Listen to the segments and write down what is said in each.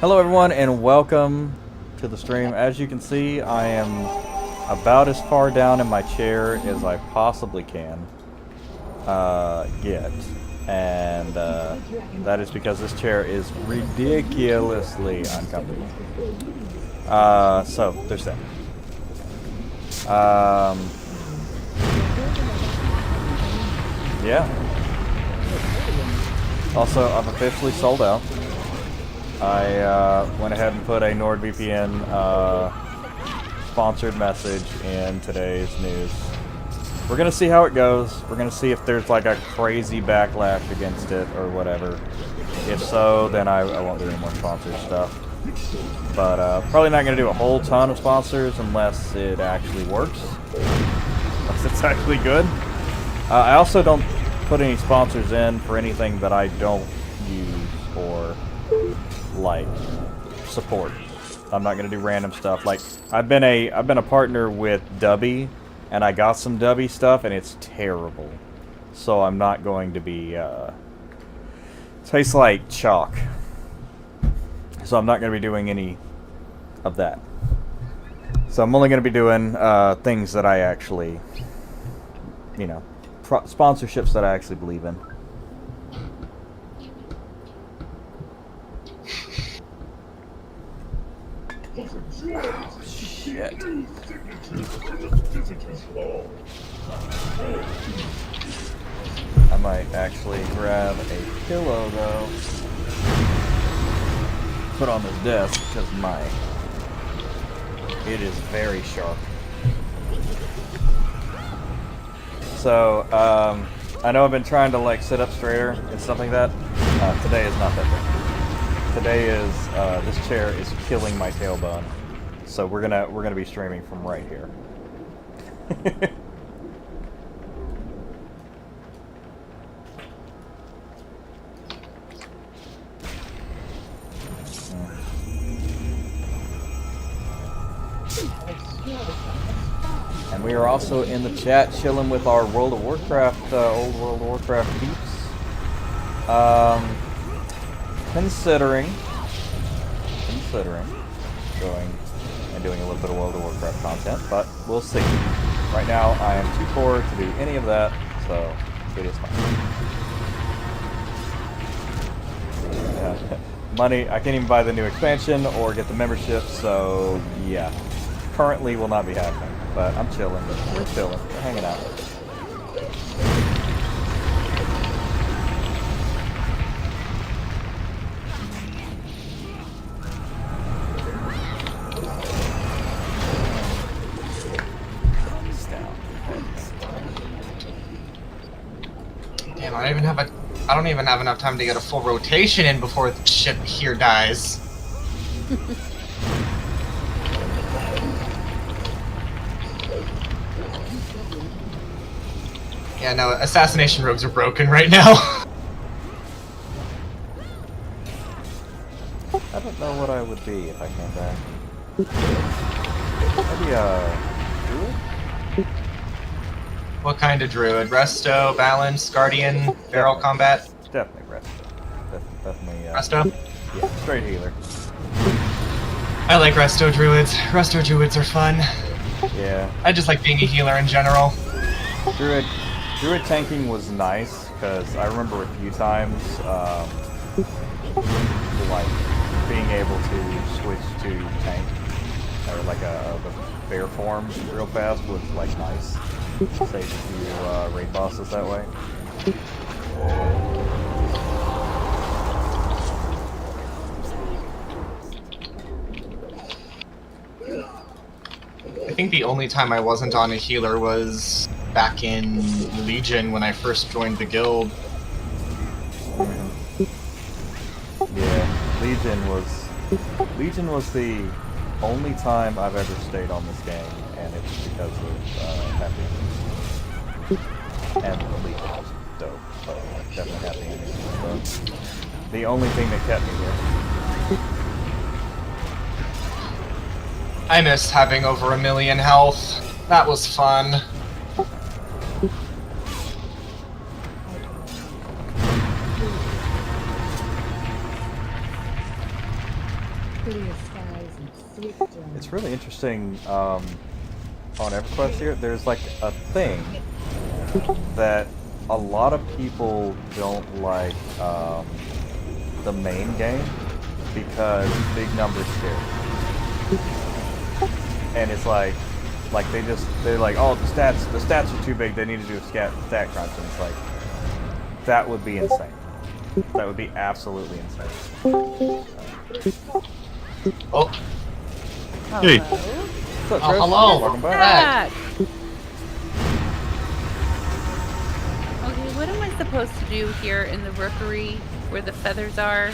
Hello everyone and welcome to the stream. As you can see, I am about as far down in my chair as I possibly can get. And that is because this chair is ridiculously uncomfortable. So, there's that. Yeah. Also, I'm officially sold out. I went ahead and put a NordVPN sponsored message in today's news. We're going to see how it goes. We're going to see if there's like a crazy backlash against it or whatever. If so, then I won't do any more sponsored stuff. But probably not going to do a whole ton of sponsors unless it actually works. Unless it's actually good. I also don't put any sponsors in for anything that I don't use or like support. I'm not gonna do random stuff. Like I've been a partner with Dubby, and I got some Dubby stuff, and it's terrible. So I'm not going to be. Tastes like chalk. So I'm not gonna be doing any of that. So I'm only gonna be doing things that I actually, you know, sponsorships that I actually believe in. Oh, shit. I might actually grab a pillow, though. Put on this desk, because it is very sharp. So, I know I've been trying to, like, sit up straighter and stuff like that. Today is not that bad. Today is this chair is killing my tailbone, so we're gonna be streaming from right here. And we are also in the chat chilling with our World of Warcraft, old World of Warcraft peeps. Considering going and doing a little bit of World of Warcraft content, but we'll see. Right now, I am too poor to do any of that, so it is fine. Money, I can't even buy the new expansion or get the membership, so yeah. Currently will not be happening, but I'm chilling. We're chilling. We're hanging out. Damn, I don't even have enough time to get a full rotation in before the ship here dies. Yeah, no, assassination rogues are broken right now. I don't know what I would be if I came back. Maybe druid? What kind of druid? Resto, balance, guardian, feral combat? Definitely resto. Definitely. Resto? Yeah, straight healer. I like resto druids. Resto druids are fun. Yeah. I just like being a healer in general. Druid tanking was nice because I remember a few times, like being able to switch to tank or like the bear form real fast was like nice. Saves a few raid bosses that way. I think the only time I wasn't on a healer was back in Legion when I first joined the guild. Yeah, Legion was the only time I've ever stayed on this game, and it's because of Happy Endings. And Legion was dope, but definitely Happy Endings was dope. The only thing that kept me here. I miss having over 1 million health. That was fun. It's really interesting. On EverQuest here, there's like a thing that a lot of people don't like the main game because big numbers scare. And it's like they're like, oh, the stats are too big. They need to do a stat crunch, and it's like that would be insane. That would be absolutely insane. Oh. Hey. What's up, Chris? Hello. Welcome back. Okay, what am I supposed to do here in the rookery where the feathers are?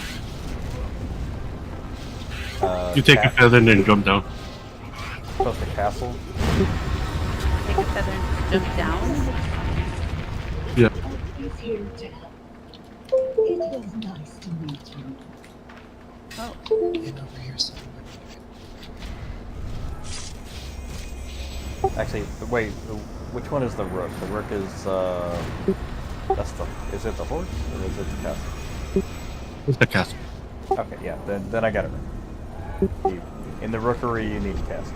You take a feather and then jump down. Close to castle. Take a feather and jump down? Yeah. It was nice to meet you. Oh. Get over here somewhere. Actually, wait. Which one is the rook? The rook is that's the. Is it the horse or is it the castle? It's the castle. Okay, yeah. Then I got it right. In the rookery, you need a castle.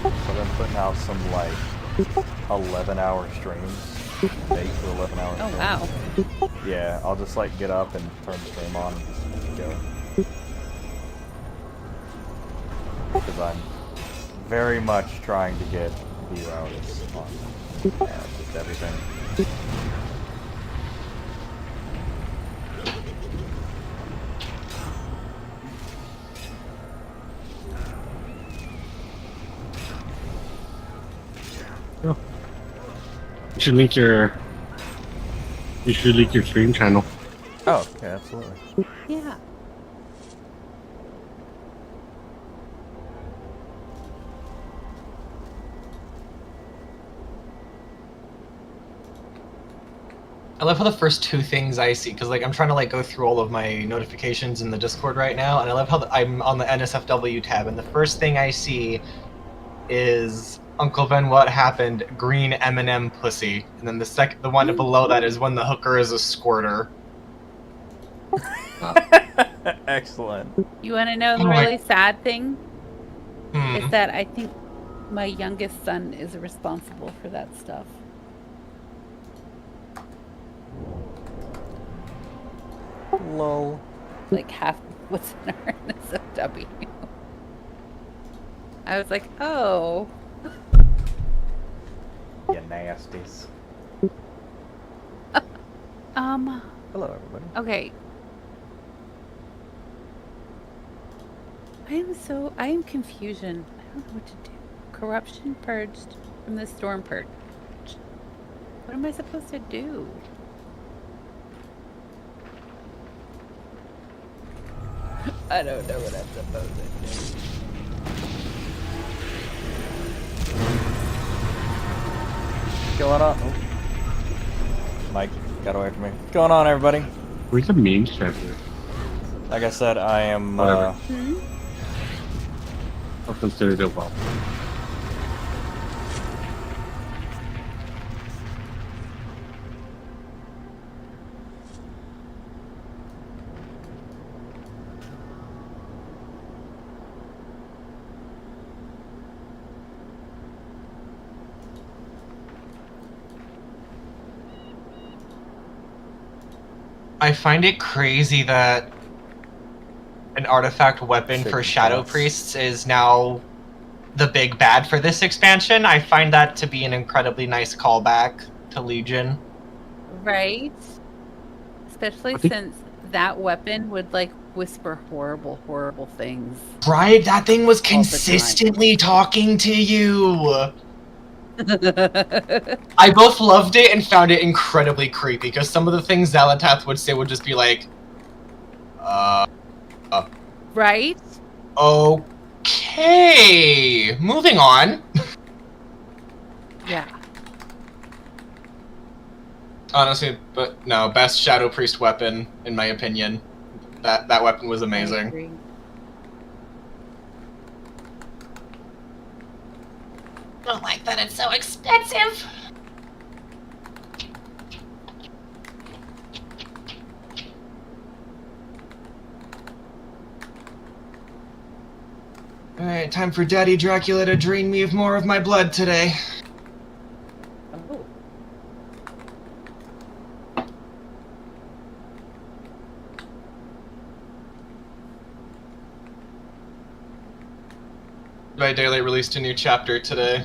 So I've been putting out some like 11-hour streams, 8 to 11-hour Oh, streams. wow. Yeah, I'll just like get up and turn the stream on and just go. Because I'm very much trying to get B-Routes on just everything. You should link your. You should link your stream channel. Oh, yeah, absolutely. Yeah. I love how the first two things I see, because like I'm trying to like go through all of my notifications in the Discord right now, and I love how I'm on the NSFW tab, and the first thing I see is Uncle Ben, what happened? Green M&M pussy, and then the one below that is when the hooker is a squirter. Excellent. You want to know the Oh my- really sad thing? Hmm. Is that I think my youngest son is responsible for that stuff. Lol. Like half what's in our NSFW. I was like, oh. You nasties. Hello, everybody. Okay. I am confusion. I don't know what to do. Corruption purged from the storm purge. What am I supposed to do? I don't know what I'm supposed to do. What's going on? Oh. Mike got away from me. What's going on, everybody? Where's the main server? Like I said, I am. Whatever. I'll consider it well. I find it crazy that an artifact weapon for Chicken Shadow cats. Priests is now the big bad for this expansion. I find that to be an incredibly nice callback to Legion. Right? Especially I think- since that weapon would like whisper horrible, horrible things. Right? That thing was the time. consistently talking to you. I both loved it and found it incredibly creepy, because some of the things Zalatath would say would just be like, Right? Okay. Moving on. Yeah. Honestly, but no, best Shadow Priest weapon, in my opinion. That weapon was I amazing. agree. Don't like that it's so expensive. Alright, time for Daddy Dracula to drain me of more of my blood today. Oh. By Daylight released a new chapter today.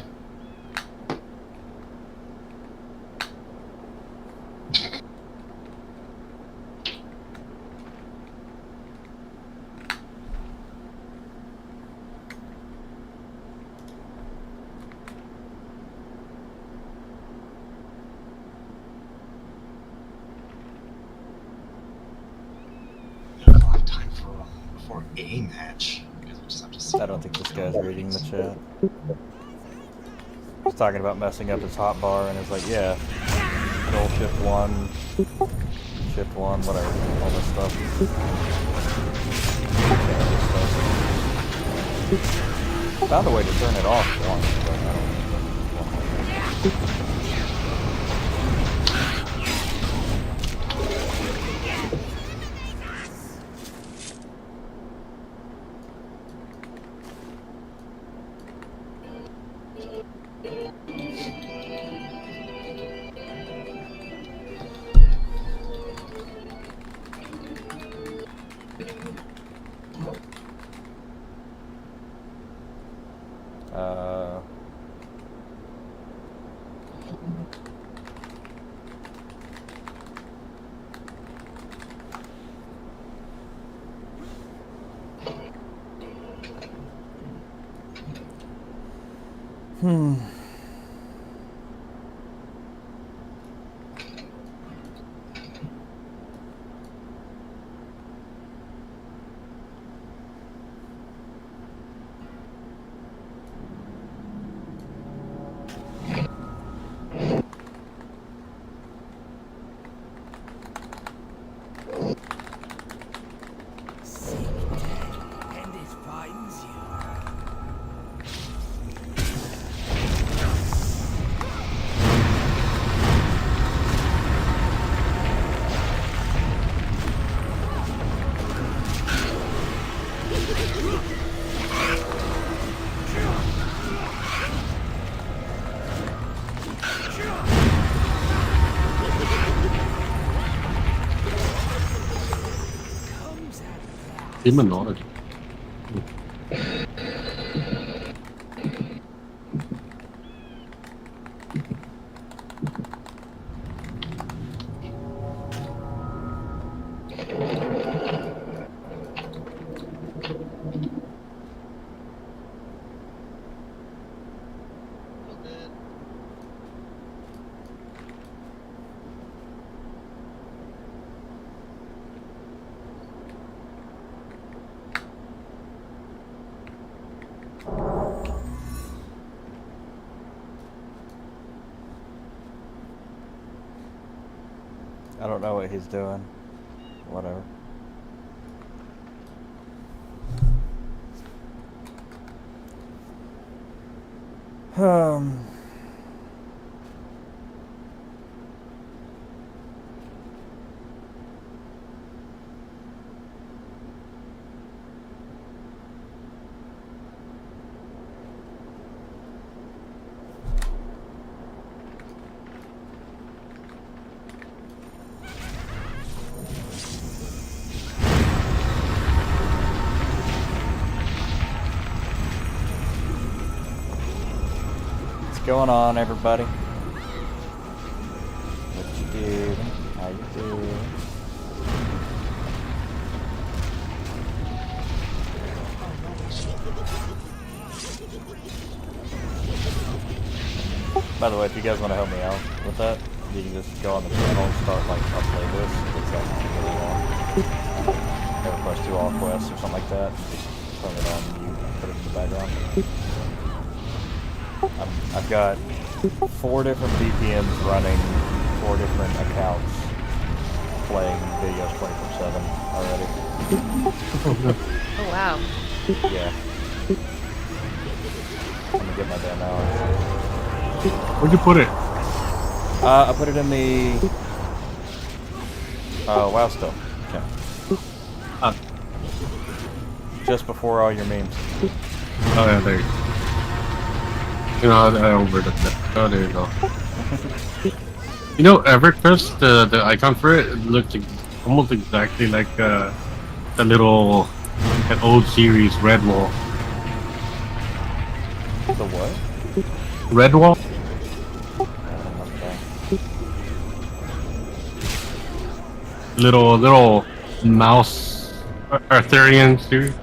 Time for a match. I guess we'll just have to see. I don't think this guy's reading the chat. He's talking about messing up his hotbar, and it's like, yeah, control shift 1, whatever, all this stuff. Yeah, this stuff. Found a way to turn it off once, but I don't know. Demonology. I don't know what he's doing. Whatever. What's going on, everybody? What you doing? How you doing? By the way, if you guys want to help me out with that, you can just go on the channel and start like a playlist. It's really long. Never put EQ2 all quests or something like that. And just turn it on mute and put it in the background. I've got 4 different VPNs running, 4 different accounts playing videos 24/7 already. Oh wow. Yeah. I'm gonna get my damn hours. Where'd you put it? I put it in the WoW stuff. Okay. Just before all your memes. Oh yeah, there you go. You know, I overlooked it. Oh, there you go. You know, EverQuest, the icon for it, looked almost exactly like that old series Redwall. The what? Redwall? Little mouse Arthurian series.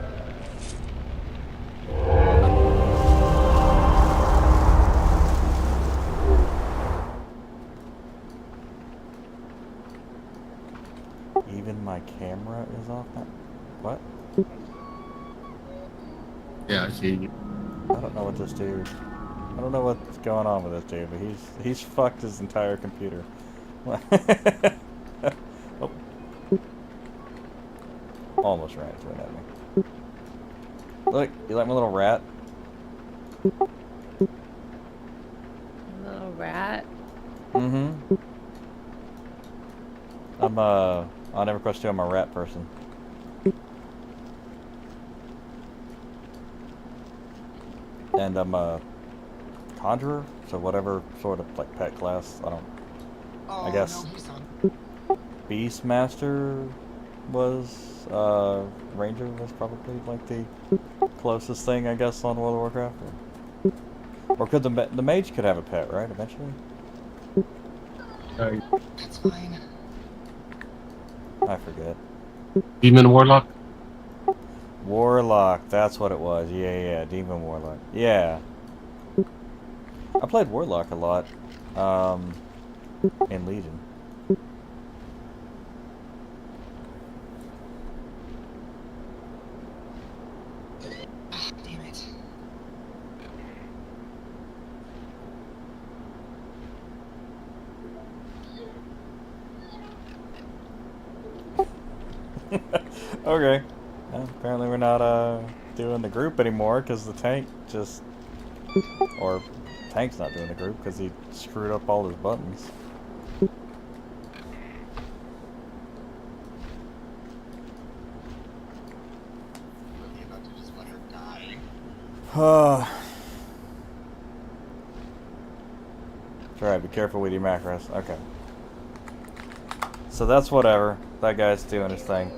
Even my camera is off now? What? Yeah, I see. I don't know what this dude. I don't know what's going on with this dude, but he's fucked his entire computer. Oh. Almost ran into it at me. Look, you like my little rat? Little rat. Mm-hmm. I'm on EverQuest 2, I'm a rat person. And I'm a conjurer, so whatever sort of like pet class, I guess. No, he's done. Beastmaster was, Ranger was probably like the closest thing, I guess, on World of Warcraft. Or could the mage could have a pet, right, eventually? That's fine. I forget. Demon Warlock? Warlock, that's what it was. Yeah, Demon Warlock. Yeah. I played Warlock a lot, in Legion. Damn it. Okay. Well, apparently we're not doing the group anymore because the tank just, or tank's not doing the group because he screwed up all his buttons. Really about to just let her die. Alright, be careful with your macros. Okay. So that's whatever. That guy's doing his thing.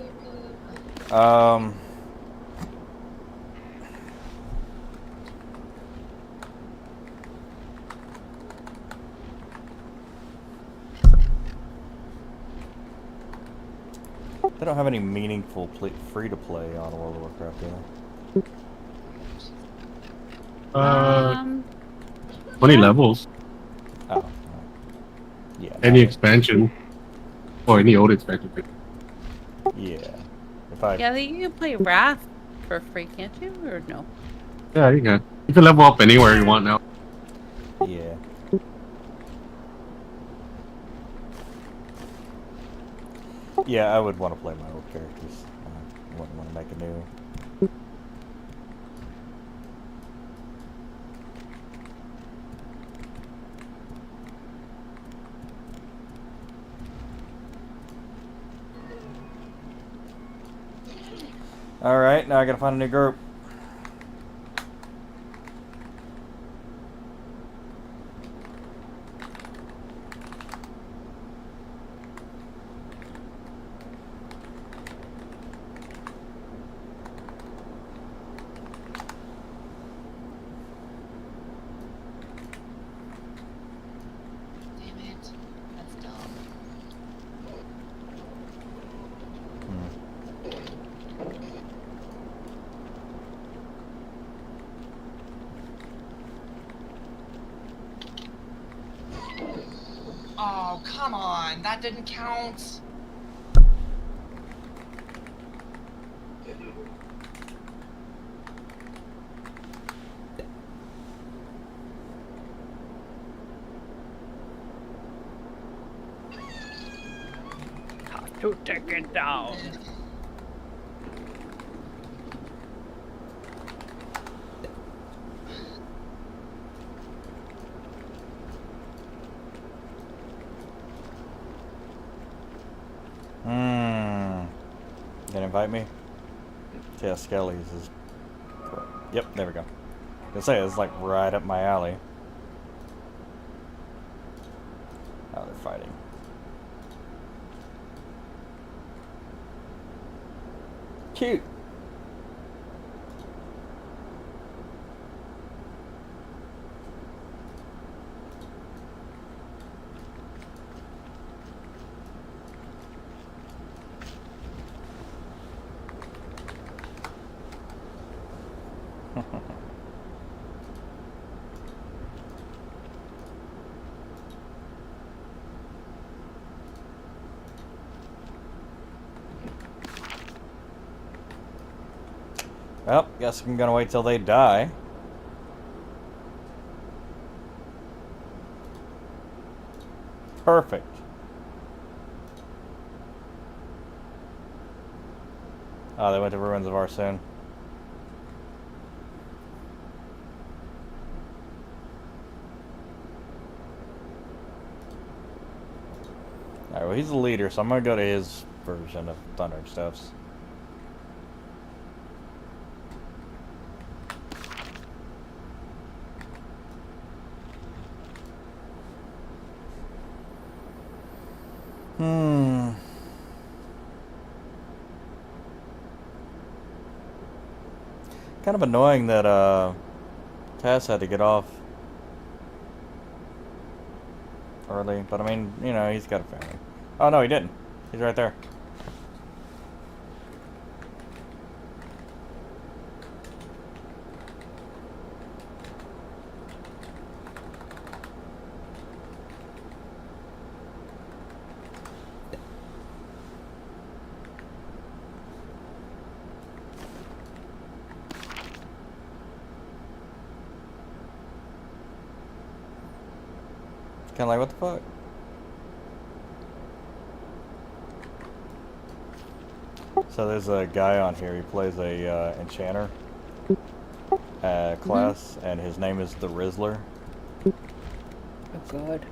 They don't have any meaningful free-to-play on World of Warcraft, do they? 20 levels. Oh. Yeah. Any not- expansion. Or any old expansion. Yeah. If I... Yeah, you can play Wrath for free, can't you? Or no? Yeah, you can. You can level up anywhere you want now. Yeah. Yeah, I would want to play my old characters. I wouldn't want to make a new. Alright, now I gotta find a new group. Damn it. That's dumb. Oh, come on. That didn't count. to take it down. Gonna invite me? Yeah, Skelly's is... Yep, there we go. I was gonna say, it's like right up my alley. Oh, they're fighting. Cute! Well, guess I'm gonna wait till they die. Perfect. Oh, they went to Ruins of Arsene. Alright, well, he's the leader, so I'm gonna go to his version of Thunder and Stuffs. Kind of annoying that Tess had to get off early, but I mean, you know, he's got a family. Oh no, he didn't. He's right there. Kind of like, what the fuck? So there's a guy on here. He plays a enchanter class, and his name is the Rizzler. Oh god.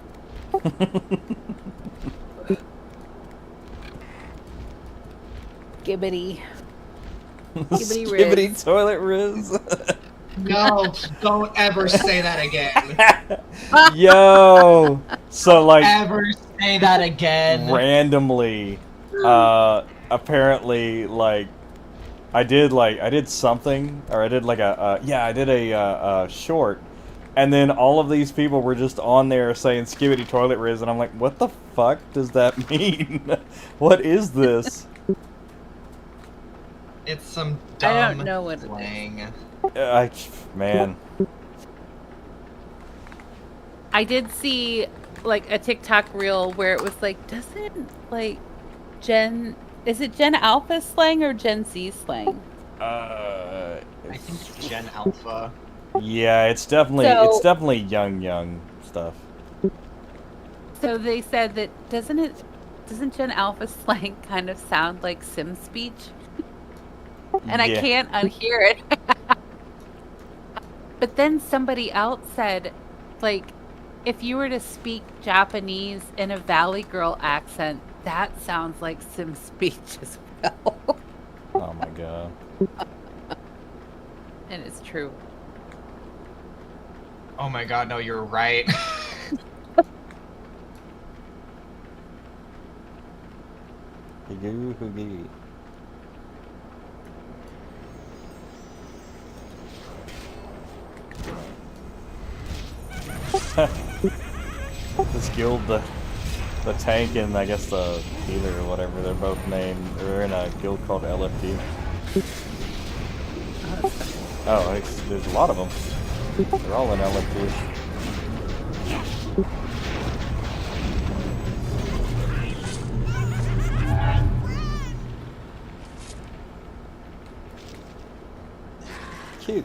Gibbity. Gibbity Riz. Skibbity toilet Riz. No, don't ever say that again. Yo, so like Ever say that again. randomly, apparently like I did something, or I did like I did a short, and then all of these people were just on there saying Skibbity toilet Riz, and I'm like, what the fuck does that mean? What is this? It's some dumb I don't know what it is. slang. Man. I did see like a TikTok reel where it was like, doesn't like is it Gen Alpha slang or Gen Z slang? I think it's Gen Alpha. Yeah, it's definitely young stuff. So they said that doesn't Gen Alpha slang kind of sound like sim speech? And I Yeah. can't unhear it. But then somebody else said, like, if you were to speak Japanese in a Valley Girl accent, that sounds like sim speech as well. Oh my god. And it's true. Oh my god, no, you're right. Higoo hoogie. This guild, the tank and I guess the healer or whatever, they're both named, they're in a guild called LFT. Oh, there's a lot of them. They're all in LFT. Cute.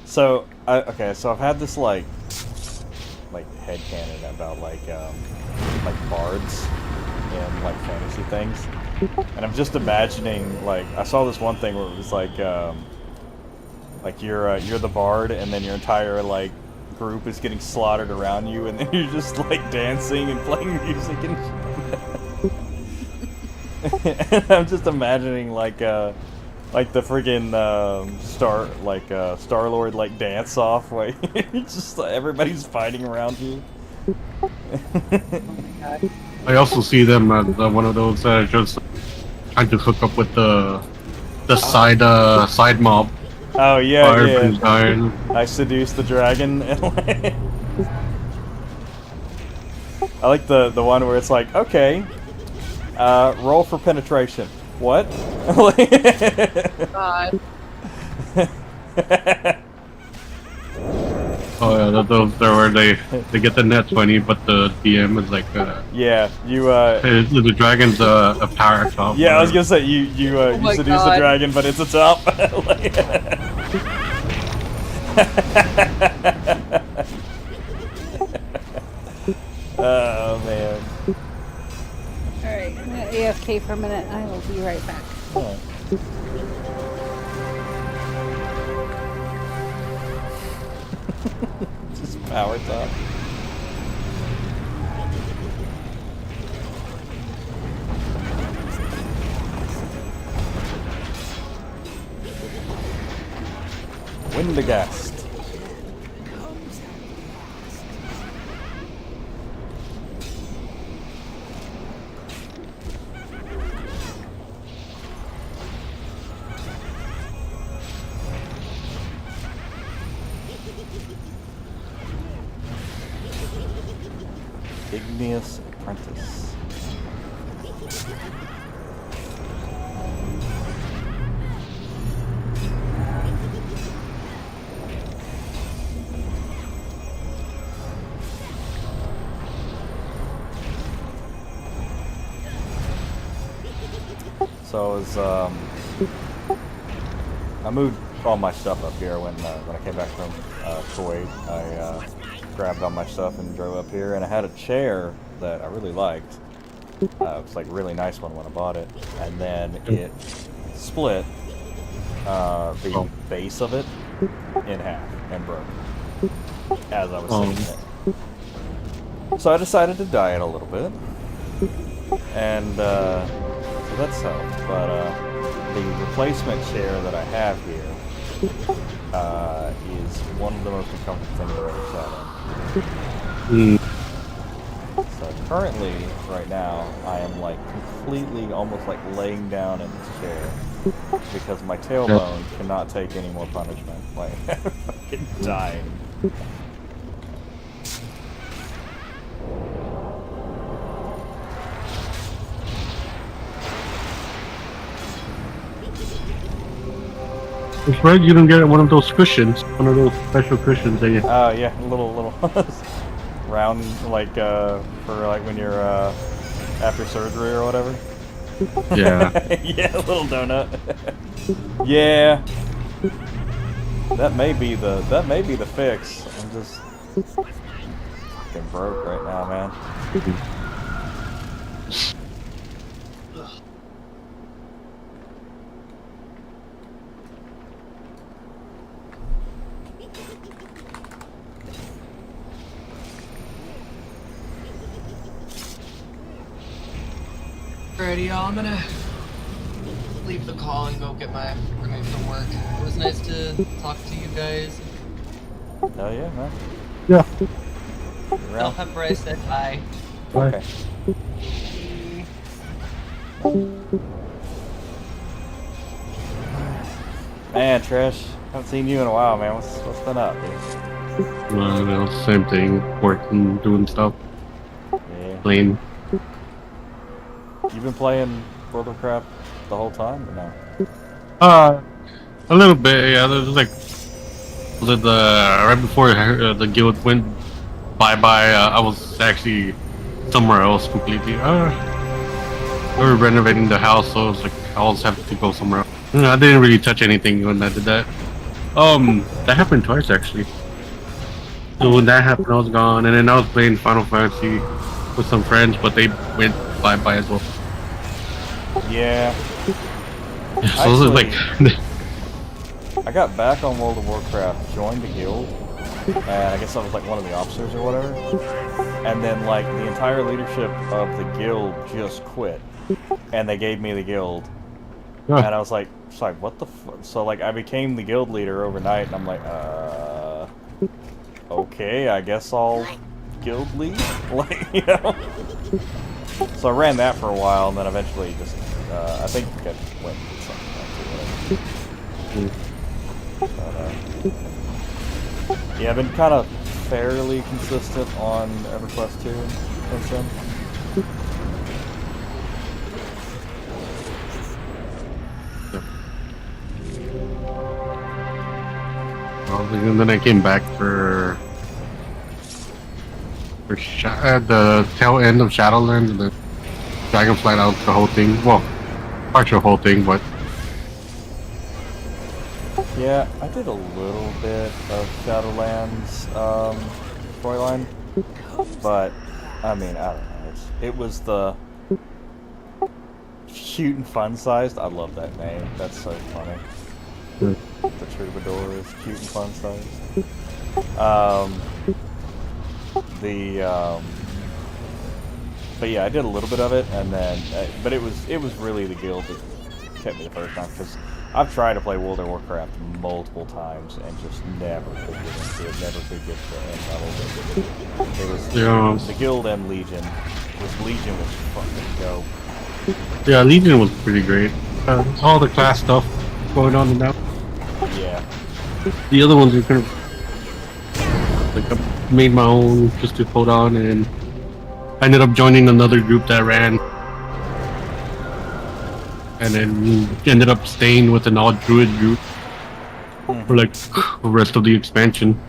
So okay, so I've had this like headcanon about like bards and like fantasy things, and I'm just imagining like I saw this one thing where it was like you're the bard, and then your entire like group is getting slaughtered around you, and then you're just like dancing and playing music and shit. And I'm just imagining like the friggin' Star-Lord like dance off, like it's just like, everybody's fighting around you. I also see them as one of those just trying to hook up with the side mob. Oh yeah, Fire yeah. Prince Iron. I seduced the dragon. And like, I like the one where it's like, okay, roll for penetration. What? God. Oh yeah, those are where they get the net 20, but the DM is like yeah, you the dragon's a power top. yeah, I was gonna say you my seduce the God. dragon, but it's a top. Oh man. Alright, I'm gonna AFK for a minute. I will be right back. Oh. Just power top. Windagast. Igneous Apprentice. So as I moved all my stuff up here when I came back from Kuwait. I grabbed all my stuff and drove up here, and I had a chair that I really liked. It was like a really nice one when I bought it, and then it split the base of it in half and broke as I was sitting it. So I decided to dye it a little bit, and so that's helped. But the replacement chair that I have here is one of the most uncomfortable things I've ever sat in. So currently, right now, I am like completely, almost like laying down in this chair because my tailbone cannot take any more punishment. Like, I'm fucking dying. It's right, you don't get one of those cushions, one of those special cushions that you... Oh yeah, little round, like for like when you're after surgery or whatever. Yeah. Yeah, a little donut. Yeah. That may be the fix. I'm just fucking broke right now, man. Alrighty, y'all, I'm gonna leave the call and go get my roommate from work. It was nice to talk to you guys. Hell yeah, man. Yeah. Tell Pepper I said bye. Okay. Man, Trish, haven't seen you in a while, man. What's been up, dude? Same thing, working, doing stuff, Yeah. playing. You've been playing World of Warcraft the whole time, or no? A little bit, yeah. There's like, was it right before the guild went bye-bye, I was actually somewhere else completely. We were renovating the house, so it was like, I always have to go somewhere else. I didn't really touch anything when I did that. That happened twice, actually. So when that happened, I was gone, and then I was playing Final Fantasy with some friends, but they went bye-bye as well. Yeah. So it was like, I got back on World of Warcraft, joined the guild, and I guess I was like one of the officers or whatever. And then like the entire leadership of the guild just quit, and they gave me the guild. And I was like, sorry, what the So like I became the guild leader overnight, and I'm like, okay, I guess I'll guild lead? Like, you know? So I ran that for a while, and then eventually just, I think I went and did something else or whatever. But, yeah, I've been kind of fairly consistent on EverQuest 2 since then. and then I came back for the tail end of Shadowlands, and the Dragonflight out the whole thing. Well, partial whole thing, but Yeah, I did a little bit of Shadowlands storyline, but I mean, I don't know. It was the cute and fun-sized. I love that name. That's so funny. The Troubadour is cute and fun-sized. But yeah, I did a little bit of it, and then, but it was really the guild that kept me the first time, because I've tried to play World of Warcraft multiple times and just never could get into it, never could get to the end level. It was the guild and Legion. Legion was fucking dope. yeah, Legion was pretty great. All the class stuff going on now. Yeah. The other ones are kind of like I made my own just to hold on, and I ended up joining another group that ran, and then ended up staying with an all druid group for like the rest of the expansion.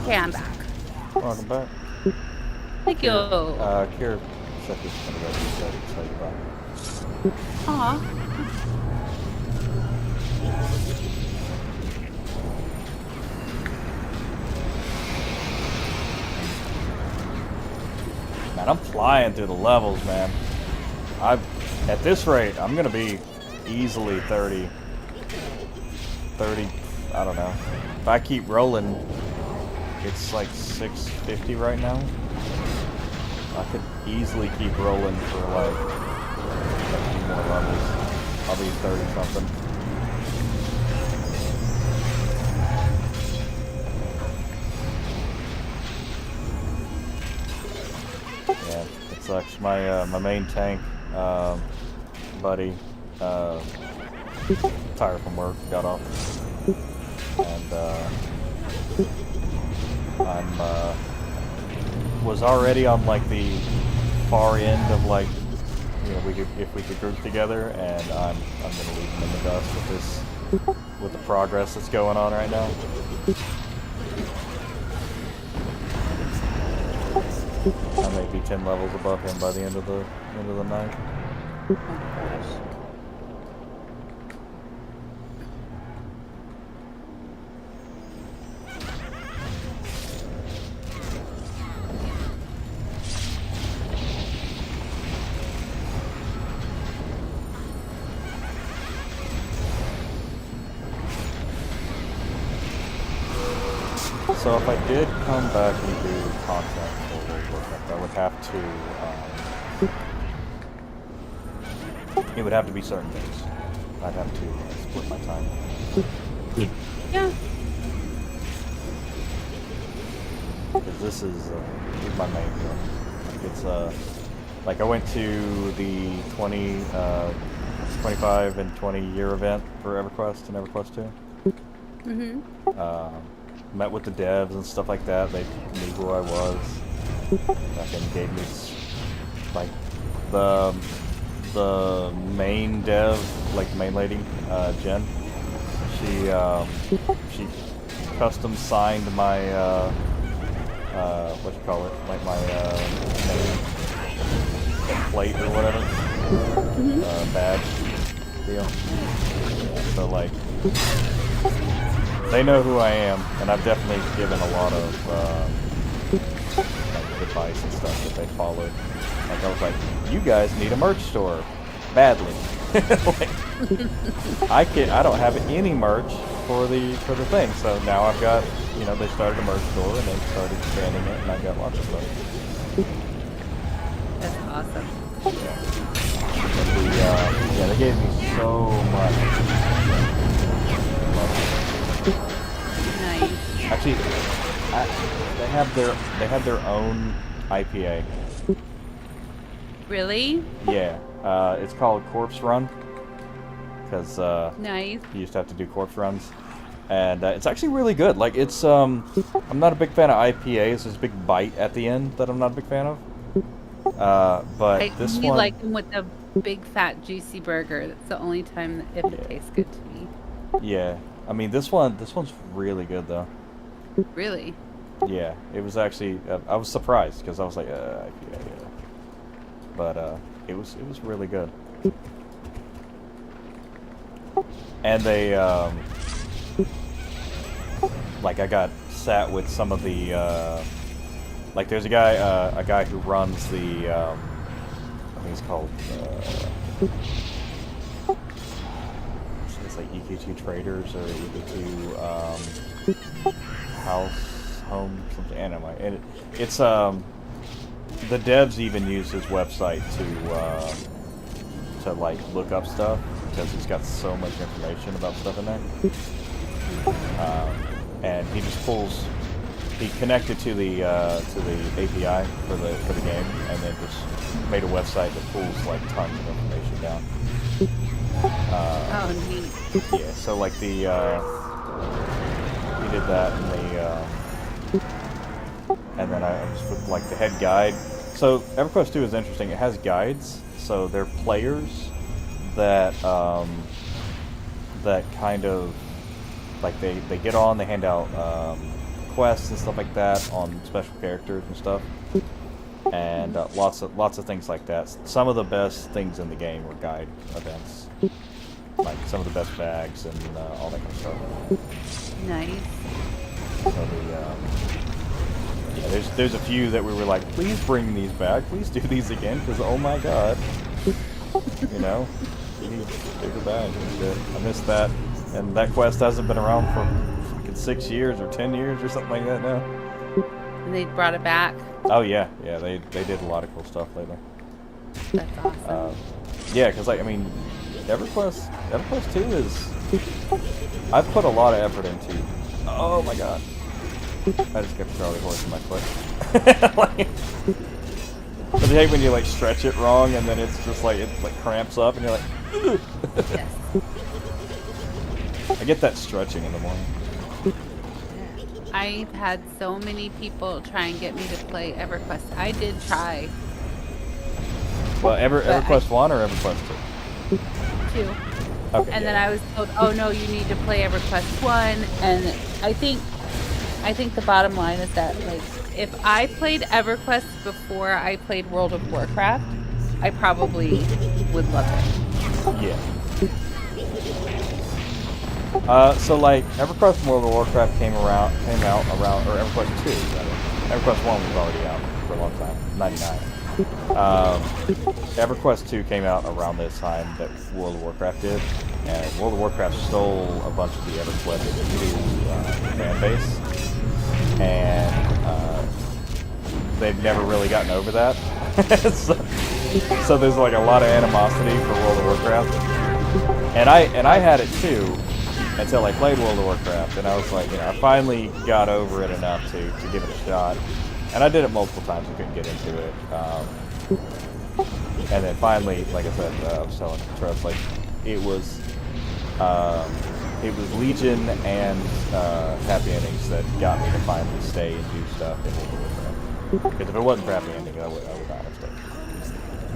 Okay, I'm back. Welcome back. Thank you. Kira said this is gonna go to say goodbye. Aw. Man, I'm flying through the levels, man. At this rate, I'm gonna be easily 30, I don't know. If I keep rolling, it's like 650 right now. I could easily keep rolling for like a few more levels. I'll be 30 something. Yeah, it sucks. My main tank buddy tired from work, got off, and was already on like the far end of like, you know, if we could group together, and I'm gonna leave him in the dust with the progress that's going on right now. I may be 10 levels above him by the end of the night. Oh gosh. So if I did come back and do content for World of Warcraft, I would have to, it would have to be certain things. I'd have to split my time. Yeah. Because this is my main deal. Like Like I went to the 25 and 20 year event for EverQuest and EverQuest 2. Met with the devs and stuff like that. They knew who I was. Fucking gave me like the main dev, like the main lady, Jen. She custom signed my what you call it, like my name plate or whatever, badge deal. So like, they know who I am, and I've definitely given a lot of like advice and stuff that they followed. Like I was like, you guys need a merch store badly. Like, I don't have any merch for the thing, so now I've got, you know, they started a merch store and they started expanding it, and I've got lots of stuff. That's awesome. Yeah. Yeah, they gave me so much. Nice. Actually, they have their own IPA. Really? Yeah, it's called Corpse Run, because Nice. you used to have to do corpse runs, and it's actually really good. Like it's I'm not a big fan of IPAs. There's a big bite at the end that I'm not a big fan of. But this you one, like them with the big fat juicy burger. That's the only time that it tastes good to me. yeah. I mean this one's really good though. Really? Yeah, it was actually I was surprised because I was like IPA, yeah. But it was really good. And they like I got sat with some of the like there's a guy who runs the I think it's called it's like EQ2 Traders or EQ2 House Home something, anyway. And it's the devs even use his website to like look up stuff because he's got so much information about stuff in there. And he just pulls. He connected to the API for the game, and then just made a website that pulls like tons of information down. Oh, neat. Yeah, so like the he did that, and then I was with like the head guide. So EverQuest 2 is interesting. It has guides, so they're players that that kind of like they get on, they hand out quests and stuff like that on special characters and stuff, and lots of things like that. Some of the best things in the game were guide events, like some of the best bags and all that kind of stuff. Nice. So yeah, there's a few that we were like, please bring these back, please do these again, because oh my god, you know, we need bigger bags and shit. I missed that, and that quest hasn't been around for fucking 6 years or 10 years or something like that now. And they brought it back. Oh yeah, they did a lot of cool stuff lately. That's awesome. Yeah, because like I mean, EverQuest 2 is I've put a lot of effort into. Oh my god. I just got Charlie horse in my foot. Like, but I hate when you like stretch it wrong and then it's just like it like cramps up and you're like. Yes. I get that stretching in the morning. I've had so many people try and get me to play EverQuest. I did try. Well, EverQuest 1 or EverQuest 2. 2? Okay. And then I was told, oh no, you need to play EverQuest 1. And I think the bottom line is that, like, if I played EverQuest before I played World of Warcraft, I probably would love it. Yeah. So like EverQuest and World of Warcraft came out around, or EverQuest 2, rather. EverQuest 1 was already out for a long time, 99. EverQuest 2 came out around this time that World of Warcraft did, and World of Warcraft stole a bunch of the EverQuest 2 fan base, and they've never really gotten over that. so there's like a lot of animosity for World of Warcraft, and I had it too until I played World of Warcraft, and I was like, you know, I finally got over it enough to give it a shot. And I did it multiple times. I couldn't get into it. And then finally, like I said, I was telling Trust, like, it was Legion and Happy Endings that got me to finally stay and do stuff in World of Warcraft. Because if it wasn't for Happy Ending, I would not have stayed.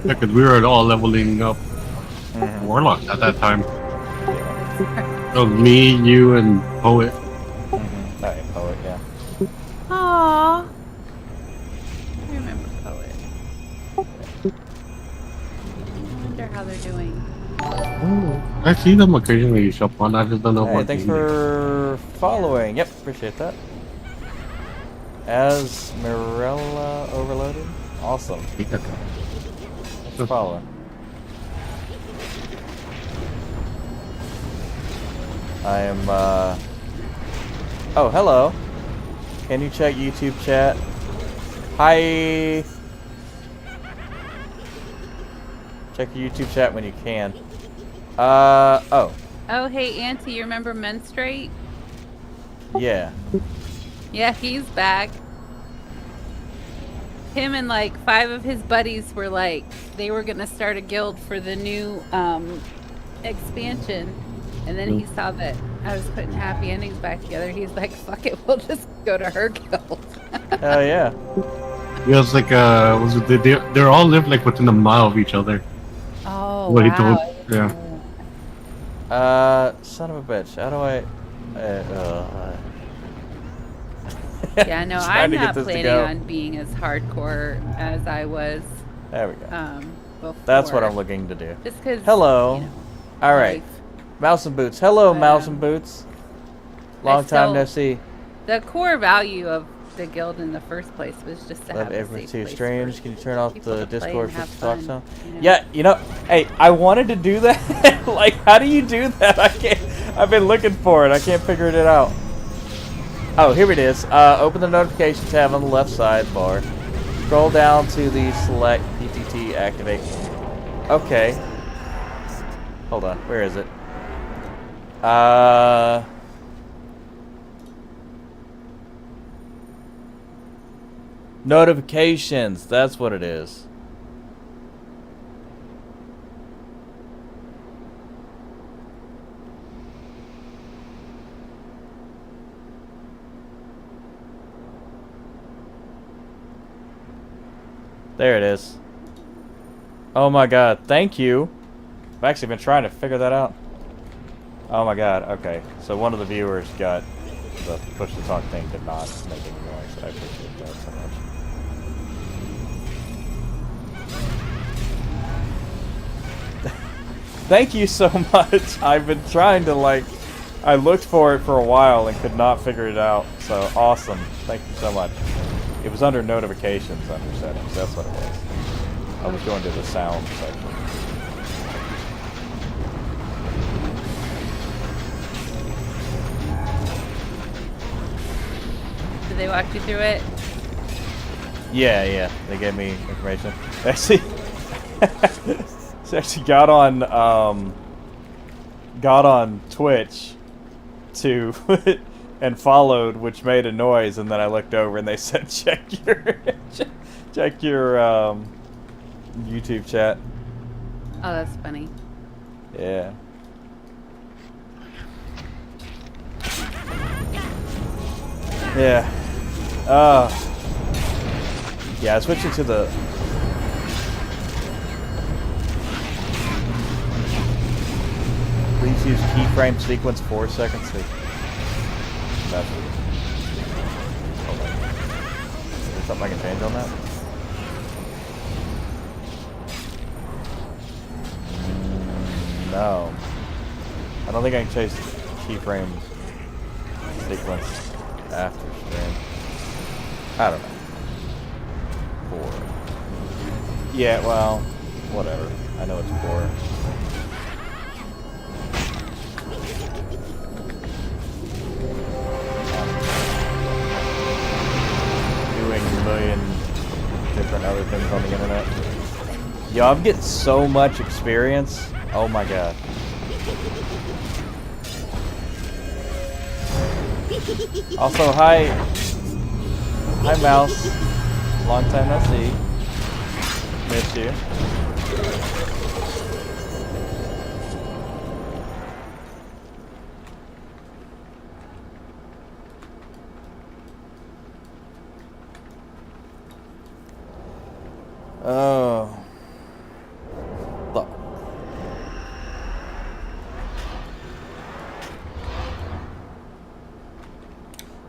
Yeah, because we were all leveling up Warlock at that time. Yeah. So me, you, and Poet. And Poet, yeah. Aww. I remember Poet. I wonder how they're doing. I see them occasionally shop on. I just don't know Hey, what. thanks for following. Yep, appreciate that. As Mirella Overloaded? Awesome. Thanks for following. I am, Oh, hello. Can you check YouTube chat? Hi. Check your YouTube chat when you can. Oh. Oh, hey, Auntie, you remember Menstruate? Yeah. Yeah, he's back. Him and like 5 of his buddies were like, they were gonna start a guild for the new expansion. And then he saw that I was putting Happy Endings back together. He's like, fuck it, we'll just go to her guild. Hell yeah. Yeah, it's like was it they all live like within a mile of each other. Oh, What he wow. told, yeah. Son of a bitch. How do I? Yeah, no, Trying I'm to get not this to planning go. on being as hardcore as I was There we go. before. That's what I'm looking to do. Just because. Hello. You know, All right. life. Mouse and Boots. Hello, But, Mouse and Boots. Long time no still- see. The core value of the guild in the first place was just to Love have a every safe two place streams. for Can you turn off people the to play Discord and for have the talk fun, zone? you know? Yeah, you know, hey, I wanted to do that. Like, how do you do that? I can't. I've been looking for it. I can't figure it out. Oh, here it is. Open the notification tab on the left sidebar. Scroll down to the select PTT activate. Okay. Hold on. Where is it? Notifications. That's what it is. There it is. Oh my god, thank you. I've actually been trying to figure that out. Oh my god, okay. So one of the viewers got the push to talk thing did not make any noise. I appreciate that so much. Thank you so much. I've been trying to I looked for it for a while and could not figure it out. So awesome. Thank you so much. It was under notifications under settings. That's what it was. I was going to the sound section. Did they walk you through it? Yeah, they gave me information. Actually, she actually got on Twitch to and followed, which made a noise, and then I looked over and they said check your YouTube chat. Oh, that's funny. Yeah. Yeah. Yeah, I switched it to the... Please use keyframe sequence 4 seconds to... That's what... Hold on. Is there something I can change on that? No. I don't think I can change keyframe sequence after stream. I don't know. 4. Yeah, well, whatever. I know it's 4. Doing a million different other things on the internet. Yo, I'm getting so much experience. Oh my god. Also, hi Mouse. Long time no see. Missed you. Oh. Fuck.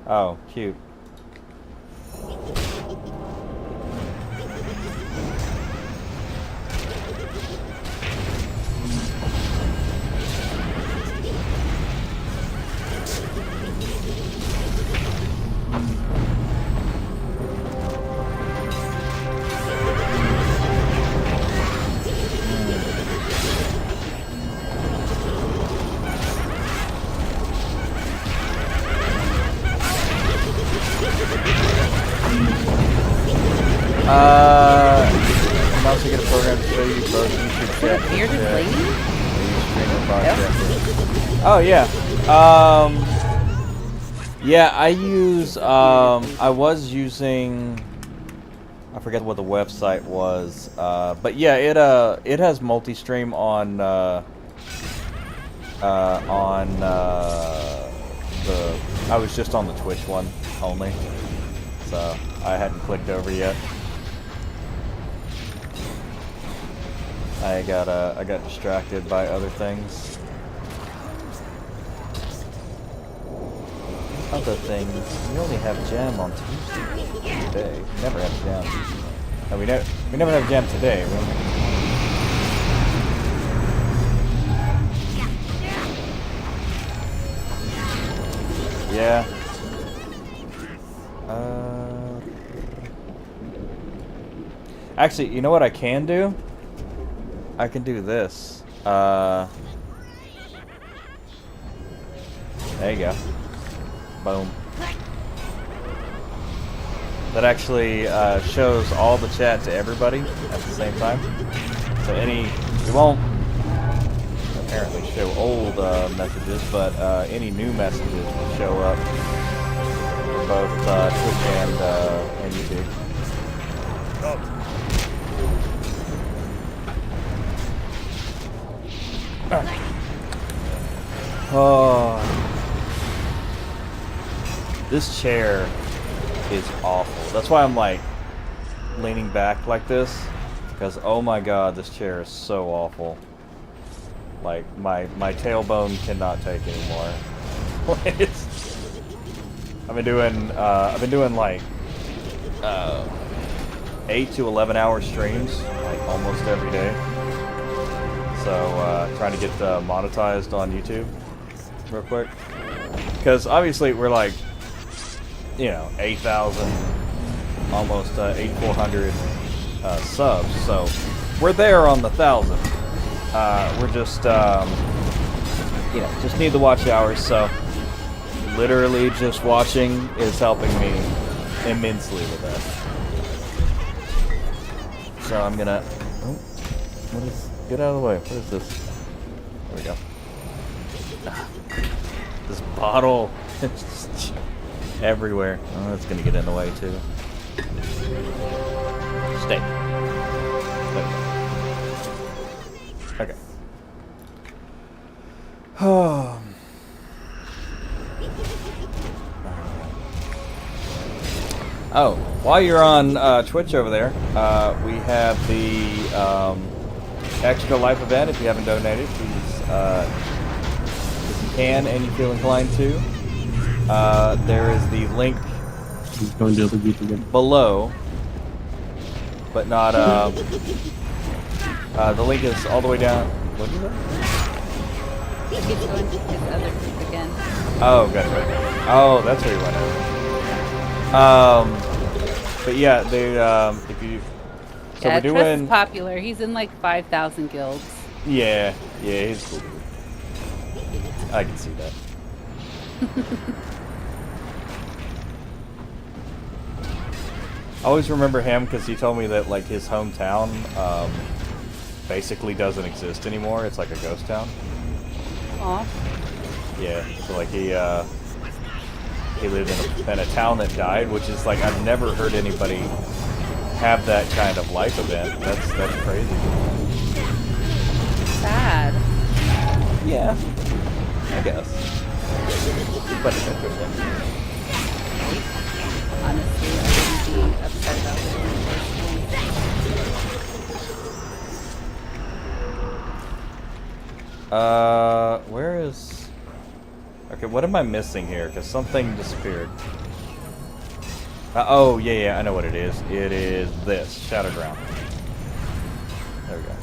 Oh, cute. You can also get a program to show you both YouTube Is that a bearded lady? Oh yeah. Yeah, I use I was using, I forget what the website was, but yeah, it has multi-stream on the I was just on the Twitch one only, so I hadn't clicked over yet. I got distracted by other things. Other things. We only have jam on Tuesday today. We never have jam. No, we never have jam today. We only... Yeah. Actually, you know what I can do? I can do this. There you go. Boom. That actually shows all the chat to everybody at the same time. So it won't apparently show old messages, but any new messages will show up for both Twitch and YouTube. Oh, this chair is awful. That's why I'm like leaning back like this, because oh my god, this chair is so awful. Like my tailbone cannot take anymore. I've been doing like 8 to 11 hour streams like almost every day. So trying to get monetized on YouTube real quick, because obviously we're like, you know, 8,000, almost 8,400 subs, so we're there on the 1,000. We're just you know, just need the watch hours, so literally just watching is helping me immensely with that. So I'm gonna, oh, what is, get out of the way, what is this? There we go. This bottle is just everywhere. Oh, it's gonna get in the way too. Stay. Okay. Oh, while you're on Twitch over there, we have the Extra Life event. If you haven't donated, please, if you can and you feel inclined to, there is the link below, but not, the link is all the way down. What is that? He keeps going to his other group again. Oh, gotcha. Oh, that's where you went over. But yeah, they, if you, so yeah, we're Tress doing, is popular. He's in like 5,000 guilds. yeah, he's cool. I can see that. I always remember him because he told me that like his hometown basically doesn't exist anymore. It's like a ghost town. Aw. Yeah, so like he lived in a town that died, which is like I've never heard anybody have that kind of life event. That's crazy. Sad. Yeah, I guess. But it's interesting. Honestly, I wouldn't be upset about it personally. Where is... Okay, what am I missing here? Because something disappeared. Oh, yeah, I know what it is. It is this, Shadow Ground. There we go.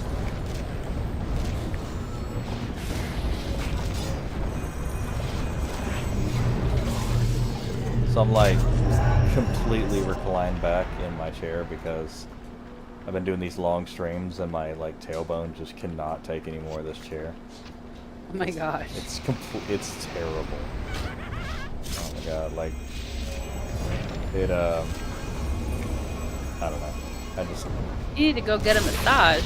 So I'm like completely reclined back in my chair because I've been doing these long streams and my like tailbone just cannot take any more of this chair. Oh my gosh. It's terrible. Oh my god, like it I don't know. I just You need to go get a massage.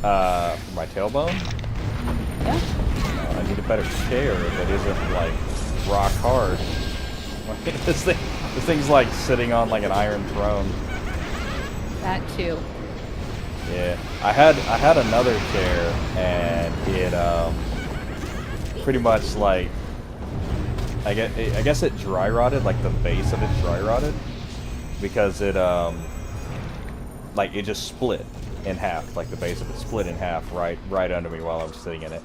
for my tailbone, Yeah. I need a better chair that isn't like rock hard. This thing's like sitting on like an iron throne. That too. Yeah, I had another chair and it pretty much like I guess it dry rotted, like the base of it dry rotted because it like it just split in half, like the base of it split in half right under me while I was sitting in it.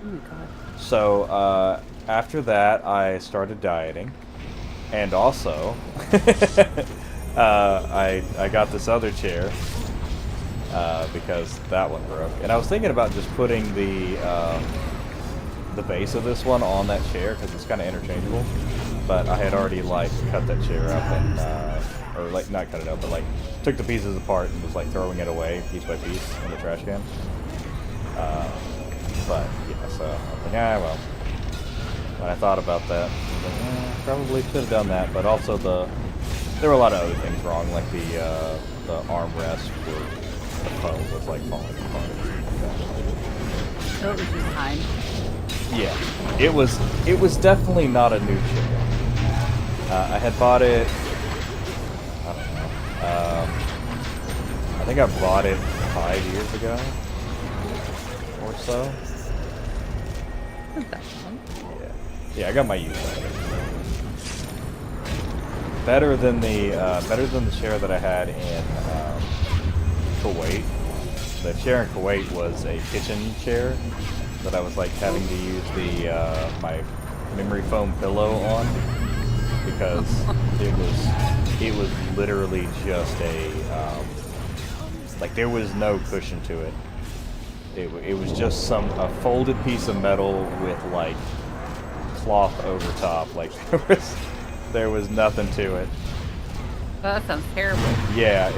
Oh my god. So after that I started dieting, and also I got this other chair because that one broke, and I was thinking about just putting the base of this one on that chair because it's kind of interchangeable, but I had already like cut that chair up and or like not cut it up, but like took the pieces apart and was like throwing it away piece by piece in the trash can. But yeah, so I was like, well. When I thought about that, I was like, probably should have done that. But also there were a lot of other things wrong, like the armrest for the phone was like falling apart. So it was just time. Yeah, it was definitely not a new chair. I had bought it. I don't know. I think I bought it 5 years ago or so. Not that long. Yeah, I got my use out of it. Better than the chair that I had in Kuwait. The chair in Kuwait was a kitchen chair that I was like having to use the my memory foam pillow on because it was literally just a like there was no cushion to it. It was just a folded piece of metal with like cloth over top. Like there was nothing to it. Well, that sounds terrible. Yeah,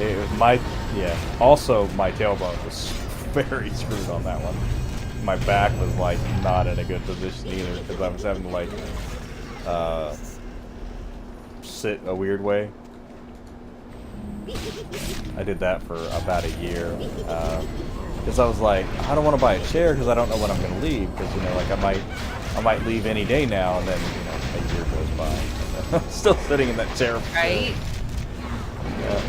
also my tailbone was very screwed on that one. My back was like not in a good position either because I was having to like sit a weird way. I did that for about a year because I was like, I don't want to buy a chair because I don't know when I'm going to leave because like I might leave any day now, and then a year goes by. I'm still sitting in that chair. Right? Yeah.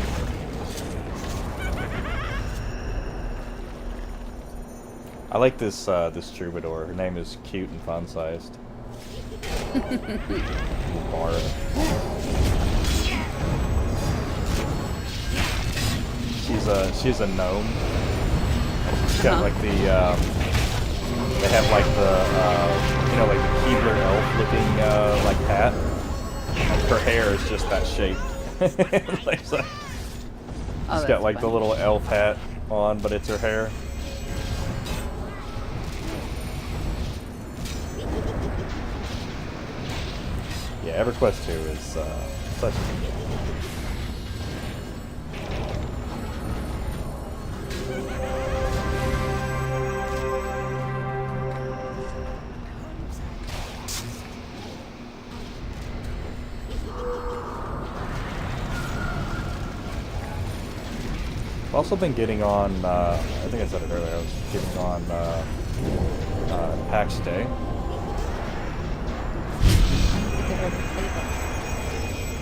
I like this troubadour. Her name is Cute and Fun Sized. Mara. She's a gnome. She's got like the they have like the like the Keebler elf looking like hat. Her hair is just that shape. Like, so, she's got like the little elf hat on, but it's her hair. Yeah, EverQuest 2 is such a good game. I've also been getting on, I think I said it earlier, I was getting on PAX Day.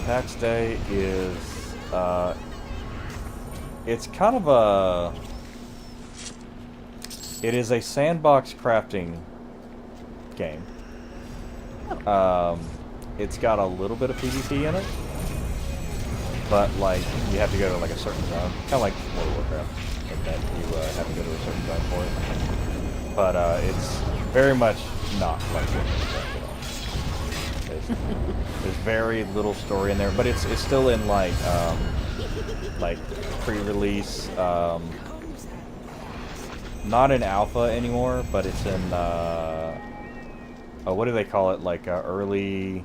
PAX Day is, it's kind of a... It is a sandbox crafting game. It's got a little bit of PvP in it, but like you have to go to like a certain zone, kind of like World of Warcraft, in that you have to go to a certain zone for it. But it's very much not like World of Warcraft at all. There's very little story in there, but it's still in like pre-release. Not in alpha anymore, but it's in what do they call it? Like early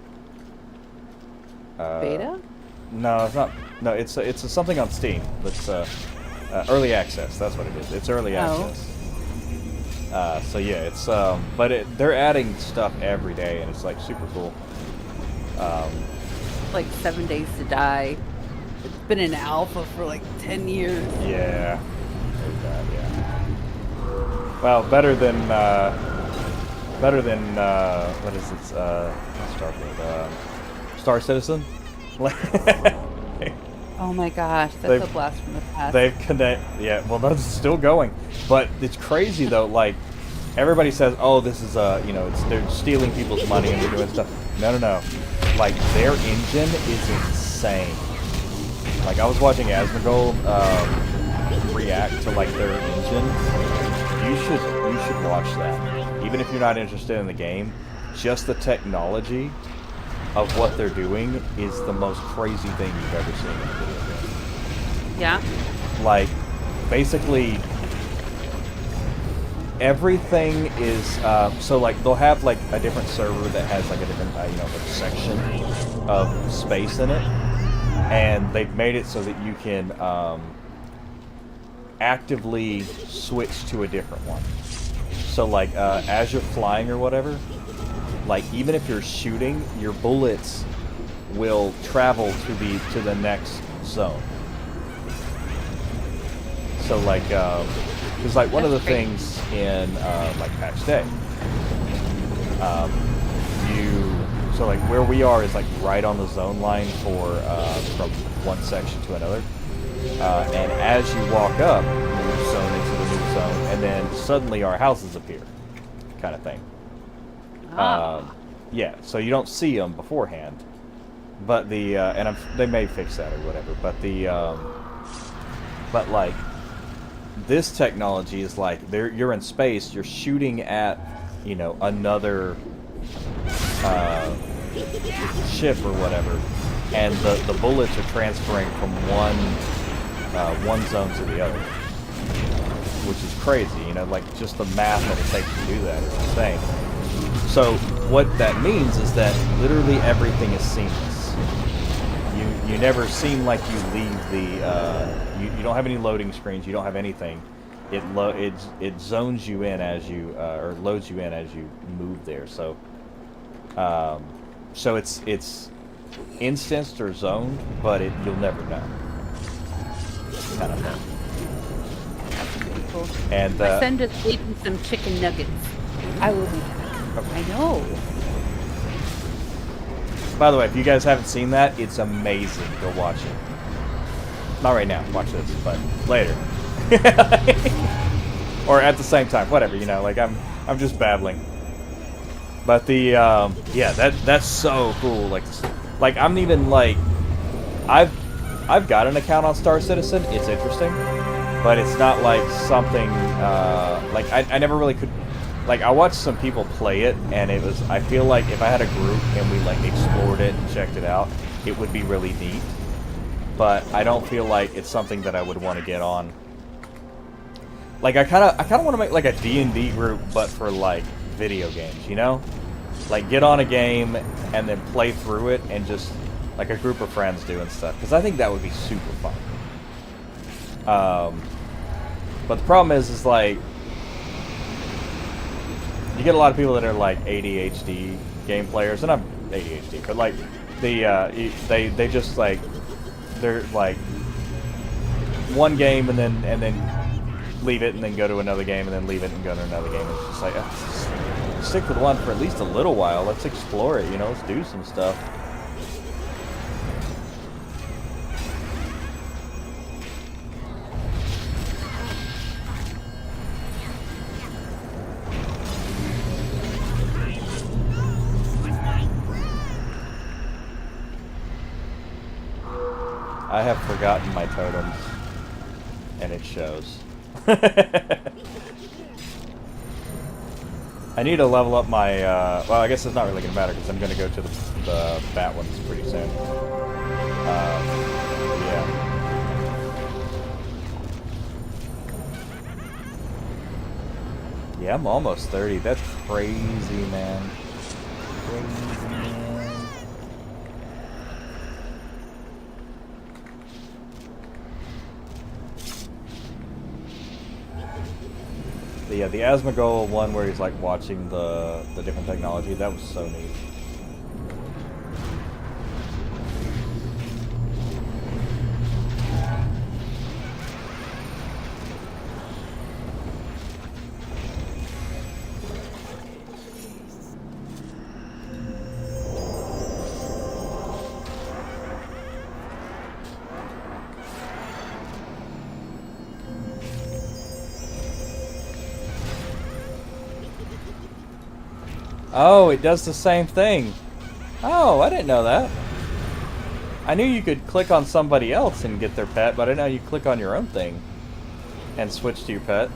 Beta? No, it's not. No, it's something on Steam. That's early access. That's what it is. It's early access. So yeah, it's but they're adding stuff every day, and it's like super cool. Like 7 Days to Die. It's been in alpha for like 10 years. Yeah. There's that, yeah. Well, better than what is it? Starfield, Star Citizen. Oh my gosh, that's a blast from the past. Yeah, well, that's still going, but it's crazy though. Like everybody says, oh, this is they're stealing people's money and they're doing stuff. No. Like their engine is insane. Like I was watching Asmongold react to like their engine. You should watch that. Even if you're not interested in the game, just the technology of what they're doing is the most crazy thing you've ever seen in a video game. Yeah. Like, basically, everything is so like they'll have like a different server that has like a different like section of space in it, and they've made it so that you can actively switch to a different one. So like as you're flying or whatever, like even if you're shooting, your bullets will travel to the next zone. So like because like one of the things in like patch day, so like where we are is like right on the zone line for from one section to another. And as you walk up, new zone into the new zone, and then suddenly our houses appear, kind of thing. Yeah, so you don't see them beforehand, but they may fix that or whatever. But like this technology is like you're in space, you're shooting at another ship or whatever, and the bullets are transferring from one zone to the other, which is crazy. Like just the math that it takes to do that is insane. So what that means is that literally everything is seamless. You never seem like you leave the you don't have any loading screens, you don't have anything. It zones you in as you or loads you in as you move there. So so it's instanced or zoned, but you'll never know. Kind of thing. That's pretty cool. And my son just ate me some chicken nuggets. I will be back. Okay. I know. By the way, if you guys haven't seen that, it's amazing. Go watch it. Not right now. Watch this, but later. Or at the same time. Whatever, like I'm just babbling. But the yeah, that's so cool. Like I'm even like I've got an account on Star Citizen. It's interesting, but it's not like something like I never really could. Like I watched some people play it, and I feel like if I had a group and we like explored it and checked it out, it would be really neat. But I don't feel like it's something that I would want to get on. Like I kind of want to make like a D&D group, but for like video games, Like get on a game and then play through it, and just like a group of friends doing stuff, because I think that would be super fun. But the problem is like you get a lot of people that are like ADHD game players, and I'm ADHD, but like they just like they're like one game and then leave it and then go to another game and then leave it and go to another game. It's just like stick with one for at least a little while. Let's explore it, let's do some stuff. I have forgotten my totems, and it shows. I need to level up my, well, I guess it's not really going to matter because I'm going to go to the bat ones pretty soon. Yeah. Yeah, I'm almost 30. That's crazy, man. Crazy, man. But yeah, the Asmongold one where he's like watching the different technology, that was so neat. Oh, it does the same thing. Oh, I didn't know that. I knew you could click on somebody else and get their pet, but I didn't know you click on your own thing and switch to your pet.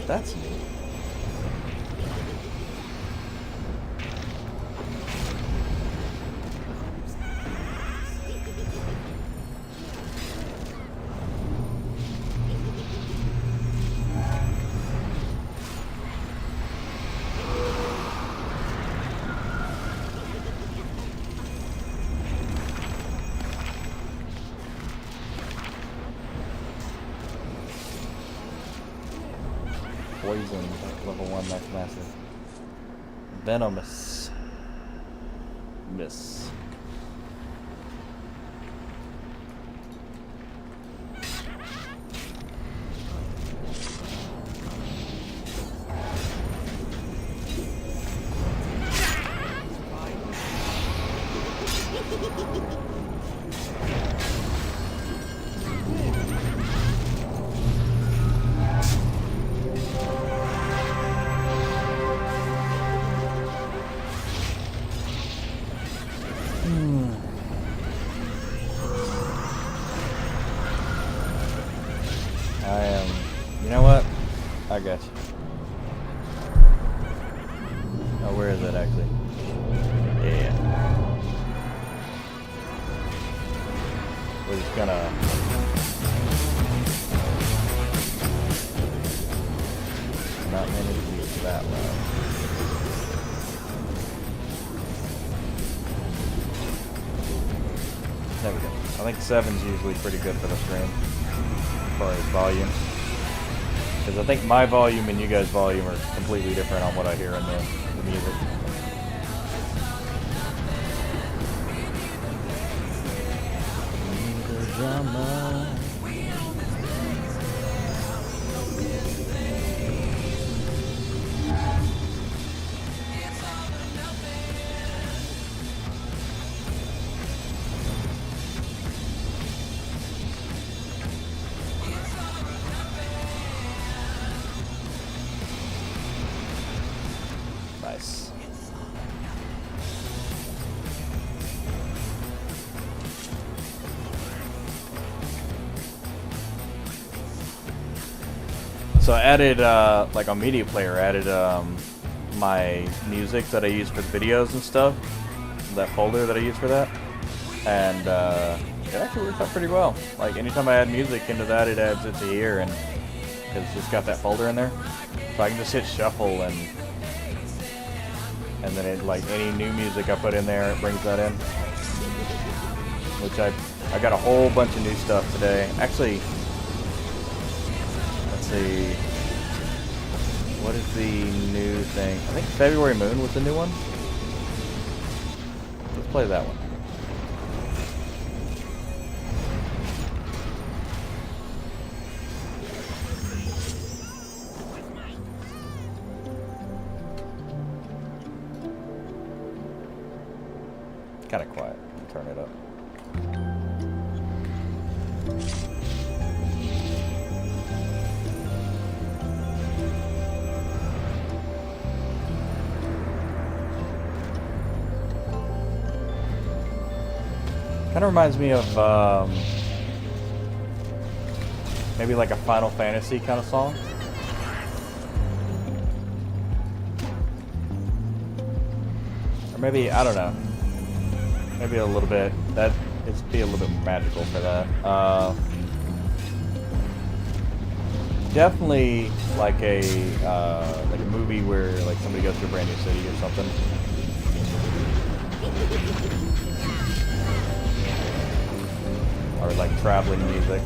That's neat. Poison, level 1, that's massive. Venomous. Miss. You know what? I got you. Oh, where is it actually? Yeah. We're just gonna... Not many to use that low. There we go. I think 7's usually pretty good for the stream. As far as volume. Because I think my volume and you guys' volume are completely different on what I hear in the music. Nice. So I added, like on Media Player, I added my music that I use for the videos and stuff. That folder that I use for that. And it actually works out pretty well. Like anytime I add music into that, it adds it to here, and it's just got that folder in there. So I can just hit shuffle and then it, like any new music I put in there, it brings that in. Which I got a whole bunch of new stuff today. Actually, let's see. What is the new thing? I think February Moon was the new one. Let's play that one. Kind of quiet. Turn it up. Kind of reminds me of maybe like a Final Fantasy kind of song. Or maybe, I don't know. Maybe a little bit. It'd be a little bit magical for that. Definitely like a movie where like somebody goes to a brand new city or something. Or like traveling music.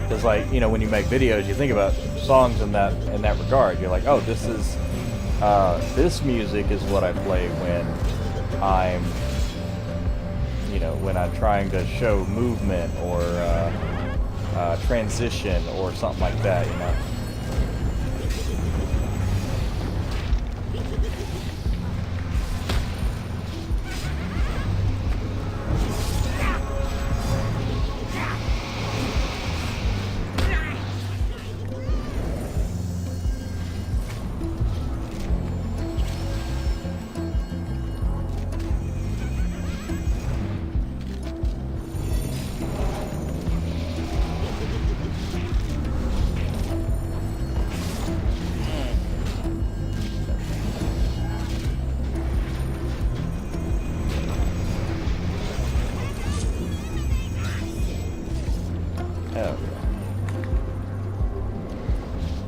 Because like, you know, when you make videos, you think about songs in that regard. You're like, oh, this is this music is what I play when I'm, you know, when I'm trying to show movement or transition or something like that, you know.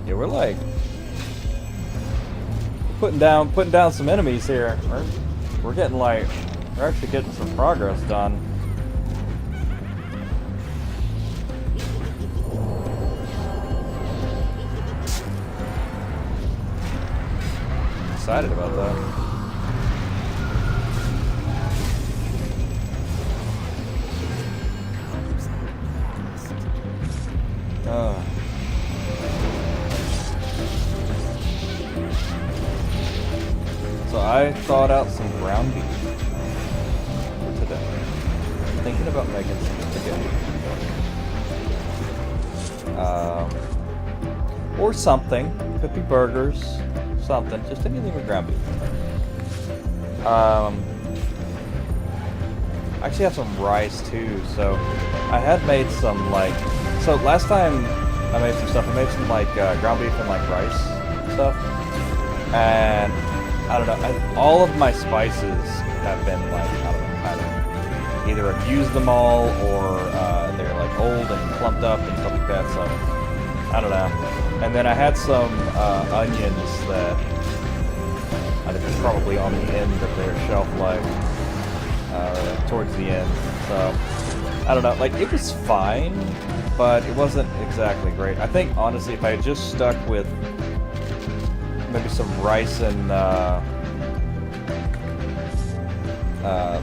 Yeah, we're like putting down some enemies here. We're getting like we're actually getting some progress done. Excited about that. So I thought out some ground beef for today. I'm thinking about making some spaghetti. Or something. Could be burgers. Something. Just anything with ground beef. I actually have some rice too, so I had made some like... So last time I made some stuff, I made some like ground beef and like rice stuff. And I don't know, all of my spices have been like, I don't know, either I've used them all or they're like old and clumped up and stuff like that, so I don't know. And then I had some onions that I think are probably on the end of their shelf life, towards the end, so I don't know, like it was fine, but it wasn't exactly great. I think honestly if I had just stuck with maybe some rice and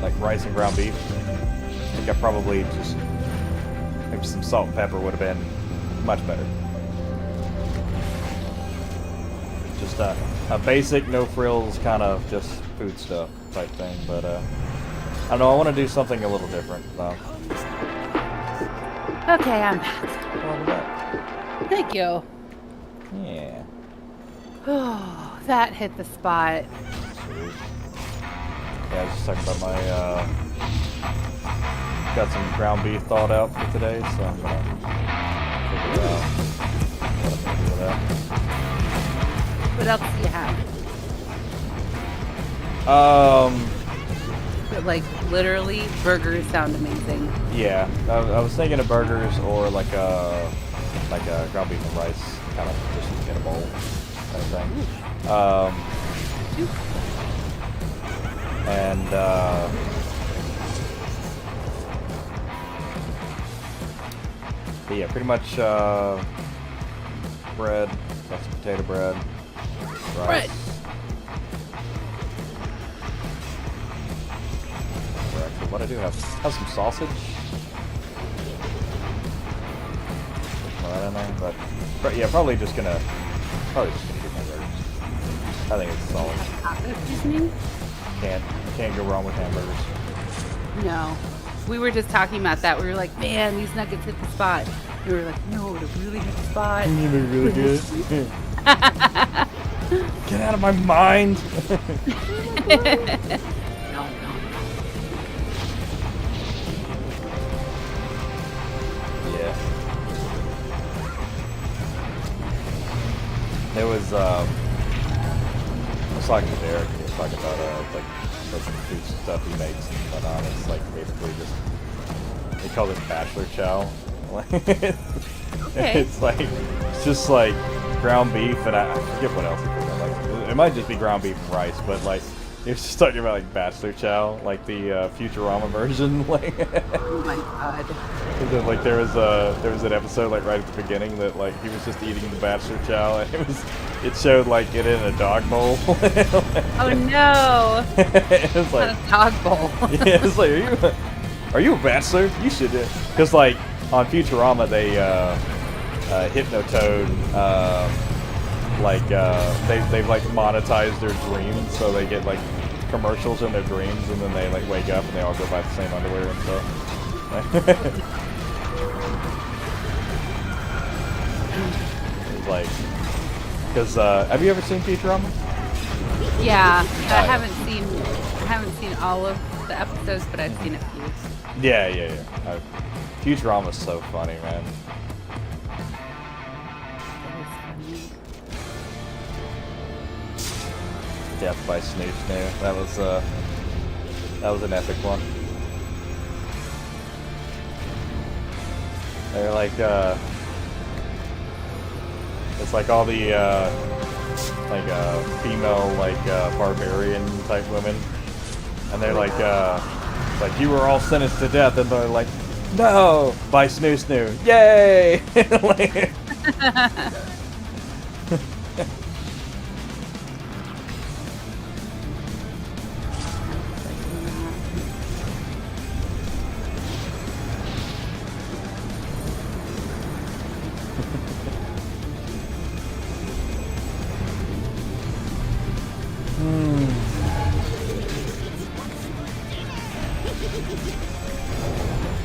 like rice and ground beef. I think I probably just maybe some salt and pepper would have been much better. Just a basic no frills kind of just food stuff type thing, but I don't know. I want to do something a little different. So. Okay, I'm back. Welcome back. Thank you. Yeah. Oh, that hit the spot. Sweet. Yeah, I was just talking about my, got some ground beef thawed out for today, so I'm gonna figure out what I'm gonna do with that. What else do you have? Like, literally, burgers sound amazing. Yeah, I was thinking of burgers or like a ground beef and rice, kind of just in a bowl kind of thing. And but yeah, pretty much bread, got some potato bread, rice. Bread. Actually, what I do have some sausage. Right in there, but yeah, probably just gonna do my burgers. I think it's solid. Taco seasoning? Can't go wrong with hamburgers. No. We were just talking about that. We were like, man, these nuggets hit the spot. We were like, no, it really hit the spot. They're really good. Get out of my mind! No. Yeah. There was, I was talking to Derek, and he was talking about, like the food stuff he makes and whatnot. It's like basically just, they call it bachelor chow. Okay. It's like, it's just like ground beef, and I forget what else he put in. Like, it might just be ground beef and rice, but like, he was just talking about like bachelor chow, like the Futurama version. Like, Oh my god. and then, like there was an episode like right at the beginning that like he was just eating the bachelor chow, and it showed like it in a dog bowl. Oh no. It was like, Not a dog bowl. yeah, it's like, are you a bachelor? You should, because like on Futurama they Hypnotoad, they've like monetized their dreams, so they get like commercials in their dreams, and then they like wake up and they all go buy the same underwear and stuff. It's like, because have you ever seen Futurama? Yeah, yeah. I haven't seen all of the episodes, but I've seen a few. Yeah. Futurama's so funny, man. Death by Snoo Snoo. That was an epic one. They're like it's like all the female barbarian type women, and they're like you were all sentenced to death, and they're like, no, by Snoo Snoo, yay! Like,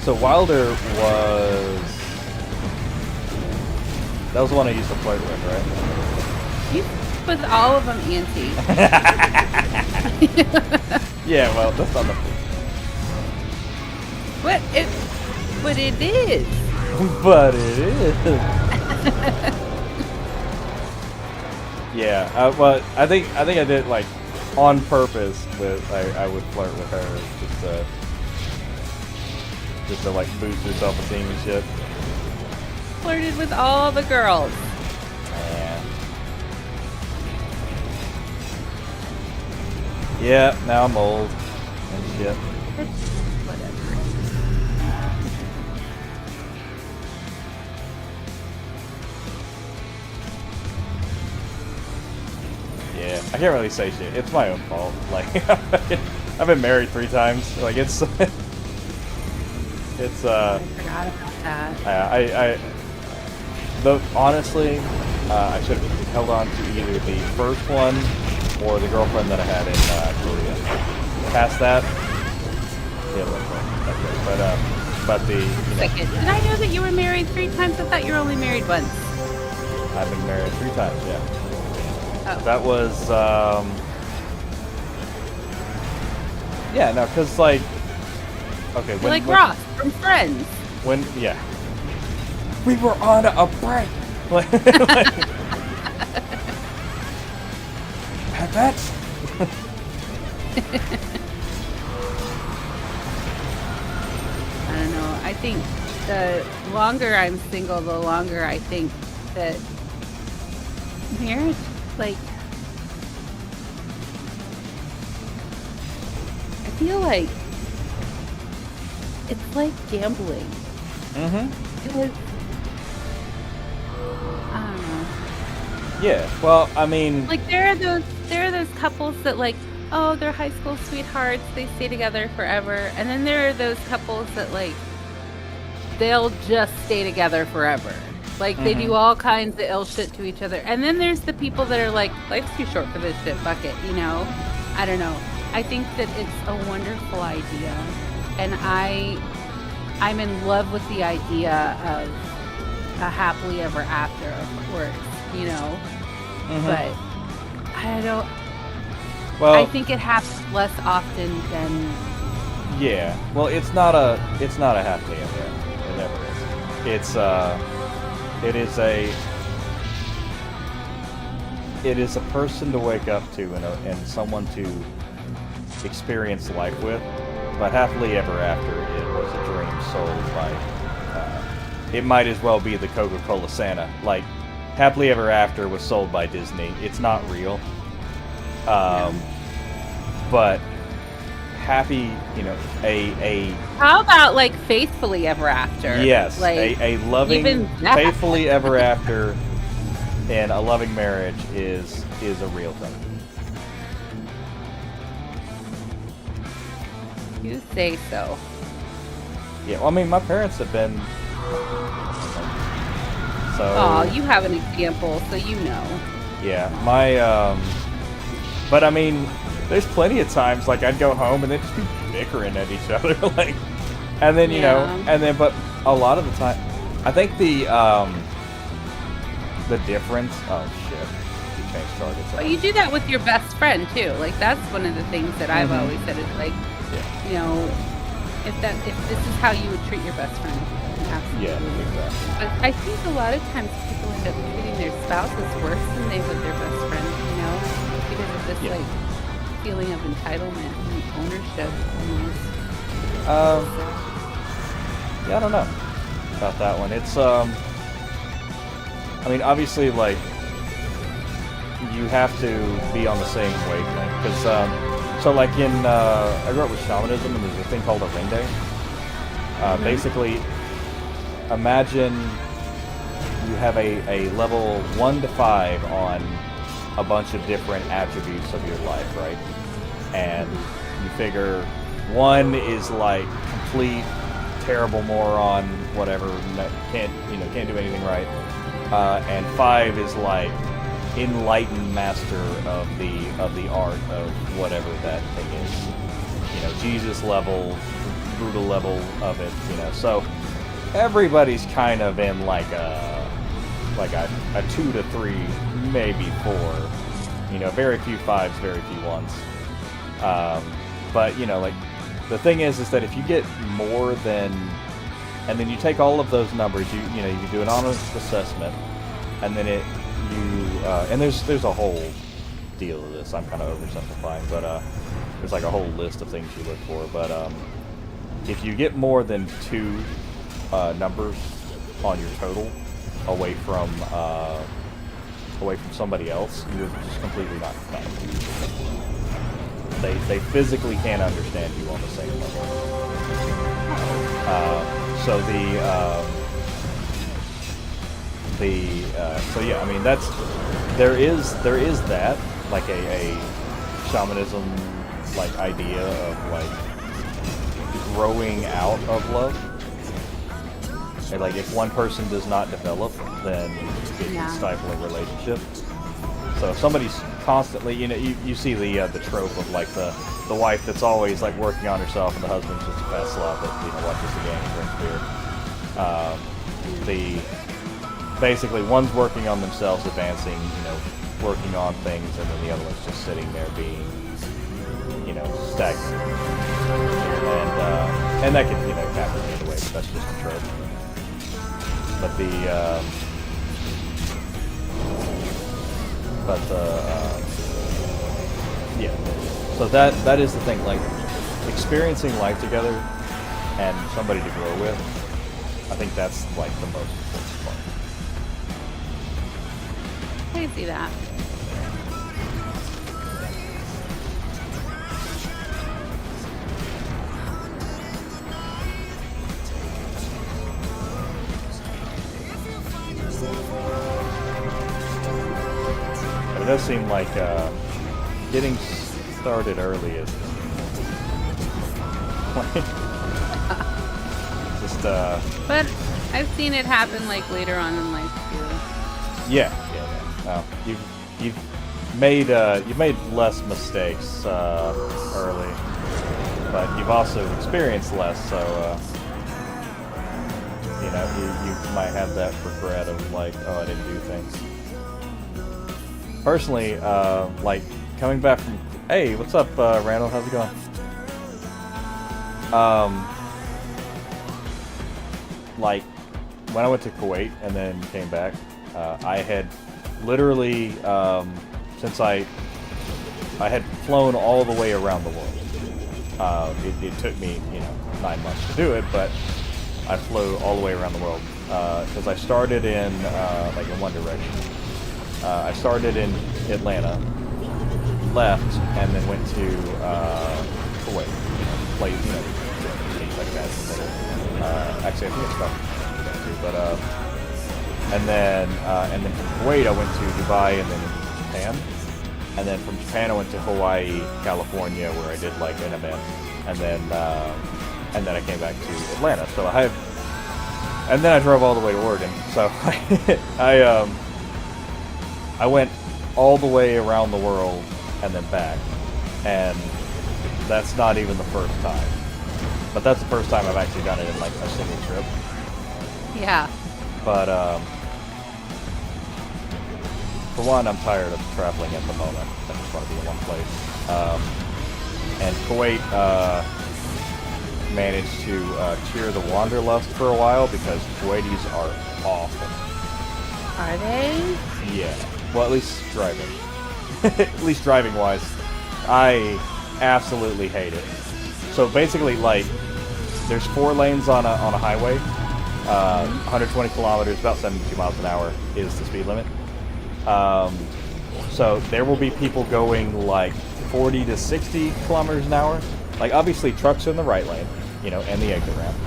So Wilder that was the one I used to flirt with, right? You with all of them, Auntie. Yeah, well, that's not the. But it is. But it is. Yeah, but I think I did like on purpose with I would flirt with her just to like boost her self-esteem and shit. Flirted with all the girls. Yeah, now I'm old and shit. Whatever. Yeah, I can't really say shit. It's my own fault. Like, I've been married 3 times. Like, it's I forgot about that. Honestly, I should have held on to either the first one or the girlfriend that I had in Korea. Past that, yeah, but the, you know, Second. Did I know that you were married 3 times? I thought you were only married once. I've been married 3 times, yeah. Oh. That was, yeah, no, because, like, okay, You're like Ross from Friends. Yeah. We were on a break. Like, that. I don't know. I think the longer I'm single, the longer I think that marriage, like, I feel like it's like gambling. Mm-hmm. Because, I don't know. Yeah. Well, I mean, Like there are those couples that like, oh, they're high school sweethearts, they stay together forever. And then there are those couples that like they'll just stay together forever. Like they do all kinds of ill shit to each other. And then there's the people that are like, life's too short for this shit, fuck it, you know? I don't know. I think that it's a wonderful idea. And I'm in love with the idea of a happily ever after, of course, you know? But I don't. Well, I think it happens less often than. yeah. Well, it's not a half day event. It never is. It is a person to wake up to and someone to experience life with. But happily ever after, it was a dream sold by. It might as well be the Coca-Cola Santa. Like, happily ever after was sold by Disney. It's not real. But happy, a How about like faithfully ever after? yes, like a loving, even that. faithfully ever after, and a loving marriage is a real thing. You say so. Yeah, well, I mean, my parents have been. So. Oh, you have an example, so you know. Yeah, but I mean, there's plenty of times like I'd go home and they'd just be bickering at each other, like, and then but a lot of the time, I think the difference. Oh shit, you changed targets. But you do that with your best friend too. Like that's one of the things that I've always said is like, if this is how you would treat your best friend, absolutely. Yeah, exactly. But I think a lot of times people end up treating their spouses worse than they would their best friend, because of this like feeling of entitlement and ownership almost. Yeah, I don't know about that one. It's I mean, obviously, like, you have to be on the same wavelength because so like I grew up with shamanism and there's a thing called a rende. Basically, imagine you have a level 1 to 5 on a bunch of different attributes of your life, right? And you figure 1 is like complete terrible moron, whatever, can't do anything right, and 5 is like enlightened master of the art of whatever that thing is, Jesus level, Buddha level of it, so everybody's kind of in like a 2 to 3, maybe 4, very few 5s, very few 1s, but like the thing is that if you get more than, and then you take all of those numbers, you do an honest assessment, and then and there's a whole deal of this. I'm kind of oversimplifying, but there's like a whole list of things you look for. But if you get more than 2 numbers on your total away from somebody else, you're just completely not compatible. They physically can't understand you on the same level. So so yeah, I mean there is that like a shamanism like idea of like growing out of love. And like if one person does not develop, then it can stifle a relationship. So if somebody's constantly, you see the trope of like the wife that's always like working on herself, and the husband's just a fat slob that watches the game and drinks beer. Basically one's working on themselves, advancing, working on things, and then the other one's just sitting there being, stagnant. And that can happen either way, but that's just a trope. But yeah. So that is the thing, like experiencing life together and somebody to grow with. I think that's like the most important part. I can see that. It does seem like getting started early is just But I've seen it happen like later on in life too. yeah. Well, you've made less mistakes early, but you've also experienced less, so you might have that regret of like, oh, I didn't do things. personally, like coming back from. Hey, what's up, Randall? How's it going? Like when I went to Kuwait and then came back, I had literally since I had flown all the way around the world. It took me 9 months to do it, but I flew all the way around the world because I started in like in one direction. I started in Atlanta, left, and then went to Kuwait. Played games like that. Actually, I think it's about too, but and then from Kuwait I went to Dubai and then Japan, and then from Japan I went to Hawaii, California, where I did like an event, and then I came back to Atlanta. So and then I drove all the way to Oregon. So I went all the way around the world and then back, and that's not even the first time. But that's the first time I've actually done it in like a single trip. Yeah. But for one, I'm tired of traveling at the moment. I just want to be in one place. And Kuwait managed to cheer the wanderlust for a while because Kuwaitis are awful. Are they? Yeah. Well, at least driving. At least driving wise, I absolutely hate it. So basically, like, there's 4 lanes on a highway. 120 kilometers, about 72 miles an hour is the speed limit. So there will be people going like 40 to 60 kilometers an hour. Like, obviously, trucks are in the right lane, and the exit ramp,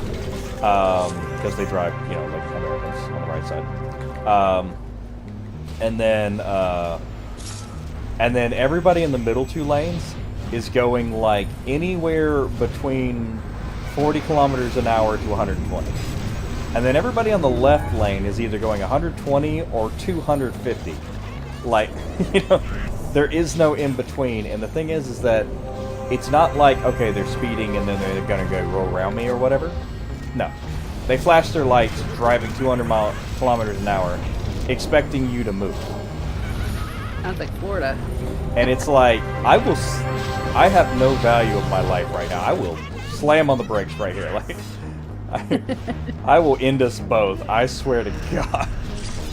because they drive, like Americans on the right side. And then everybody in the middle 2 lanes is going like anywhere between 40 kilometers an hour to 120. And then everybody on the left lane is either going 120 or 250. Like, there is no in between. And the thing is that it's not like, okay, they're speeding and then they're gonna go roll around me or whatever. No. They flash their lights driving 200 kilometers an hour, expecting you to move. Sounds like Florida. And it's like, I have no value of my life right now. I will slam on the brakes right here. Like, I will end us both. I swear to God.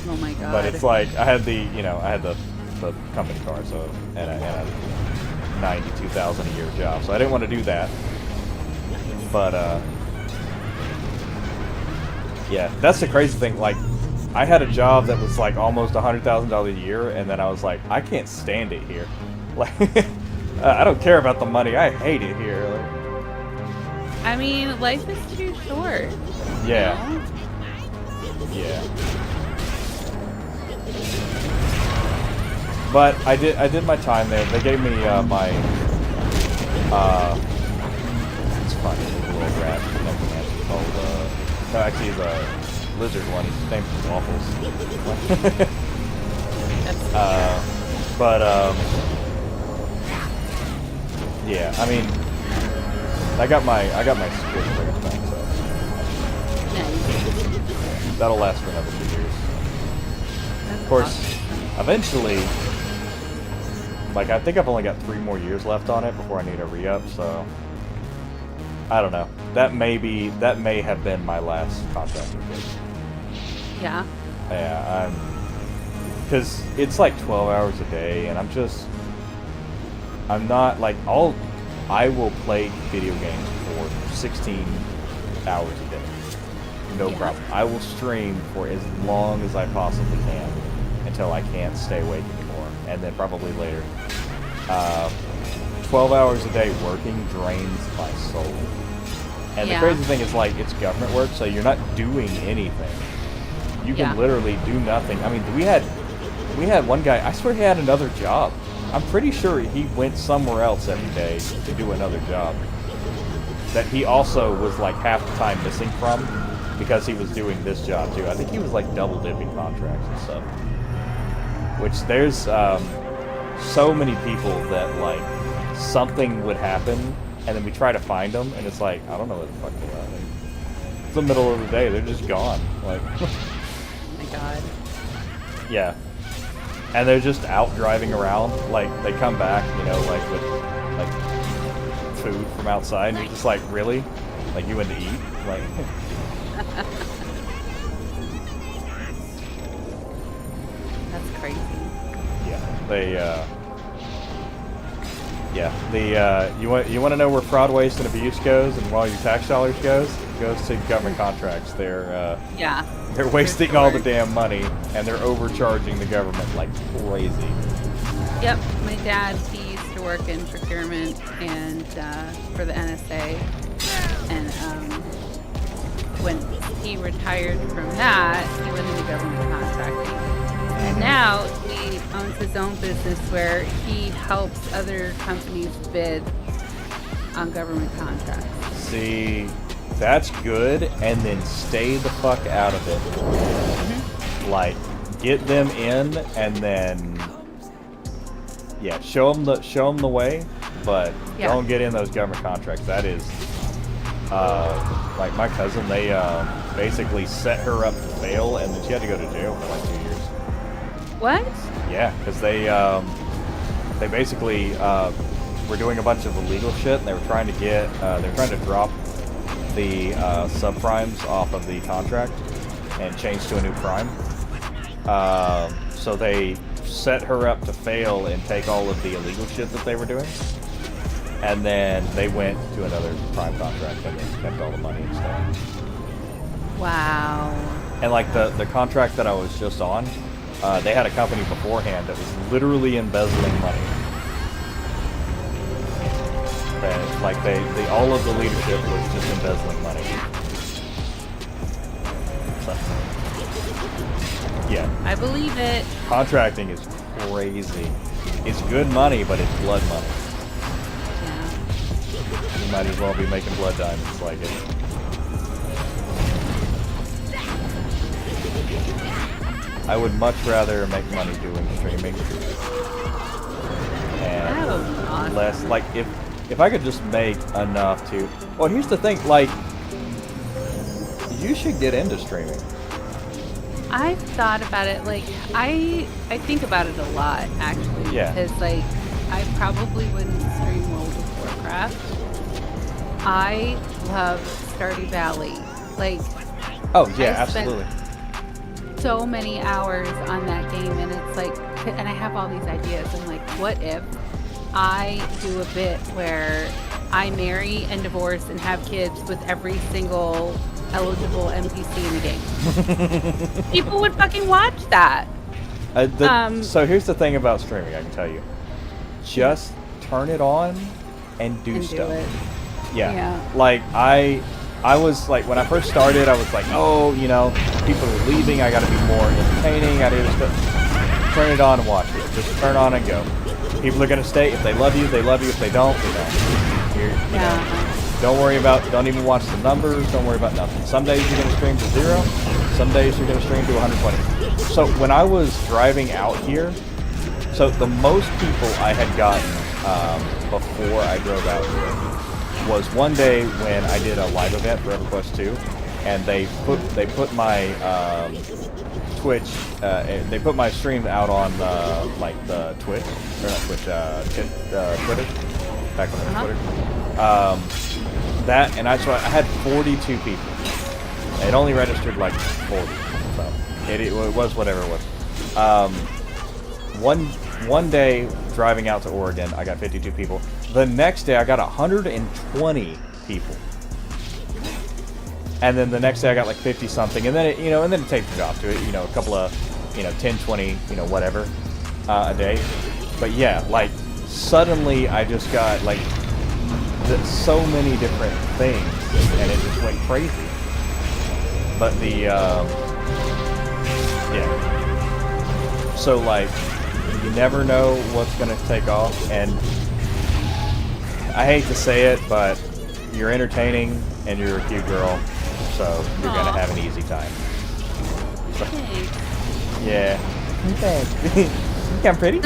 Oh my God. But it's like, I had the company car, so, and I had a $92,000 a year job, so I didn't want to do that. But, yeah, that's the crazy thing. Like, I had a job that was like almost $100,000 a year, and then I was like, I can't stand it here. Like, I don't care about the money. I hate it here. Like, I mean, life is too short. yeah. You know? Yeah. But I did my time there. They gave me my it's funny, a little rat called no, actually he's a lizard one. His name's Waffles. Yeah, I mean, I got my security clearance back, so Nice. that'll last for another 2 years. Of course, eventually, like, I think I've only got 3 more years left on it before I need a re-up, so I don't know. That may have been my last contracting gig. Yeah. Yeah, because it's like 12 hours a day, and I'm not like, I will play video games for 16 hours a day. No Yeah. problem. I will stream for as long as I possibly can until I can't stay awake anymore, and then probably later. 12 hours a day working drains my soul. And Yeah. the crazy thing is, like, it's government work, so you're not doing anything. You can Yeah. literally do nothing. I mean, we had one guy, I swear he had another job. I'm pretty sure he went somewhere else every day to do another job that he also was like half the time missing from because he was doing this job too. I think he was like double dipping contracts and stuff. Which there's so many people that like something would happen and then we try to find them and it's like, I don't know where the fuck they are. It's the middle of the day, they're just gone. Like, Oh my God. yeah. and they're just out driving around. Like they come back, you know, like with like food from outside, and you're just like, really? Like you went to eat? Like. That's crazy. Yeah, they. Yeah, the you want to know where fraud, waste, and abuse goes, and while your tax dollars goes to government contracts. They're Yeah. they're wasting all the damn money, and they're overcharging the government like crazy. Yep. My dad, he used to work in procurement and for the NSA, and when he retired from that, he went into government contracting. And now he owns his own business where he helps other companies bid on government contracts. See, that's good, and then stay the fuck out of it. Mm-hmm. Like, get them in, and then yeah, show them the way, but Yeah. don't get in those government contracts. That is, like my cousin, they basically set her up to fail, and then she had to go to jail for like 2 years. What? Yeah, because they basically were doing a bunch of illegal shit, and they were trying to get they were trying to drop the subprimes off of the contract and change to a new prime. So they set her up to fail and take all of the illegal shit that they were doing, and then they went to another prime contract and they kept all the money and stuff. Wow. And like the contract that I was just on. They had a company beforehand that was literally embezzling money. And like they all of the leadership was just embezzling money. So, yeah, I believe it. contracting is crazy. It's good money, but it's blood money. Yeah. You might as well be making blood diamonds like it. I would much rather make money doing streaming, and That was awesome. less like if I could just make enough to. Well, here's the thing, like you should get into streaming. I've thought about it. Like I think about it a lot actually. Yeah. Because like I probably wouldn't stream World of Warcraft. I love Stardew Valley. Like Oh yeah, I spent- absolutely. so many hours on that game, and it's like, and I have all these ideas. I'm like, what if I do a bit where I marry and divorce and have kids with every single eligible NPC in the game? People would fucking watch that. So here's the thing about streaming. I can tell you, just turn it on and do And stuff. do it. Yeah. Yeah. Like I was like, when I first started, I was like, oh, you know, people are leaving. I got to be more entertaining. I do stuff. Turn it on and watch it. Just turn on and go. People are gonna stay. If they love you, they love you. If they don't, they don't. You know, Yeah. don't even watch the numbers. Don't worry about nothing. Some days you're gonna stream to 0. Some days you're gonna stream to 120. So when I was driving out here, so the most people I had gotten before I drove out here was one day when I did a live event for EverQuest 2, and they put my Twitch, they put my stream out on like the Twitch, or not Twitch, Twitter, back when it was Twitter. That, and so I had 42 people. It only registered like 40, so it was whatever it was. One day driving out to Oregon, I got 52 people. The next day I got 120 people. And then the next day I got like 50 something, and then it takes off to it, a couple of, 10, 20, whatever, a day. But yeah, like suddenly I just got like so many different things, and it just went crazy. But so like, you never know what's gonna take off, and I hate to say it, but you're entertaining and you're a cute girl, so you're gonna have an easy time. So, yeah. Thanks. You think I'm pretty?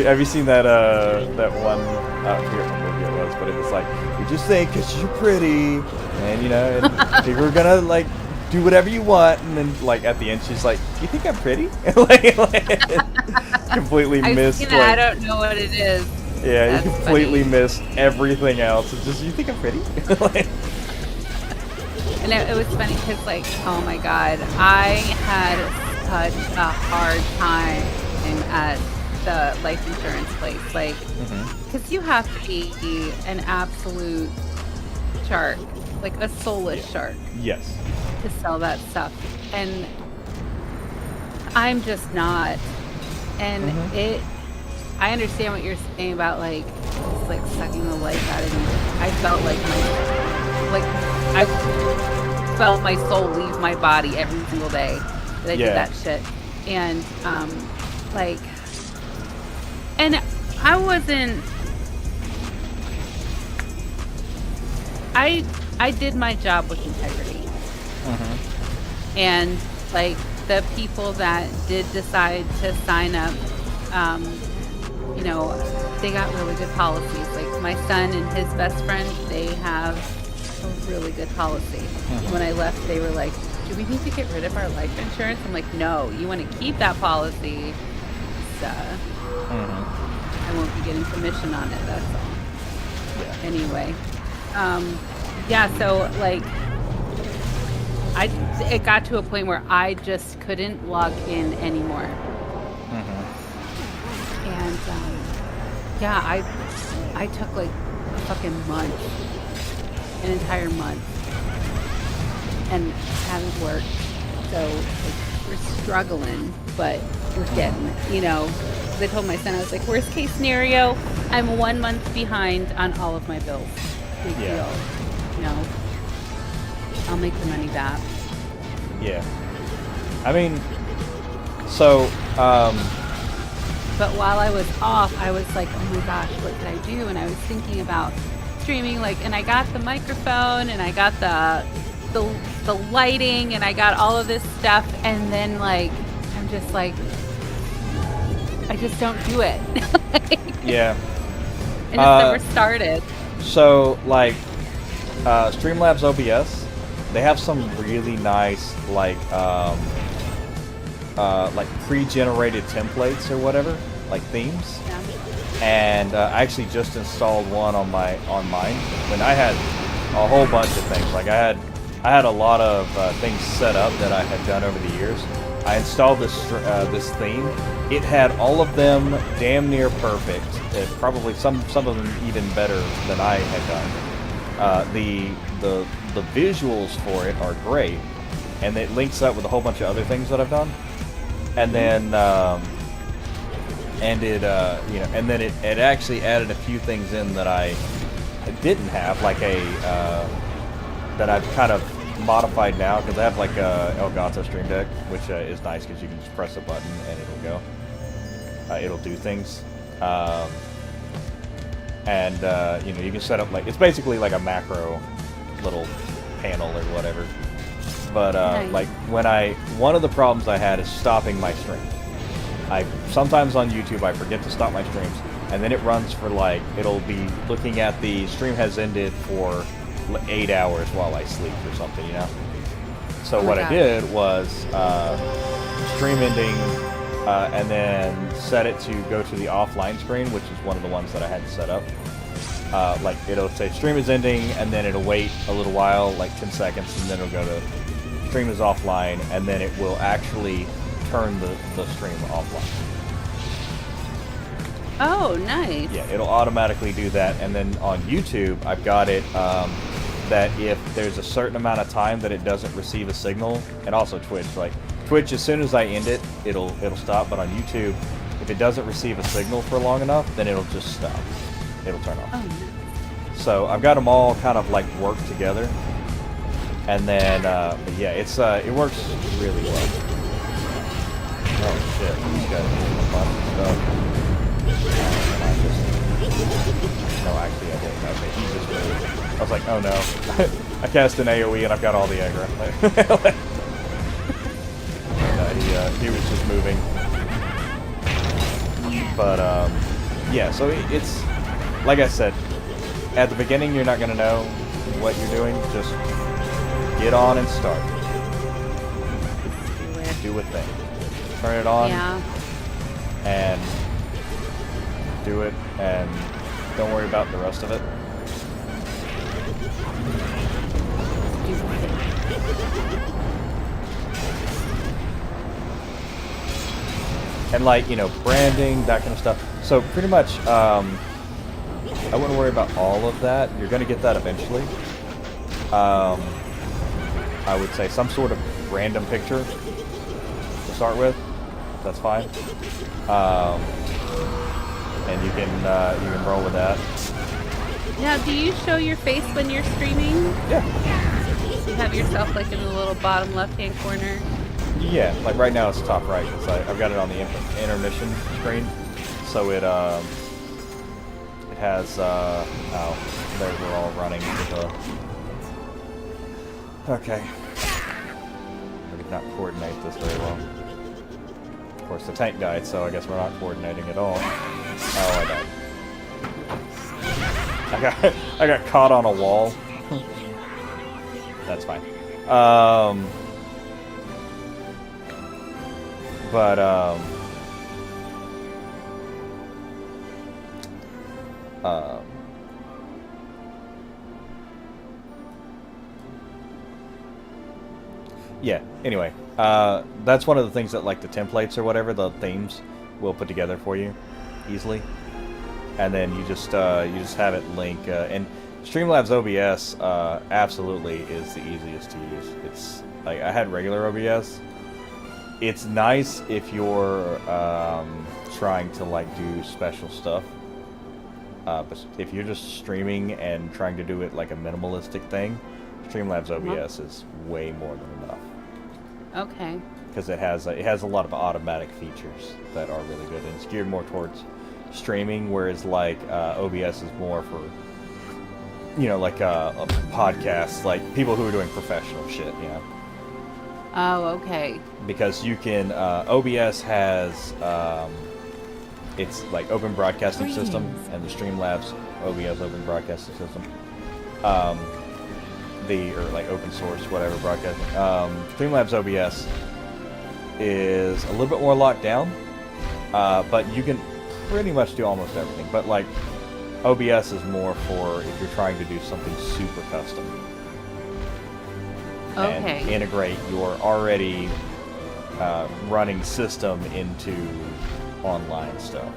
Have you seen that one? I forget what movie it was, but it was like, you just think because you're pretty, and and people are gonna like do whatever you want, and then like at the end she's like, "Do you think I'm pretty?" like, completely missed. I've Like, seen it, I don't know what it is. yeah, That's you completely funny. missed everything else. It's just, you think I'm pretty? Like, And it was funny because, like, oh my god, I had such a hard time at the life insurance place. Like, because you have to be an absolute shark, like a soulless shark, yes. to sell that stuff. And I'm just not. And I understand what you're saying about, like, just, like, sucking the life out of me. I felt like I felt my soul leave my body every single day that I did that shit. And like, and I wasn't. I did my job with integrity. And like the people that did decide to sign up, you know, they got really good policies. Like my son and his best friend, they have a really good policy. When I left, they were like, "Do we need to get rid of our life insurance?" I'm like, "No, you want to keep that policy. So, I won't be getting commission on it. That's all." Yeah. Anyway, yeah. So like, it got to a point where I just couldn't log in anymore. And yeah, I took like a fucking month, an entire month, and haven't worked. So like, we're struggling, but we're getting it. You know, 'cause I told my son, I was like, worst case scenario, I'm 1 month behind on all of my bills. Big deal. You know, I'll make the money back. Yeah. I mean, so, but while I was off, I was like, oh my gosh, what could I do? And I was thinking about streaming, like, and I got the microphone, and I got the lighting, and I got all of this stuff, and then like, I'm just like, I just don't do it. Like, yeah. and it's never started. So, like, Streamlabs OBS, they have some really nice, like pre-generated templates or whatever, like themes. Yeah. And I actually just installed one on mine when I had a whole bunch of things. Like I had a lot of things set up that I had done over the years. I installed this theme. It had all of them damn near perfect. Probably some of them even better than I had done. The visuals for it are great, and it links up with a whole bunch of other things that I've done. And then it actually added a few things in that I didn't have, like that I've kind of modified now, because I have like a Elgato Stream Deck, which is nice because you can just press a button and it'll go. It'll do things. You can set up, like, it's basically like a macro little panel or whatever. But Nice. like one of the problems I had is stopping my stream. Sometimes on YouTube I forget to stop my streams, and then it runs for like, it'll be looking at the stream has ended for 8 hours while I sleep or something, you know? So Oh my what I gosh. did was stream ending, and then set it to go to the offline screen, which is one of the ones that I had set up. Like, it'll say stream is ending, and then it'll wait a little while, like 10 seconds, and then it'll go to stream is offline, and then it will actually turn the stream offline. Oh, nice. Yeah, it'll automatically do that. And then on YouTube, I've got it that if there's a certain amount of time that it doesn't receive a signal, and also Twitch, like Twitch, as soon as I end it, it'll stop. But on YouTube, if it doesn't receive a signal for long enough, then it'll just stop. It'll turn off. Oh, nice. So I've got them all kind of like work together. And then, but yeah, it works really well. Oh shit, these guys are doing a lot of stuff. And I just, no, actually I didn't. Okay, he just moved. I was like, oh no. I cast an AoE and I've got all the aggro. He was just moving. But, yeah, so it's, like I said, at the beginning you're not going to know what you're doing. Just get on and start. do a thing. Turn it on Yeah. and do it, and don't worry about the rest of it. And like, you know, branding, that kind of stuff. So pretty much, I wouldn't worry about all of that. You're going to get that eventually. I would say some sort of random picture to start with. That's fine. And you can roll with that. Now, do you show your face when you're streaming? Yeah. You have yourself like in the little bottom left-hand corner. Yeah, like right now it's top right. It's like I've got it on the intermission screen, so it has oh, there we're all running with okay. We did not coordinate this very well. Of course, the tank died, so I guess we're not coordinating at all. Oh, I died. I got caught on a wall. That's fine. But, yeah, anyway, that's one of the things that, like, the templates or whatever, the themes, will put together for you easily. And then you just have it link, and Streamlabs OBS, absolutely is the easiest to use. It's, like, I had regular OBS. It's nice if you're trying to like do special stuff, but if you're just streaming and trying to do it like a minimalistic thing, Streamlabs OBS is way more than enough. Okay. Because it has a lot of automatic features that are really good, and it's geared more towards streaming, whereas like OBS is more for, you know, like a podcast, like people who are doing professional shit, you know. Oh, okay. Because you can, OBS has, it's like open broadcasting system, and the Streamlabs OBS open broadcasting system, or like open source, whatever broadcasting. Streamlabs OBS is a little bit more locked down, but you can pretty much do almost everything. But like, OBS is more for if you're trying to do something super custom. Okay. And integrate your already running system into online stuff.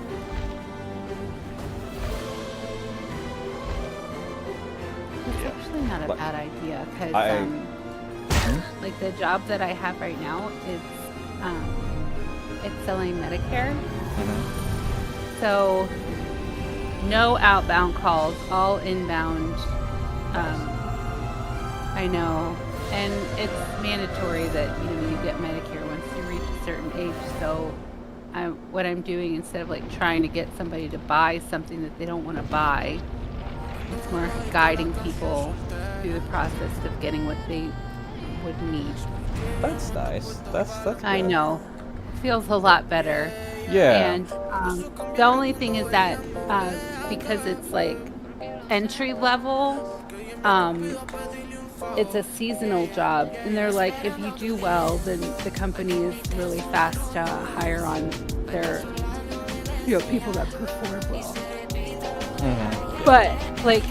It's actually not a bad idea because, like the job that I have right now is, it's selling Medicare. So no outbound calls, all inbound. I know. And it's mandatory that, you know, you get Medicare once you reach a certain age. So what I'm doing, instead of like trying to get somebody to buy something that they don't want to buy, it's more guiding people through the process of getting what they would need. That's nice. That's good. I know. Feels a lot better. Yeah. And the only thing is that because it's like entry level, it's a seasonal job, and they're like, if you do well, then the company is really fast to hire on their, you know, people that perform well. But like,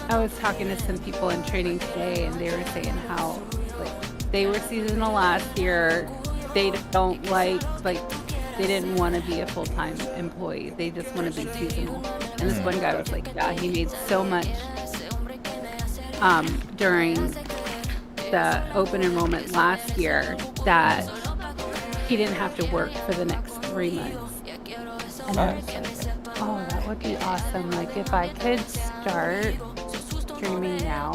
I was talking to some people in training today, and they were saying how like they were seasonal last year. They don't like they didn't want to be a full-time employee. They just want to be seasonal. And this one guy was like, yeah, he made so much during the open enrollment last year that he didn't have to work for the next 3 months. And I was like, oh, that would be awesome. Like if I could start streaming now,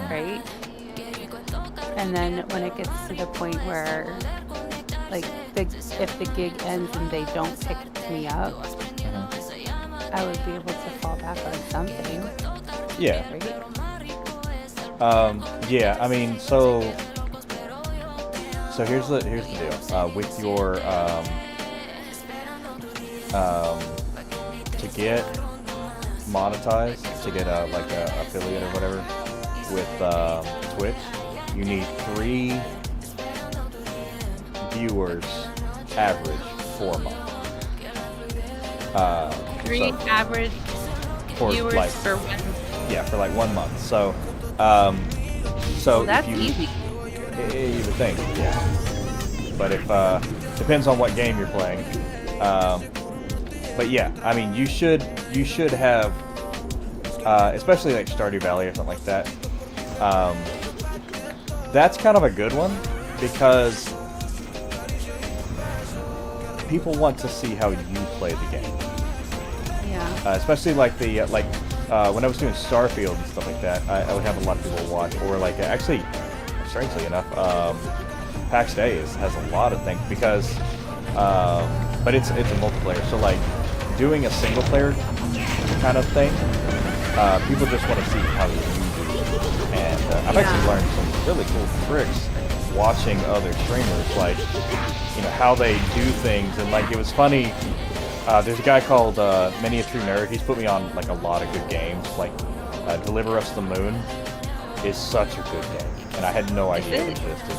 right? And then when it gets to the point where like if the gig ends and they don't pick me up, I would be able to fall back on something. Yeah. Right? Yeah, I mean, so here's the deal. With your to get monetized, to get like a affiliate or whatever with Twitch, you need viewers average for a month. 3 so average for viewers like for one. yeah, for like 1 month. So Well, that's if you, easy. you would think, yeah. But if depends on what game you're playing. But yeah, I mean, you should have, especially like Stardew Valley or something like that. That's kind of a good one because people want to see how you play the game. Yeah. Especially like the when I was doing Starfield and stuff like that, I would have a lot of people watch, or like actually, strangely enough, PAX Days has a lot of things because, but it's a multiplayer, so like doing a single player kind of thing, people just want to see how you do it, and I've actually learned some really cool tricks watching other streamers, like how they do things, and like it was funny. There's a guy called Miniature Nerd. He's put me on like a lot of good games. Like Deliver Us the Moon is such a good game, and I had no idea it existed.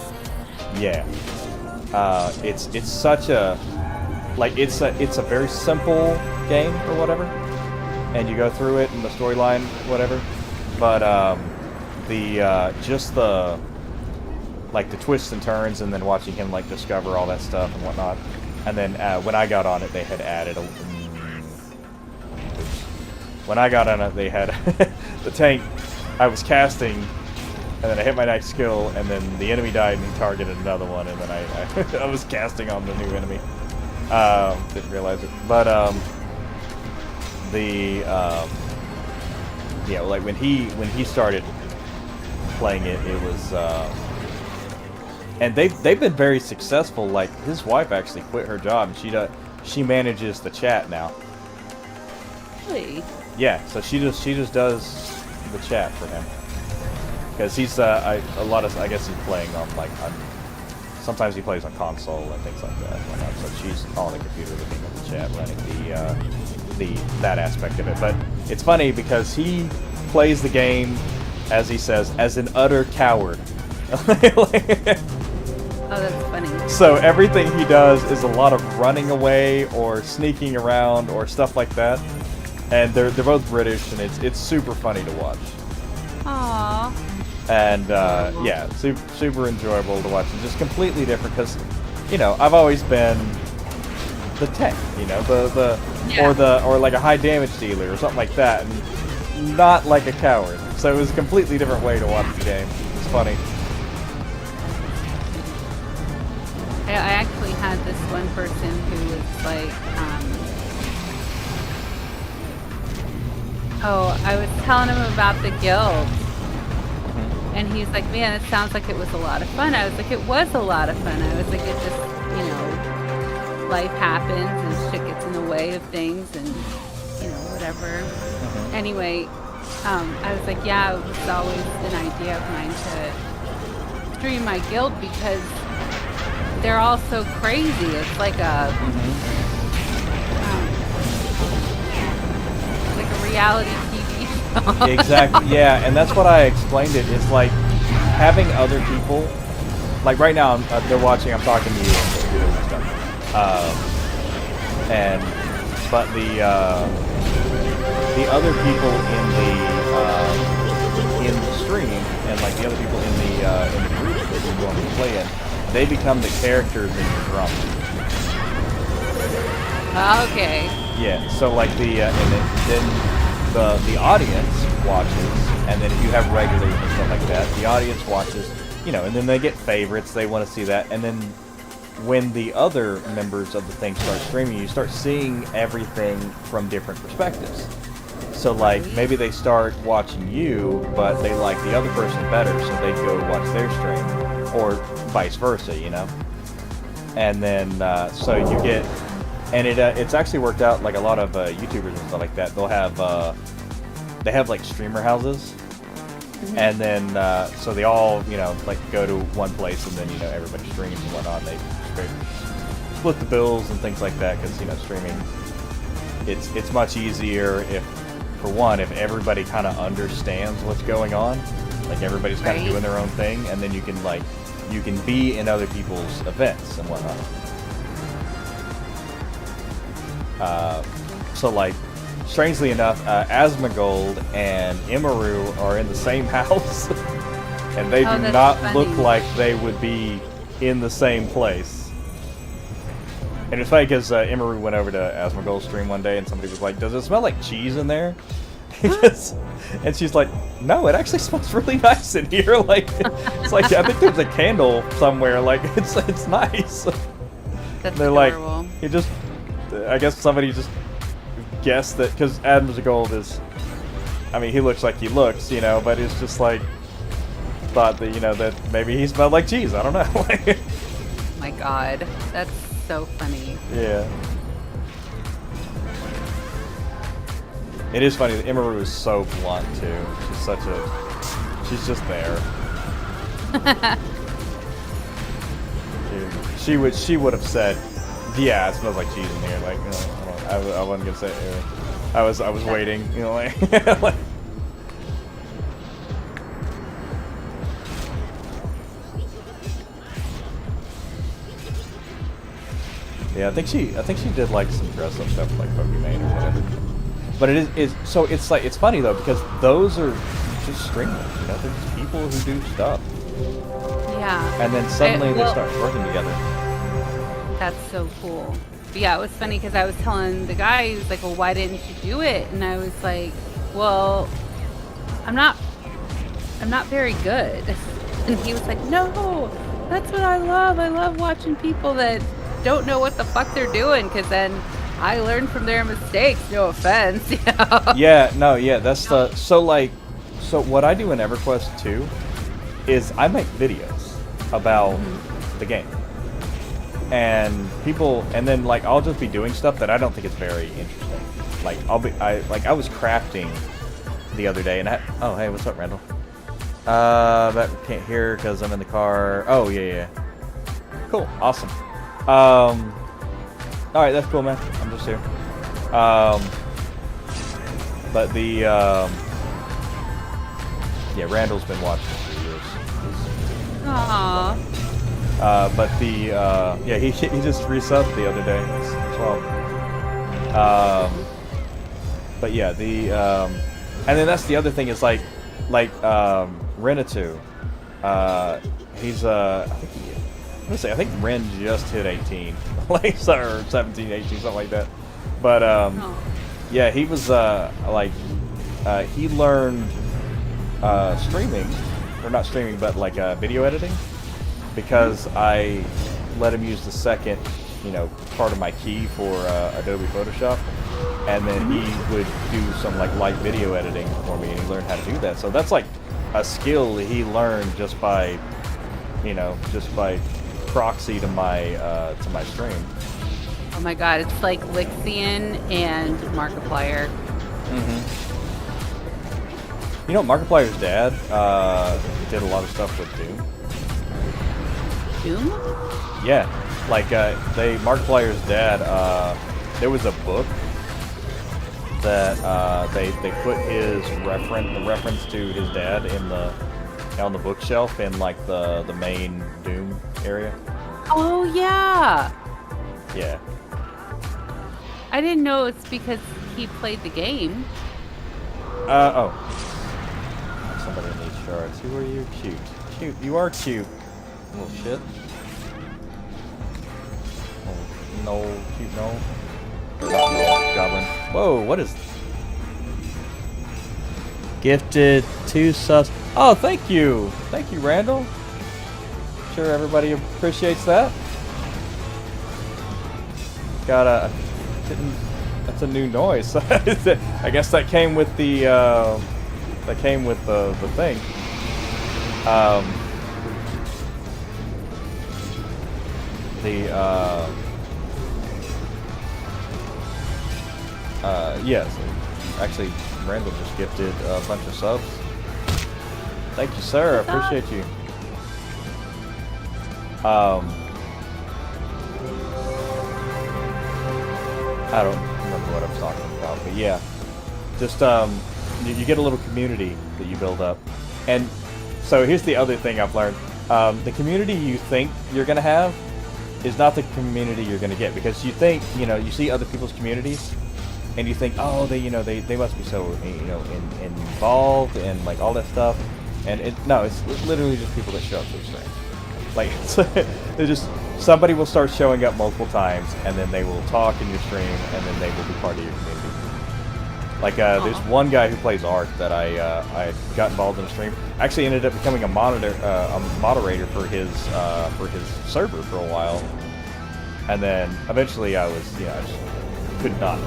Yeah, it's such a it's a very simple game or whatever, and you go through it and the storyline whatever. But just the twists and turns, and then watching him like discover all that stuff and whatnot. And then when I got on it, they had added when I got on it, they had the tank. I was casting, and then I hit my next skill, and then the enemy died, and he targeted another one, and then I was casting on the new enemy. Didn't realize it, but yeah, like when he started playing it, it was. And they've been very successful. Like his wife actually quit her job, and she manages the chat now. Really? Yeah, so she just does the chat for him because he's I guess he's playing on sometimes he plays on console and things like that. Whatnot. So she's on the computer looking at the chat, running that aspect of it. But it's funny because he plays the game, as he says, as an utter coward. Oh, that's funny. So everything he does is a lot of running away or sneaking around or stuff like that. And they're both British, and it's super funny to watch. Aww. And yeah, super enjoyable to watch. And just completely different because, I've always been the tank, or like a high damage dealer or something like that, and not like a coward. So it was a completely different way to watch the game. It's funny. I actually had this one person who was like, I was telling him about the guild, and he's like, man, it sounds like it was a lot of fun. I was like, it was a lot of fun. I was like, it just, life happens and shit gets in the way of things and, whatever. Anyway, I was like, yeah, it was always an idea of mine to stream my guild because they're all so crazy. It's like a reality TV show. Exactly. Yeah, and that's what I explained it. It's like having other people. Like right now, they're watching. I'm talking to you and doing this stuff. But the other people in the stream and like the other people in the group that you're going to play in, they become the characters in your drama. Okay. Yeah. So like then the audience watches, and then if you have regulars and stuff like that, the audience watches, and then they get favorites. They want to see that, and then when the other members of the thing start streaming, you start seeing everything from different perspectives. So like maybe they start watching you, but they like the other person better, so they go watch their stream, or vice versa, And then so you get, and it's actually worked out. Like a lot of YouTubers and stuff like that, they have like streamer houses, and then so they all like go to one place, and then everybody streams and whatnot. They split the bills and things like that because streaming, it's much easier if everybody kind of understands what's going on, like everybody's kind of doing their own thing, and then you can like you can be in other people's events and whatnot. So like, strangely enough, Asmongold and Immaru are in the same house, and they do that's not funny. look like they would be in the same place. And it's funny because Immaru went over to Asmongold's stream one day, and somebody was like, "Does it smell like cheese in there?" And she's like, "No, it actually smells really nice in here. Like, it's like I think there's a candle somewhere. Like, it's nice." That's They're adorable. like, he just, I guess somebody just guessed that because Asmongold is, I mean, he looks like he looks, you know, but it's just like thought that, you know, that maybe he smelled like cheese. I don't know. Oh my god, that's so funny. Yeah. It is funny that Immaru is so blunt too. She's just there. Dude, she would have said, "Yeah, it smells like cheese in here." Like, you know, I wasn't gonna say it. I was waiting, you know, like, like. Yeah, I think she did like some dress up stuff like Pokemon or whatever. But so it's like, it's funny though, because those are just streamers, you know, they're just people who do stuff. Yeah. And then suddenly they well- start working together. That's so cool. But yeah, it was funny because I was telling the guy, he was like, "Well, why didn't you do it?" And I was like, "Well, I'm not very good." And he was like, "No, that's what I love. I love watching people that don't know what the fuck they're doing, because then I learn from their mistakes. No offense, you know." Yeah, no, yeah, that's the so what I do in EverQuest 2 is I make videos about the game. And people, and then like I'll just be doing stuff that I don't think is very interesting. Like I was crafting the other day, and oh hey, what's up, Randall? But can't hear because I'm in the car. Oh yeah, cool, awesome. All right, that's cool, man. I'm just here. But the yeah, Randall's been watching for years. Aww. But the yeah, he just resubbed the other day as well. But yeah, the and then that's the other thing is like Renatu. He's I think Ren just hit 18, like or 17, 18, something like that. But yeah, he was he learned streaming, or not streaming, but like video editing. Because I let him use the second, you know, part of my key for Adobe Photoshop, and then he would do some like light video editing for me, and he learned how to do that. So that's like a skill that he learned just by, you know, just by proxy to my stream. Oh my god, it's like Lixian and Markiplier. You know, Markiplier's dad did a lot of stuff with Doom. Doom? Yeah, like Markiplier's dad. There was a book that they put the reference to his dad on the bookshelf in like the main Doom area. Oh yeah. Yeah. I didn't know it's because he played the game. Oh. Somebody needs shards. Who are you? Cute. Cute. You are cute. Little shit. Oh, no, cute, no. Or not no, goblin. Whoa, what is... Gifted 2 subs. Oh, thank you. Thank you, Randall. Sure everybody appreciates that. Got a... That's a new noise. I guess that came with the... that came with the thing. Yes, actually, Randall just gifted a bunch of subs. Thank you, sir. I appreciate you. I don't remember what I was talking about, but yeah, just you get a little community that you build up, and so here's the other thing I've learned. the community you think you're gonna have is not the community you're gonna get, because you think, you know, you see other people's communities, and you think, oh, they, you know, they must be so, you know, involved and like all that stuff, and no, it's literally just people that show up to the stream. Like, they're just, somebody will start showing up multiple times, and then they will talk in your stream, and then they will be part of your community. Like, there's one guy who plays Ark that I got involved in a stream. Actually ended up becoming a moderator for his server for a while, and then eventually I was, you know, I just could not.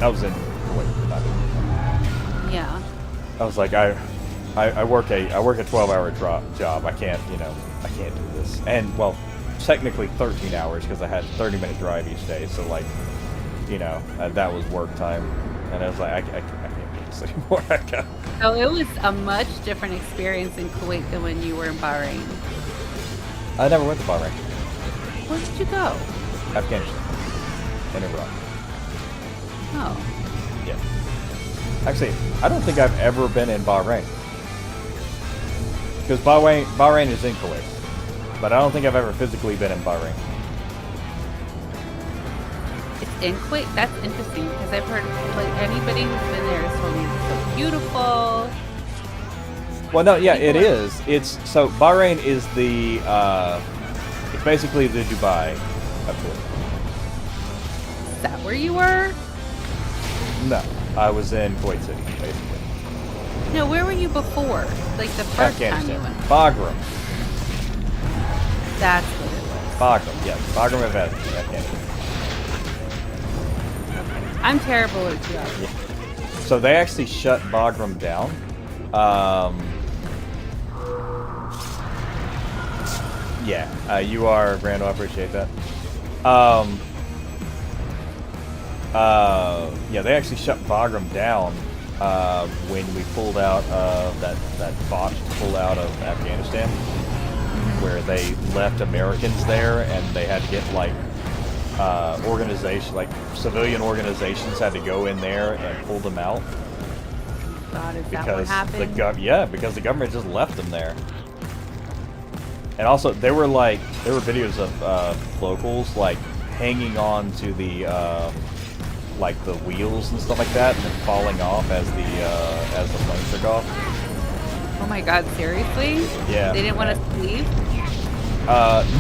I was in Kuwait, could not do it. Yeah. I was like, I work a 12-hour job. I can't, you know, I can't do this. And well, technically 13 hours because I had a 30-minute drive each day. So like, you know, that was work time. And I was like, I can't do this anymore. So it was a much different experience in Kuwait than when you were in Bahrain. I never went to Bahrain. Where did you go? Afghanistan. And Iraq. Oh. Yeah. Actually, I don't think I've ever been in Bahrain. Because Bahrain is in Kuwait. But I don't think I've ever physically been in Bahrain. It's in Kuwait? That's interesting because I've heard, like, anybody who's been there has told me it's so beautiful. Well, no, yeah, it is. It's, so Bahrain is the, it's basically the Dubai of Kuwait. Is that where you were? No, I was in Kuwait City, basically. No, where were you before? Like the first time you Afghanistan. went? Bagram. That's what it was. Bagram, yes. Bagram of Afghanistan. I'm terrible at geography. Yeah. So they actually shut Bagram down. Yeah, you are, Brando, I appreciate that. Yeah, they actually shut Bagram down when we pulled out of that botched pull out of Afghanistan, where they left Americans there and they had to get like like civilian organizations had to go in there and pull them out. God, is that what Because happened? because the government just left them there. And also, there were videos of locals like hanging on to the like the wheels and stuff like that, and then falling off as the plane took off. Oh my God, seriously? Yeah. They didn't want us to leave?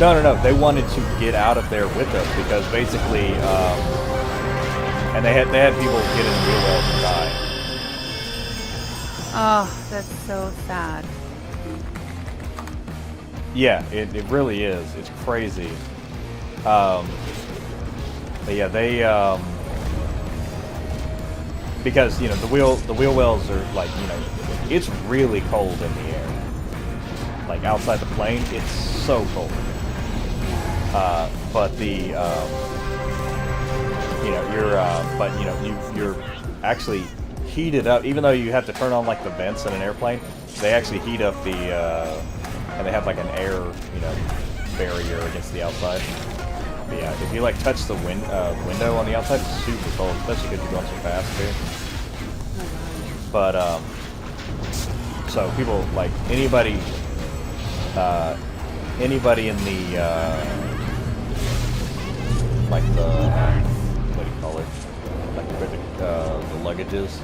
No. They wanted to get out of there with us because basically, and they had people get in the wheel wells and die. Oh, that's so sad. Yeah, it really is. It's crazy. But yeah, they because you know the wheel wells are like, you know, it's really cold in the air. Like outside the plane, it's so cold. But the you know you're actually heated up, even though you have to turn on like the vents in an airplane. They actually heat up the and they have like an air, you know, barrier against the outside. But yeah, if you like touch the window on the outside, it's super cold, especially because you're going so fast too. But so people like anybody in the like the what do you call it? Like where the luggage is.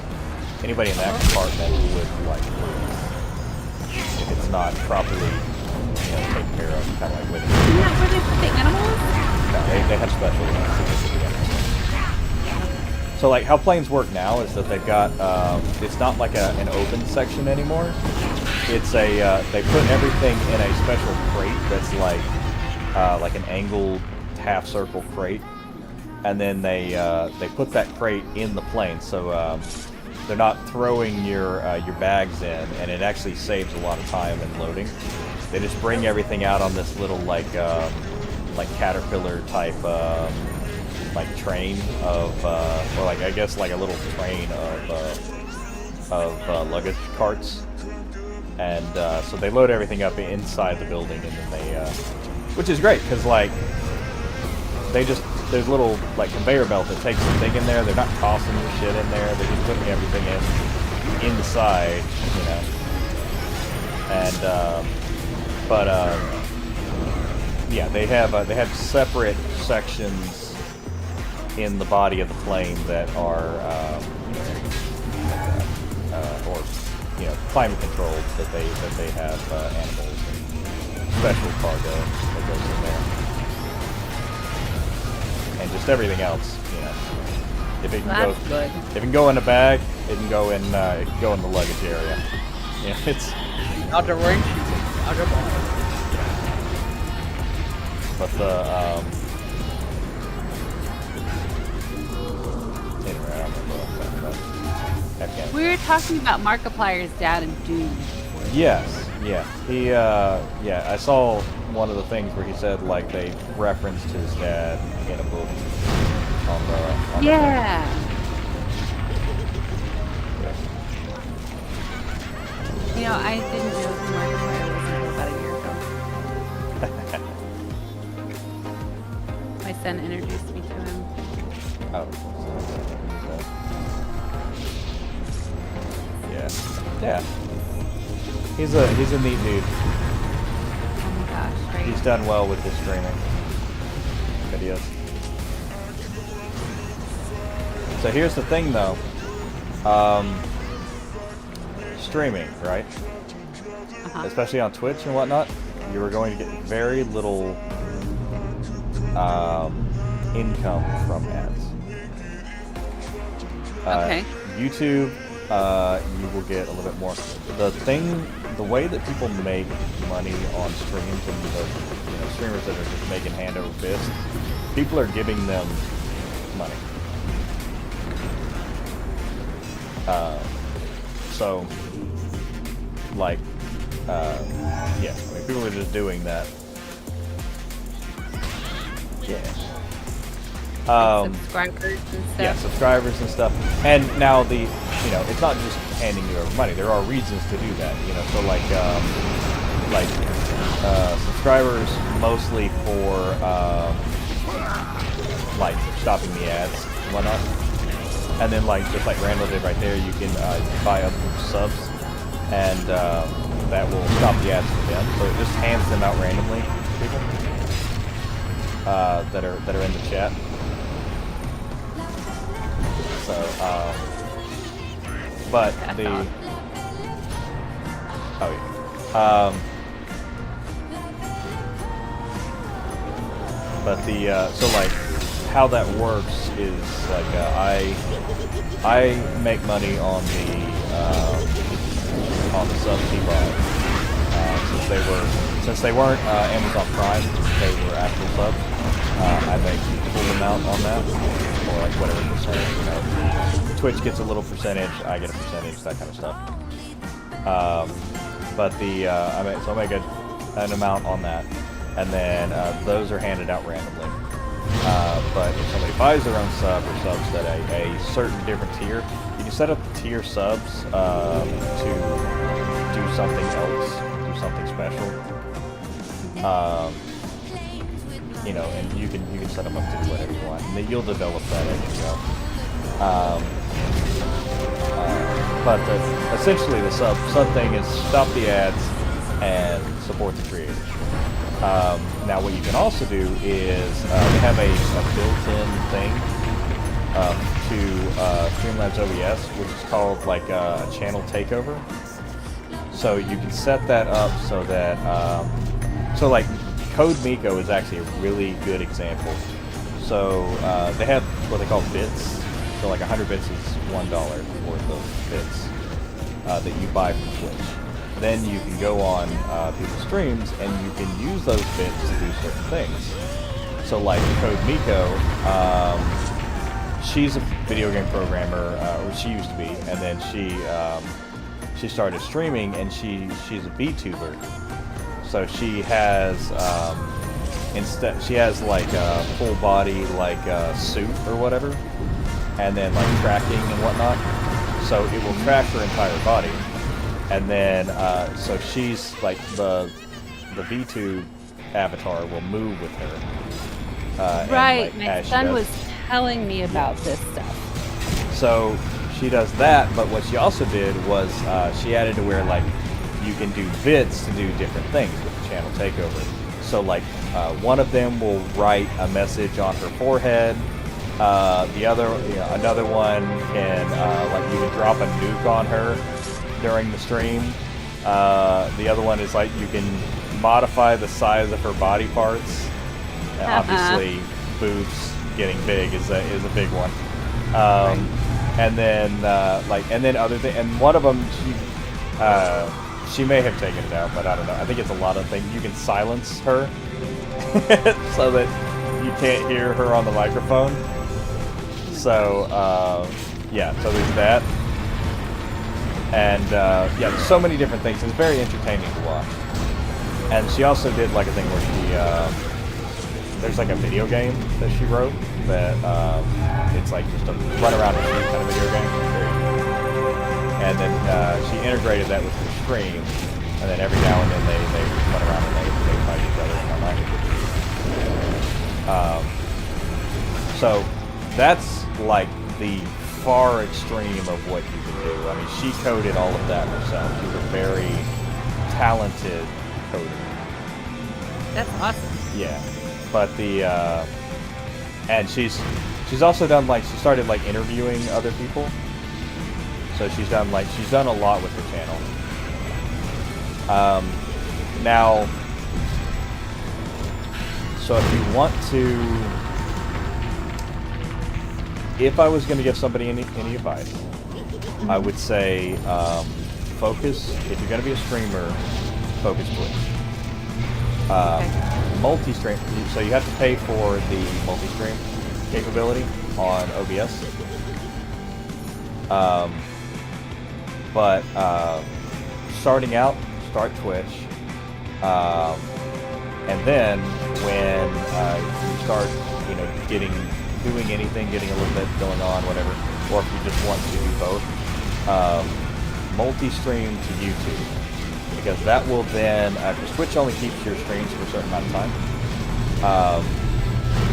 Anybody in that compartment would like lose if it's not properly, you know, taken care of, kind of like with it. Isn't that where they put the animals? No, they have special animals. So like how planes work now is that they've got it's not like an open section anymore. It's a they put everything in a special crate that's like an angled half circle crate, and then they put that crate in the plane, so they're not throwing your bags in, and it actually saves a lot of time in loading. They just bring everything out on this little like Caterpillar type like train of or like I guess like a little train of luggage carts, and so they load everything up inside the building, and then they which is great because like there's little like conveyor belt that takes the thing in there. They're not tossing the shit in there. They're just putting everything inside, you know. And But yeah, they have separate sections in the body of the plane that are or climate controlled, that they have animals and special cargo that goes in there, and just everything else. If it can That's go, good. if it can go in a bag, it can go in the luggage area. It's. Not the wrench, not the ball. But anyway, I don't remember what I'm talking about. Afghanistan. We were talking about Markiplier's dad in Doom. Yes, yeah. He, yeah, I saw one of the things where he said, like, they referenced his dad in a book on the Yeah. I didn't know who Markiplier was until about a year ago. My son introduced me to him. Oh. Yeah. Yeah. He's a neat dude. Oh my gosh, right? He's done well with his streaming videos. So here's the thing, though. Streaming, right? Especially on Twitch and whatnot, you are going to get very little income from ads. Okay. YouTube, you will get a little bit more. The way that people make money on streams, and the streamers that are just making hand over fist, people are giving them money. So, like, yeah, people are just doing that. Yeah. Subscribers and stuff. Yeah, subscribers and stuff. And now it's not just handing you over money. There are reasons to do that. So subscribers mostly for like stopping the ads and whatnot. And then just like Randall did right there, you can buy other people's subs, and that will stop the ads for them. So it just hands them out randomly to people that are in the chat. So, but That's the awesome. oh yeah, but the so like how that works is like I make money on the subs he bought, since they weren't Amazon Prime, they were actual subs. I make the full amount on that, or like whatever percentage. Twitch gets a little percentage, I get a percentage, that kind of stuff. But I make an amount on that, and then those are handed out randomly. But if somebody buys their own sub or subs at a certain different tier, you can set up the tier subs to do something else, do something special. And you can set them up to do whatever you want, and then you'll develop that as you go. But essentially the sub thing is stop the ads and support the creators. Now what you can also do is they have a built-in thing to Streamlabs OBS, which is called like a channel takeover. So you can set that up so that so like Code Miko is actually a really good example. So they have what they call bits. So like 100 bits is $1 worth of bits that you buy from Twitch. Then you can go on people's streams and you can use those bits to do certain things. So like Code Miko, she's a video game programmer, or she used to be, and then she started streaming, and she's a VTuber. So she has she has like a full body like suit or whatever, and then like tracking and whatnot. So it will track her entire body. And then, so she's like the VTube avatar will move with her. Right, and, like, my as she son does. was telling me about this stuff. So she does that, but what she also did was she added to where like you can do vids to do different things with the channel takeover. So like one of them will write a message on her forehead. The other, another one can like you can drop a nuke on her during the stream. The other one is like you can modify the size of her body parts. Obviously, boobs getting big is a big one. And then other thing, and one of them she may have taken it out, but I don't know. I think it's a lot of things. You can silence her so that you can't hear her on the microphone. So yeah, so there's that. And yeah, there's so many different things. It's very entertaining to watch. And she also did like a thing where she there's like a video game that she wrote that it's like just a run around and shoot kind of video game. And then she integrated that with her stream, and then every now and then they run around and they fight each other online. So that's like the far extreme of what you can do. I mean, she coded all of that herself. She's a very talented coder. That's awesome. Yeah, but and she's also done like she started like interviewing other people. So she's done a lot with her channel. Now, so if you want to, if I was going to give somebody any advice, I would say focus. If you're going to be a streamer, focus Twitch. Multi-stream. So you have to pay for the multi-stream capability on OBS. But starting out, start Twitch, and then when you start, doing anything, getting a little bit going on, whatever, or if you just want to do both, multi-stream to YouTube, because that will then, because Twitch only keeps your streams for a certain amount of time,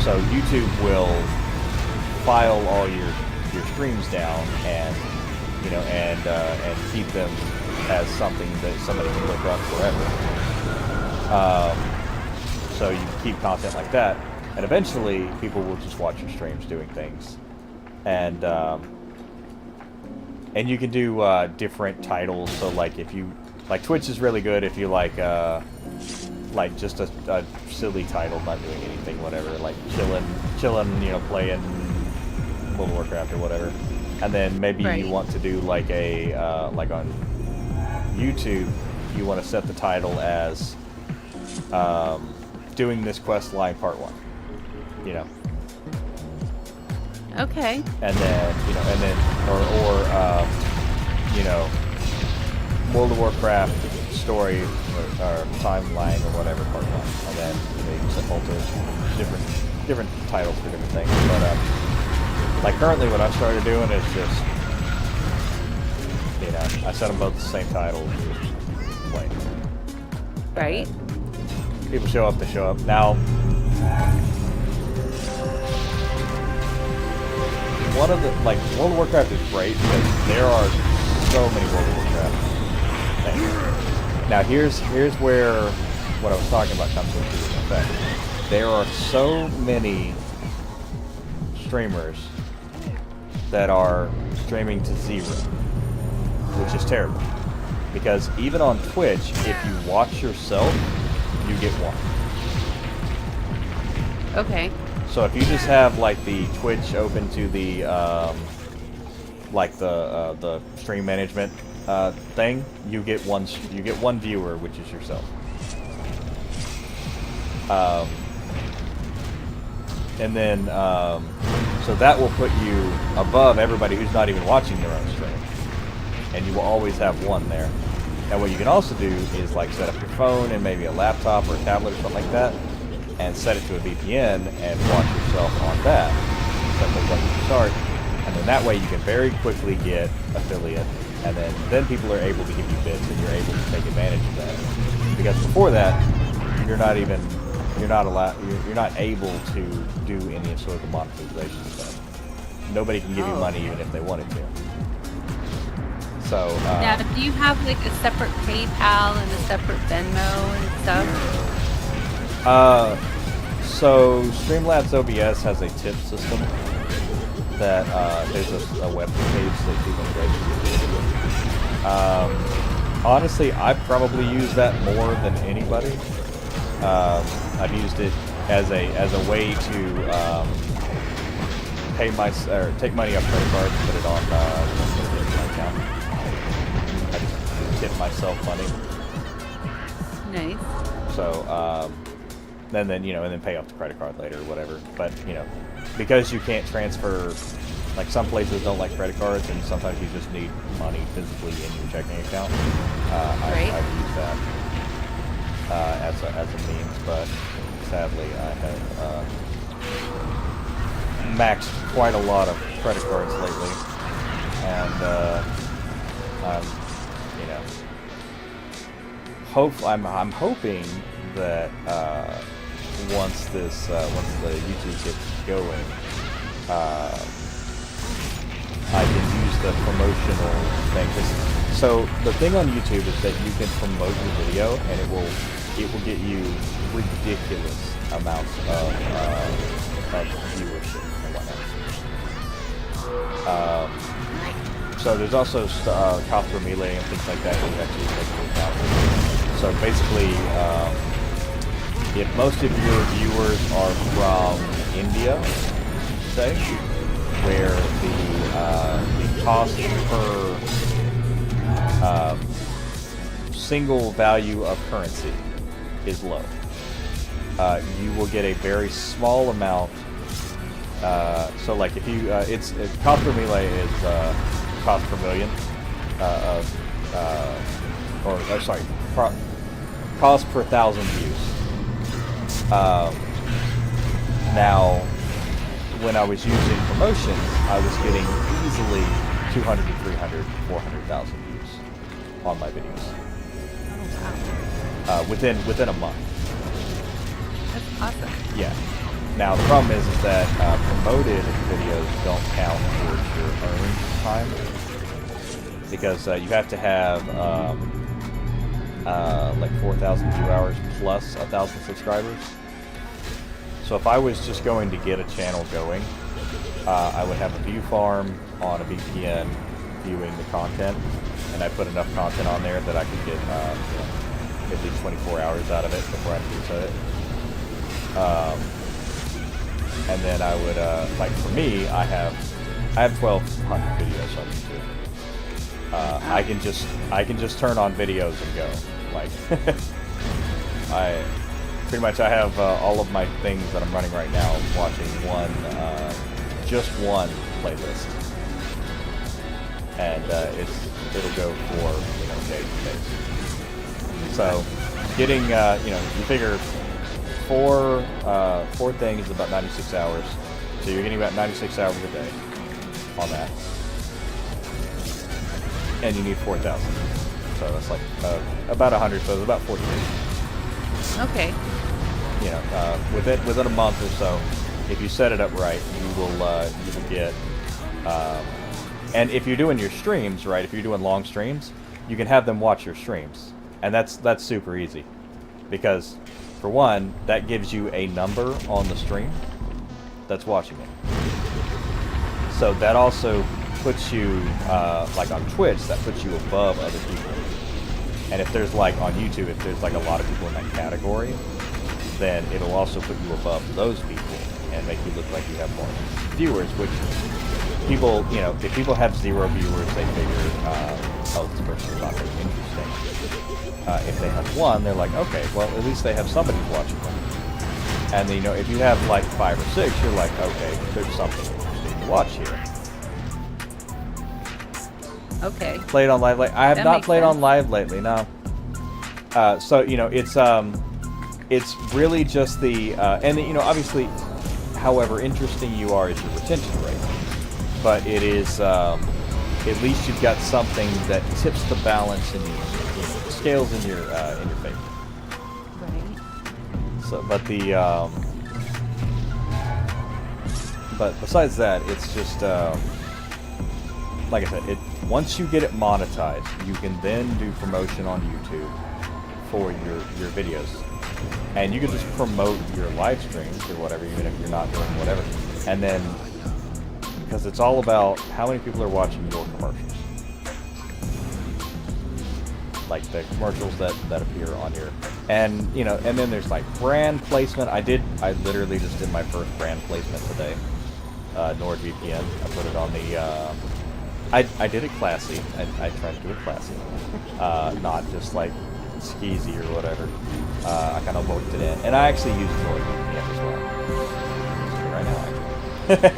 so YouTube will file all your streams down and and keep them as something that somebody can look up forever. So you keep content like that, and eventually people will just watch your streams doing things, and you can do different titles. So like if you Twitch is really good if you like just a silly title, not doing anything, whatever, like chilling, playing World of Warcraft or whatever. And then maybe you want to do like a like on YouTube, you want to set the title as doing this quest line part 1. Okay. And then or World of Warcraft story or timeline or whatever part 1. And then you can set multiple different titles for different things. But like currently what I've started doing is just, I set them both the same title, just play. Right. People show up, they show up. Now, one of the, World of Warcraft is great because there are so many World of Warcraft things. Now here's where what I was talking about comes into effect. There are so many streamers that are streaming to 0, which is terrible. Because even on Twitch, if you watch yourself, you get 1. Okay. So if you just have the Twitch open to the the stream management thing, you get one viewer, which is yourself. And then so that will put you above everybody who's not even watching their own stream, and you will always have 1 there. Now what you can also do is set up your phone and maybe a laptop or a tablet or something like that, and set it to a VPN and watch yourself on that. Set those up to start, and then that way you can very quickly get affiliate, and then people are able to give you bits, and you're able to take advantage of that. Because before that, you're not able to do any sort of monetization stuff. Nobody can give you money even if they wanted to. So Now, do you have like a separate PayPal and a separate Venmo and stuff? So Streamlabs OBS has a tip system that there's a web page that you can go to. Honestly, I probably use that more than anybody. I've used it as a way to pay my or take money off credit cards, put it on my account. I just tip myself money. Nice. So and then and then pay off the credit card later or whatever. But because you can't transfer, like some places don't like credit cards, and sometimes you just need money physically in your checking account. I've used that as a means, but sadly I have maxed quite a lot of credit cards lately, and I'm hoping that once the YouTube gets going, I can use the promotional thing. So the thing on YouTube is that you can promote your video, and it will get you ridiculous amounts of viewership and whatnot. So there's also cost per melee and things like that you actually make into account. So basically, if most of your viewers are from India, say, where the cost per single value of currency is low, you will get a very small amount. So like if you, cost per melee is cost per million cost per 1,000 views. Now, when I was using promotions, I was getting easily 200 to 300, 400,000 views on my videos. Oh, wow. Within a month. That's awesome. Yeah. Now the problem is that promoted videos don't count towards your earned time, because you have to have like 4,000 view hours plus 1,000 subscribers. So if I was just going to get a channel going, I would have a view farm on a VPN viewing the content, and I put enough content on there that I could get at least 24 hours out of it before I have to reset it. And then I would, like for me, I have 1,200 videos on YouTube. I can just turn on videos and go. Like, I have all of my things that I'm running right now watching just one playlist, and it'll go for days and days. So, getting you figure four things is about 96 hours. So you're getting about 96 hours a day on that, and you need 4,000. So that's like about 100. So it's about 40 days. Okay. Within a month or so, if you set it up right, you will get. And if you're doing your streams right, if you're doing long streams, you can have them watch your streams, and that's super easy, because for one, that gives you a number on the stream that's watching it. So that also puts you, like on Twitch, that puts you above other people. And if there's like on YouTube, if there's like a lot of people in that category, then it'll also put you above those people and make you look like you have more viewers, which people, if people have 0 viewers, they figure, oh, this person's not very interesting. If they have 1, they're like, okay, well, at least they have somebody watching them. And then, if you have like 5 or 6, you're like, okay, there's something interesting to watch here. Okay. Played on live late. I have That not makes played sense. on live lately, no. So it's really just the and obviously, however interesting you are is your retention rate, but it is at least you've got something that tips the balance and scales in your favor. Right. So, but besides that, it's just like I said, once you get it monetized, you can then do promotion on YouTube for your videos, and you can just promote your live streams or whatever, even if you're not doing whatever. And then, because it's all about how many people are watching your commercials, like the commercials that appear on your, and you know, and then there's like brand placement. I literally just did my first brand placement today. NordVPN. I put it on the. I did it classy. I tried to do it classy, not just like skeezy or whatever. I kind of worked it in, and I actually used NordVPN as well. Right now,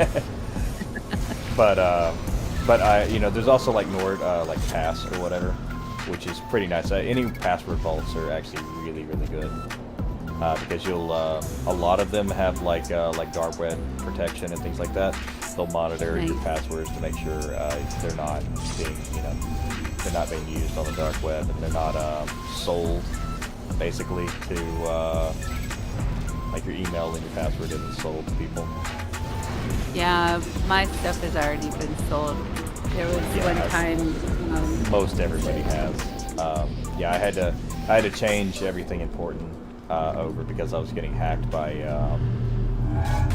actually. but I, you know, there's also like Nord, like Pass or whatever, which is pretty nice. Any password vaults are actually really good. Because you'll, a lot of them have like dark web protection and things like that. They'll monitor your passwords to make sure they're not being, you know, they're not being used on the dark web, and they're not sold, basically, to like your email and your password isn't sold to people. Yeah, my stuff has already been sold. There was one time. Most everybody has. Yeah, I had to change everything important over because I was getting hacked by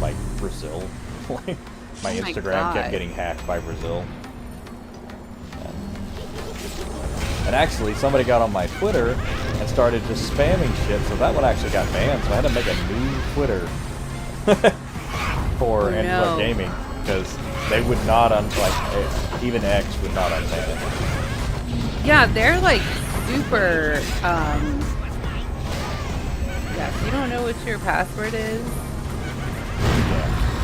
like Brazil. My Instagram kept getting hacked by Brazil. And actually, somebody got on my Twitter and started just spamming shit, so that one actually got banned. So I had to make a new Twitter for Android Gaming because they would not even X would not untake it. Yeah, they're like super. Yeah, if you don't know what your password is,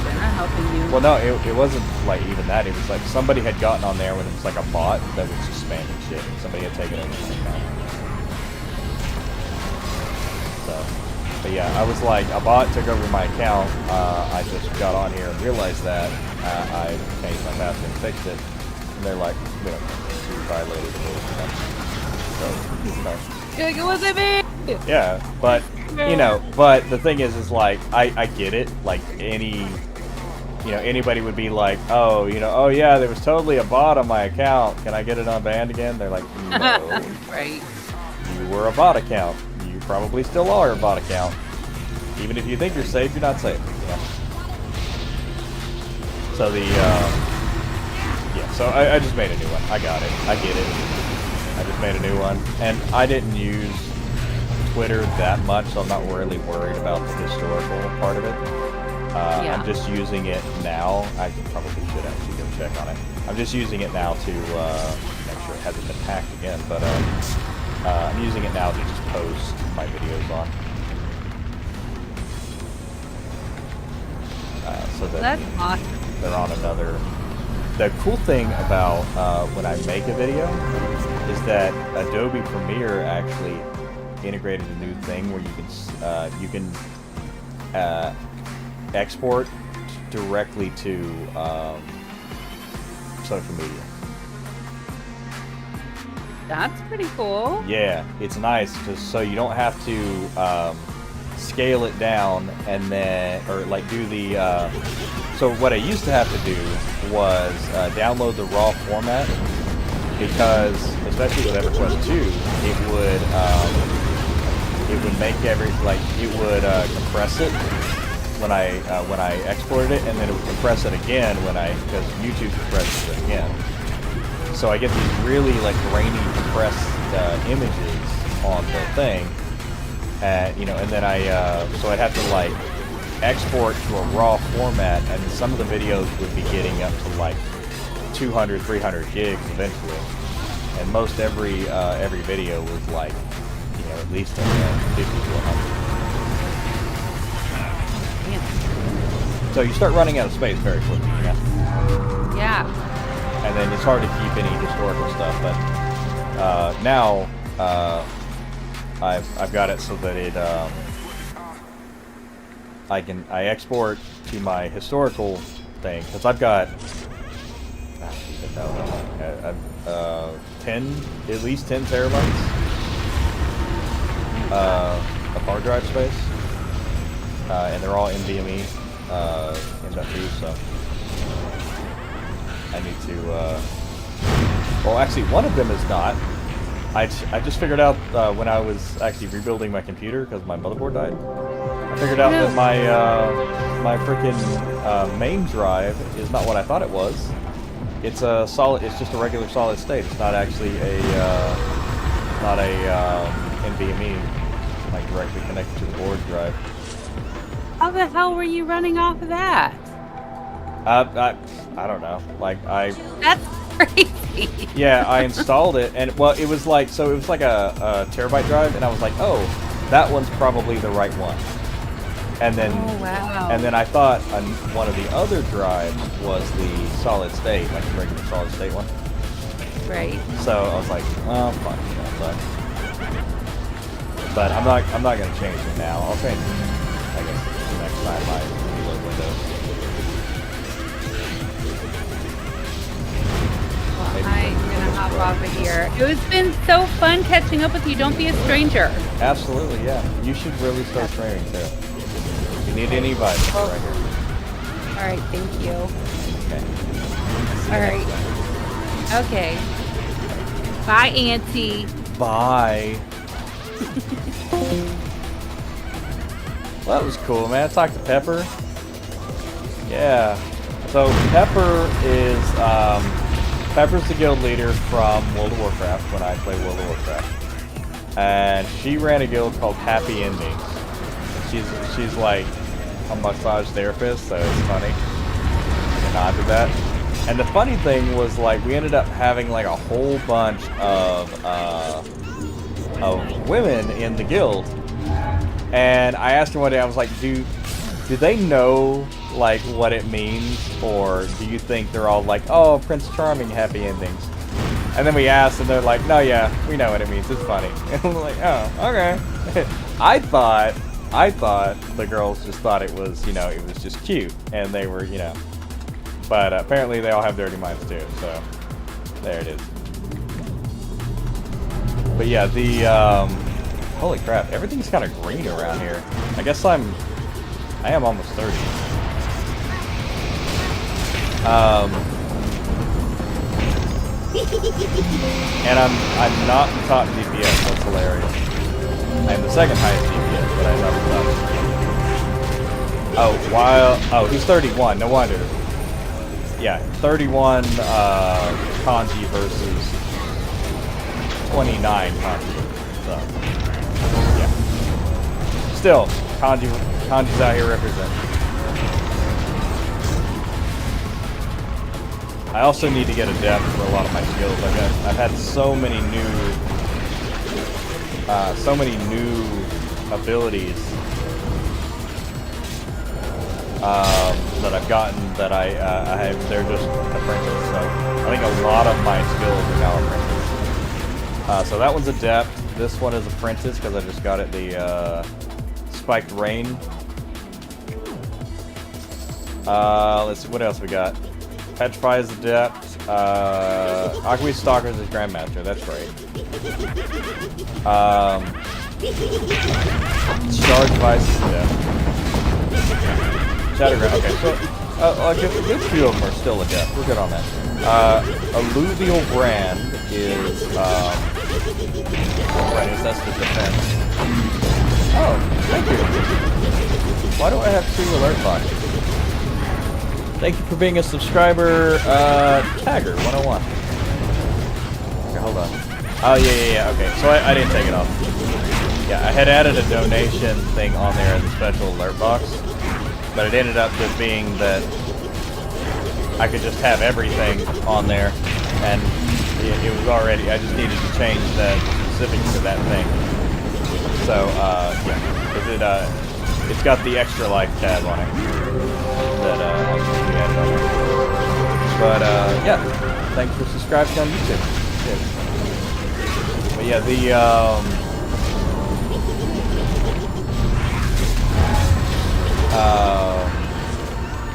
they're not helping you. Well, no, it wasn't like even that. It was like somebody had gotten on there when it was like a bot that was just spamming shit. And somebody had taken over the account. So, but yeah, I was like, a bot took over my account. I just got on here and realized that. I changed my password and fixed it. And they're like, you know, you violated the rules. So, you know. You're like, it wasn't me! Yeah, but, you know, but the thing is like, I get it. Like, anybody would be like, oh, you know, oh yeah, there was totally a bot on my account. Can I get it unbanned again? They're like, no. Right. You were a bot account. You probably still are a bot account. Even if you think you're safe, you're not safe. You know? So yeah, so I just made a new one. I got it. I get it. I just made a new one. And I didn't use Twitter that much, so I'm not really worried about the historical part of it. Yeah. I'm just using it now. I probably should actually go check on it. I'm just using it now to make sure it hasn't been hacked again, but I'm using it now to just post my videos on. So that That's awesome. they're on another. The cool thing about when I make a video is that Adobe Premiere actually integrated a new thing where you can export directly to social media. That's pretty cool. Yeah, it's nice just so you don't have to scale it down and then, or like do the. So what I used to have to do was download the raw format because, especially with EverQuest 2, it would make it would compress it when I exported it, and then it would compress it again because YouTube compresses it again. So I get these really like grainy compressed images on the thing, and you know, and then so I'd have to like export to a raw format, and some of the videos would be getting up to like 200, 300 gigs eventually, and most every video was like, you know, at least 50 to 100. So you start running out of space very quickly. Yeah. Yeah. And then it's hard to keep any historical stuff, but now I've got it so that it I export to my historical thing because I've got at least 10 terabytes of hard drive space, and they're all NVMe M.2, so I need to Well, actually, one of them is not. I just figured out when I was actually rebuilding my computer because my motherboard died. I figured out that my freaking main drive is not what I thought it was. It's a solid. It's just a regular solid state. It's not actually a NVMe, like directly connected to the board drive. How the hell were you running off of that? I don't know. Like That's crazy. yeah, I installed it, and well, it was like it was like a terabyte drive, and I was like, oh, that one's probably the right one. And then, Oh, wow. and then I thought one of the other drives was the solid state, like the regular solid state one. Right. So I was like, oh, fuck, that sucks. But I'm not gonna change it now. I'll change it, I guess, next time I reload Windows. Well, I'm gonna hop off of here. It's been so fun catching up with you. Don't be a stranger. Absolutely, yeah. You should really start training too. If you need any advice, Well, right here. All right. Thank you. Okay. All right. Okay. Bye, Auntie. Bye. Well, that was cool, man. I talked to Pepper. Yeah. So Pepper is Pepper's the guild leader from World of Warcraft when I play World of Warcraft, and she ran a guild called Happy Endings. She's like a massage therapist, so it's funny. A nod to that. And the funny thing was, like, we ended up having like a whole bunch of women in the guild. And I asked her one day, I was like, do they know like what it means, or do you think they're all like, oh, Prince Charming, happy endings? And then we asked, and they're like, no, yeah, we know what it means. It's funny. And I'm like, oh, okay. I thought the girls just thought it was, it was just cute, and they were, But apparently they all have dirty minds too, so there it is. But yeah, the holy crap, everything's kind of green around here. I guess I am almost 30. And I'm not the top DPS. That's hilarious. I am the second highest DPS, but I'm not the top. Oh, he's 31. No wonder. Yeah, 31 kanji versus 29 kanji. So, yeah. Still, kanji's out here representing. I also need to get adept for a lot of my skills. I've had so many new abilities that I've gotten that I have. They're just apprentices. So I think a lot of my skills are now apprentice. So that one's adept. This one is apprentice because I just got it the spiked rain. Let's see what else we got. Petrify is adept. Akui Stalkers is Grandmaster. That's right. Charge Device is adept. Shatterground. Okay, so a good few of them are still adept. We're good on that. Alluvial Brand is that's the defense. Oh, thank you. Why do I have 2 alert boxes? Thank you for being a subscriber, Tagger 101. Okay, hold on. Oh yeah. Okay, so I didn't take it off. Yeah, I had added a donation thing on there in the special alert box, but it ended up just being that I could just have everything on there, and it was already. I just needed to change the specifics to that thing. So yeah, because it's got the extra life tab on it that we added on there. But yeah, thanks for subscribing on YouTube. Cheers. But yeah,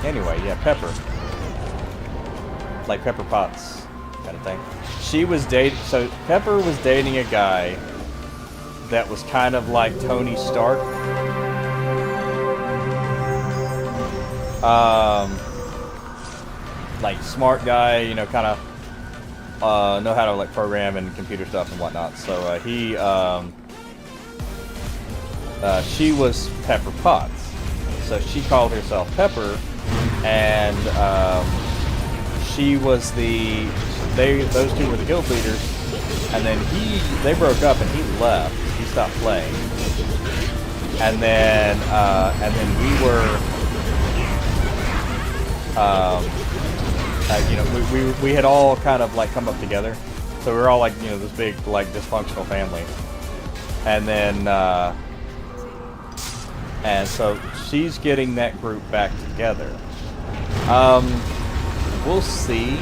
anyway, yeah, Pepper. Like Pepper Potts kind of thing. She was so Pepper was dating a guy that was kind of like Tony Stark. Like smart guy, kind of know how to like program and computer stuff and whatnot. So she was Pepper Potts. So she called herself Pepper, and she was those two were the guild leaders, and then they broke up and he left. He stopped playing, and then we were, we had all kind of like come up together, so we were all like this big like dysfunctional family, and then and so she's getting that group back together. We'll see,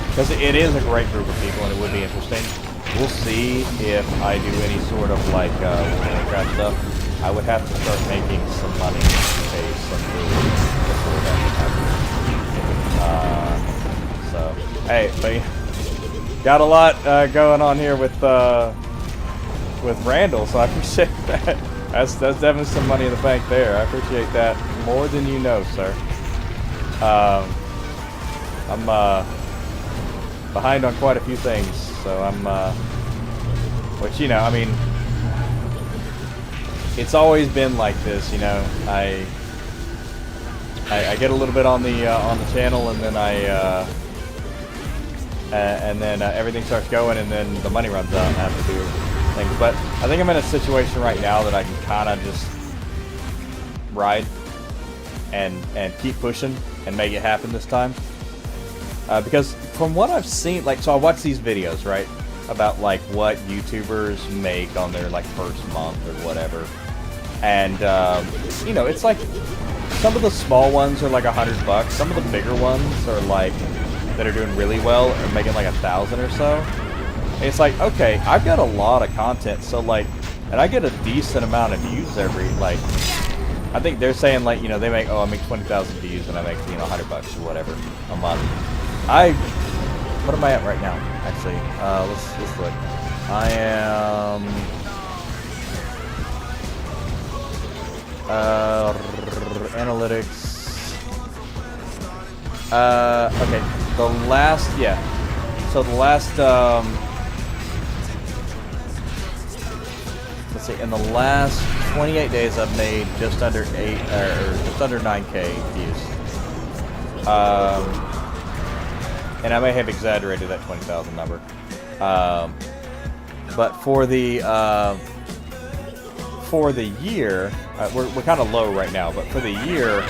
because it is a great group of people and it would be interesting. We'll see if I do any sort of like Warcraft stuff. I would have to start making some money to pay some food before that would happen. So, hey, but got a lot going on here with Randall, so I appreciate that. That's definitely some money in the bank there. I appreciate that more than you know, sir. I'm behind on quite a few things, so I'm which I mean, it's always been like this, I get a little bit on the channel, and then everything starts going, and then the money runs out and I have to do things. But I think I'm in a situation right now that I can kind of just ride and keep pushing and make it happen this time. Because from what I've seen, so I watch these videos, right, about like what YouTubers make on their like first month or whatever, and it's like some of the small ones are like $100. Some of the bigger ones are like that are doing really well are making like 1,000 or so. And it's like, okay, I've got a lot of content, so like, and I get a decent amount of views every like. I think they're saying like they make I make 20,000 views and I make $100 or whatever a month. What am I at right now? Actually, let's look. I am analytics. Okay, the last So the last let's see. In the last 28 days, I've made just under 9K views. And I may have exaggerated that 20,000 number, but for the year, we're kind of low right now. But for the year,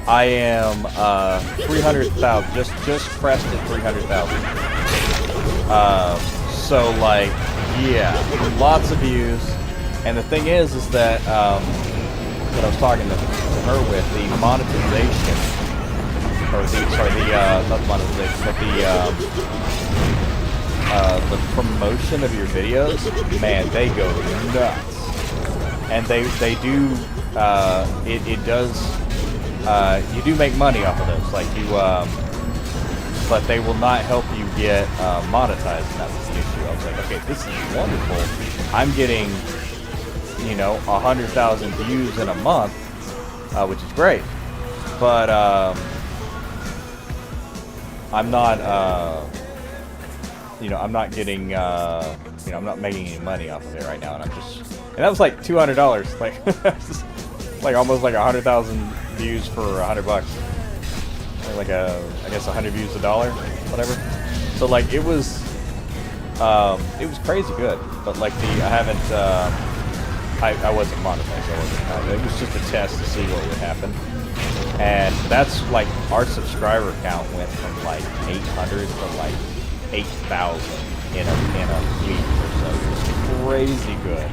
I am 300,000, just pressed at 300,000. So like, yeah, lots of views. And the thing is that what I was talking to her with, the monetization. Or not the monetization, but the promotion of your videos, man, they go nuts. And they do, it does, you do make money off of those, like but they will not help you get monetized, and that was the issue. I was like, okay, this is wonderful. I'm getting, 100,000 views in a month, which is great, but, I'm not, I'm not getting, I'm not making any money off of it right now, and and that was like $200, like, like almost like 100,000 views for $100, like I guess 100 views $1, whatever. So like it was crazy good, but like I haven't, I wasn't monetized, it was just a test to see what would happen. And that's like our subscriber count went from like 800 to like 8,000 in a week or so. It was crazy good.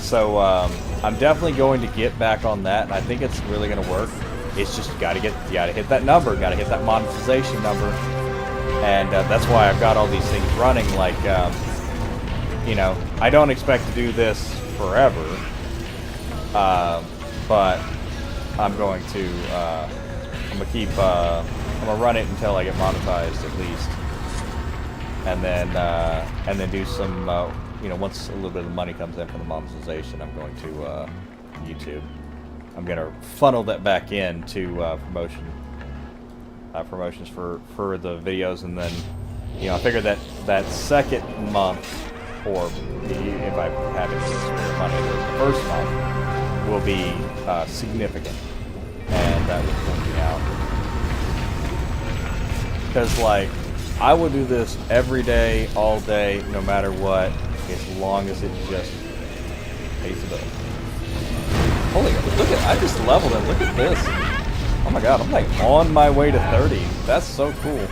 So I'm definitely going to get back on that, and I think it's really going to work. It's just you got to hit that number, got to hit that monetization number, and that's why I've got all these things running. Like I don't expect to do this forever, but I'm going to run it until I get monetized at least, and then do some once a little bit of the money comes in from the monetization, I'm going to YouTube. I'm gonna funnel that back into promotions for the videos, and then You know, I figured that that second month, or if I have any spare money, the first month will be significant, and that will pull me out. Because, like, I will do this every day, all day, no matter what, as long as it just pays the bill. Holy, look at, I just leveled it, look at this. Oh my god, I'm like on my way to 30. That's so cool.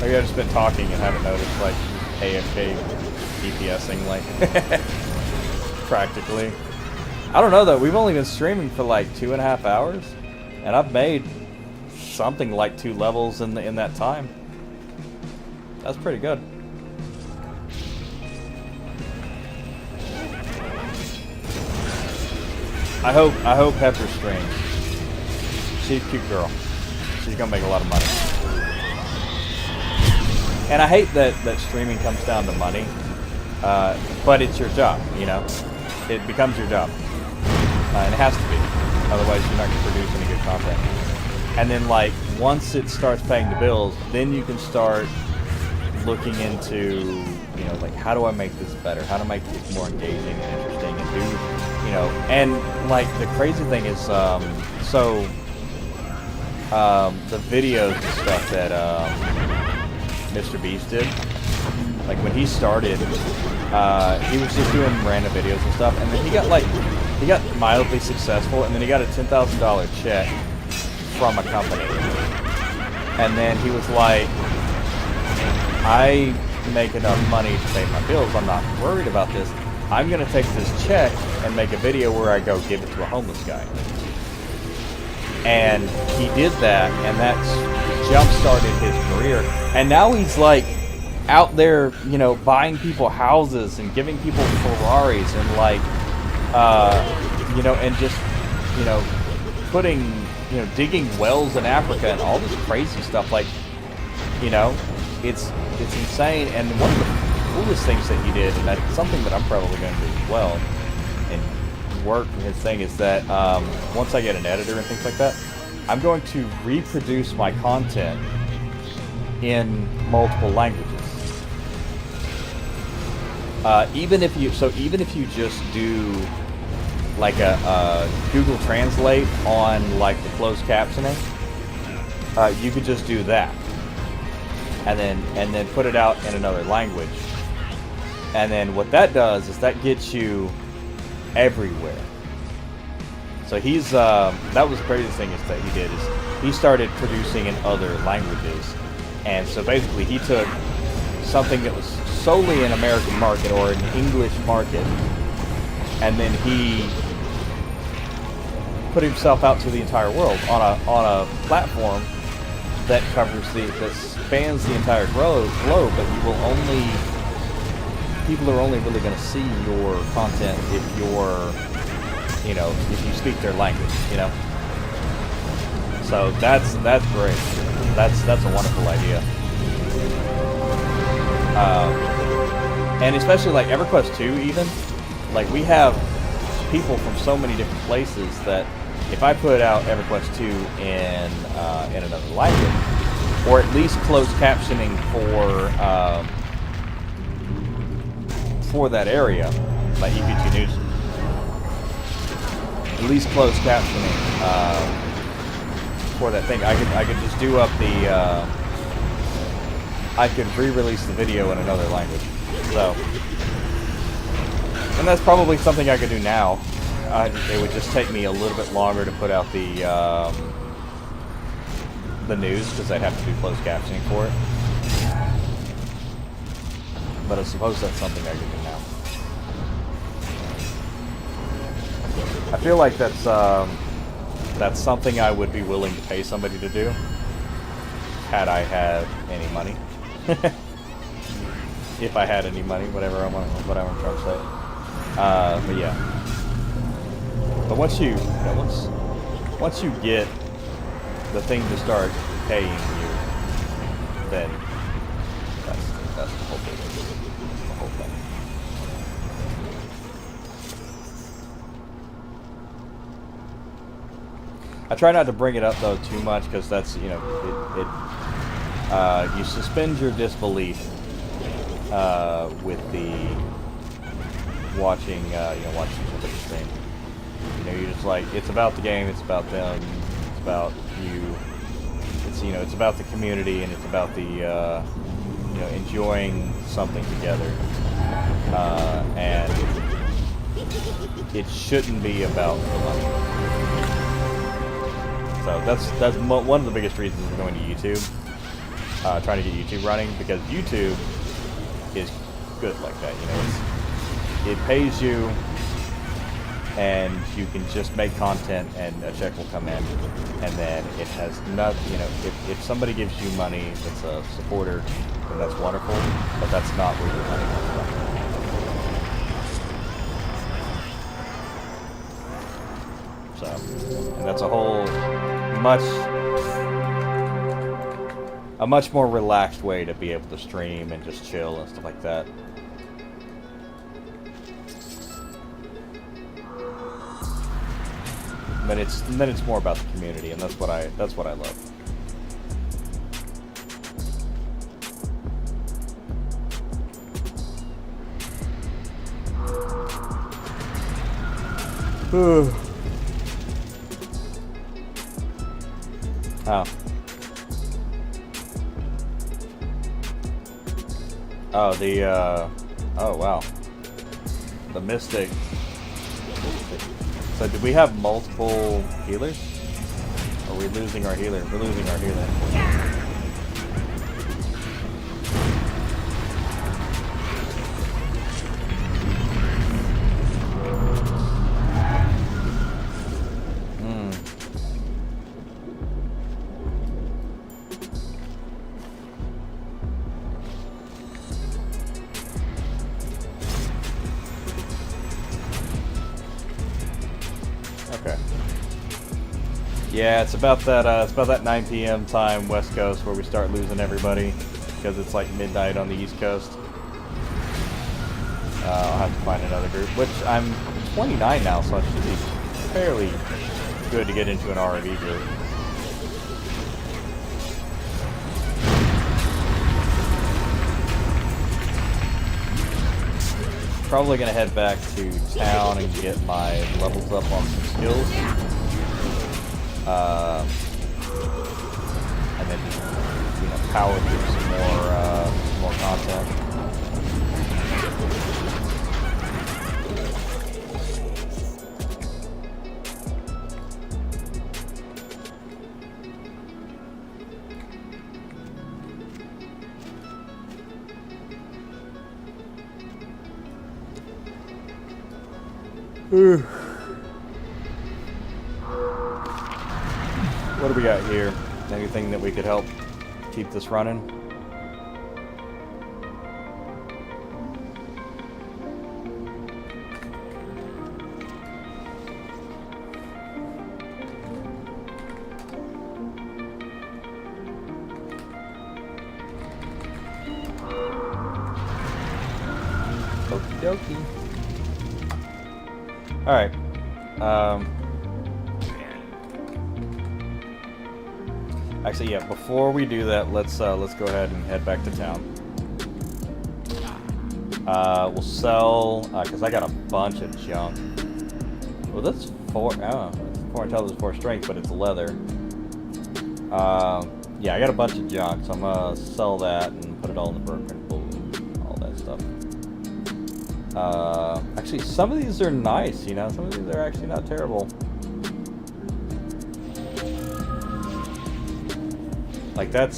Maybe I've just been talking and haven't noticed, like, AFK DPSing, like, practically. I don't know, though. We've only been streaming for, like, 2.5 hours, and I've made something like 2 levels in that time. That's pretty good. I hope Pepper streams. She's a cute girl. She's gonna make a lot of money. And I hate that streaming comes down to money, but it's your job, you know? It becomes your job. And it has to be. Otherwise, you're not going to produce any good content. And then, like, once it starts paying the bills, then you can start looking into, you know, like, how do I make this better? How to make this more engaging and interesting and do, you know, and, like, the crazy thing is, the videos and stuff that, Mr. Beast did. Like when he started, he was just doing random videos and stuff, and then he got mildly successful, and then he got a $10,000 check from a company. And then he was like, I make enough money to pay my bills, I'm not worried about this. I'm gonna take this check and make a video where I go give it to a homeless guy. And he did that, and that's jump-started his career. And now he's like out there, you know, buying people houses and giving people Ferraris and like, you know, and just, you know, putting, you know, digging wells in Africa and all this crazy stuff. Like, you know, it's insane. And one of the coolest things that he did, and that's something that I'm probably going to do as well, and work his thing, is that once I get an editor and things like that, I'm going to reproduce my content in multiple languages. Even if you just do like a Google Translate on like the closed captioning, you could just do that, and then put it out in another language. And then what that does is that gets you everywhere. So he's that was the craziest thing is that he did is he started producing in other languages. And so basically he took something that was solely an American market or an English market, and then he put himself out to the entire world on a platform that covers that spans the entire globe, but people are only really going to see your content if you're, you know, if you speak their language, you know. So that's great. That's a wonderful idea. And especially like EverQuest 2, even like we have people from so many different places that if I put out EverQuest 2 in another language, or at least closed captioning for that area, like EQ2 News, at least closed captioning for that thing, I could just do up the I could re-release the video in another language. So, and that's probably something I could do now. It would just take me a little bit longer to put out the news because I'd have to do closed captioning for it. But I suppose that's something I could do now. I feel like that's something I would be willing to pay somebody to do had I had any money. If I had any money, whatever I'm trying to say. But yeah. But once you get the thing to start paying you, then that's the whole thing. The whole thing. I try not to bring it up though too much because that's, you know, you suspend your disbelief with the watching, watching somebody stream. You're just like, it's about the game, it's about them, it's about you. It's it's about the community, and it's about the enjoying something together. And it shouldn't be about the money. So that's one of the biggest reasons we're going to YouTube. Trying to get YouTube running, because YouTube is good like that. It pays you, and you can just make content, and a check will come in, and then it has nothing. If somebody gives you money that's a supporter, then that's wonderful, but that's not where your money comes from. So, and that's a much more relaxed way to be able to stream and just chill and stuff like that. Then it's more about the community, and that's what I love. Oh wow, the Mystic. So did we have multiple healers? Are we losing our healer? We're losing our healer. Okay. Yeah, it's about that 9 p.m. time West Coast where we start losing everybody, because it's like midnight on the East Coast. I'll have to find another group, which I'm 29 now, so I should be fairly good to get into an RV group. Probably gonna head back to town and get my levels up on some skills. And then just, power through some more content. What do we got here? Anything that we could help keep this running? Okie dokie. Alright. Actually, yeah, before we do that, let's go ahead and head back to town. We'll sell, because I got a bunch of junk. Well, that's 4, I don't know, it's 4 intelligence, 4 strength, but it's leather. Yeah, I got a bunch of junk, so I'm gonna sell that and put it all in the broken pool, all that stuff. Actually, some of these are nice, some of these are actually not terrible. Like that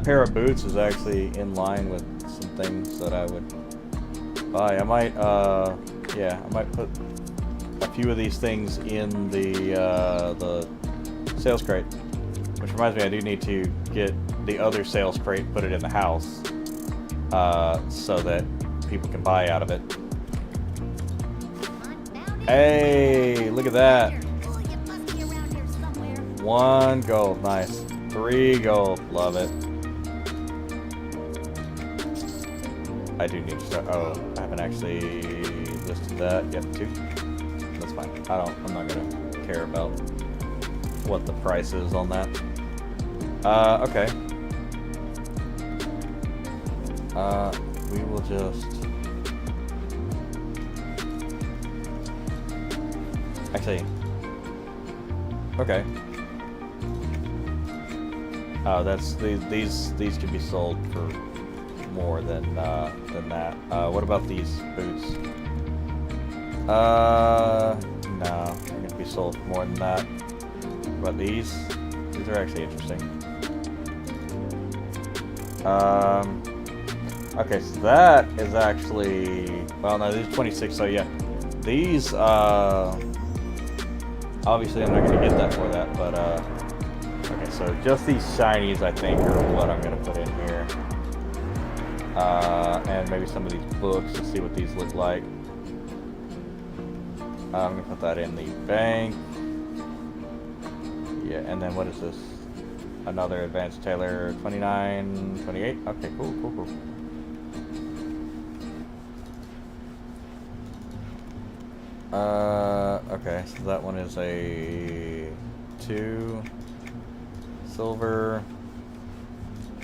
pair of boots is actually in line with some things that I would buy. I might put a few of these things in the sales crate. Which reminds me, I do need to get the other sales crate, put it in the house, so that people can buy out of it. Hey, look at that. 1 gold, nice. 3 gold, love it. I do need to start. Oh, I haven't actually listed that. Yep, 2. That's fine. I'm not gonna care about what the price is on that. Okay. We will just... Actually... Okay. Oh, that's... These could be sold for more than that. What about these boots? No. They're gonna be sold for more than that. What about these? These are actually interesting. Okay, so that is actually... Well, no, these are 26, so yeah. These, obviously I'm not gonna get that for that, but, okay, so just these shinies, I think, are what I'm gonna put in here. And maybe some of these books to see what these look like. I'm gonna put that in the bank. Yeah, and then what is this? Another Advanced Tailor 29, 28? Okay, cool. Okay, so that one is a 2 silver,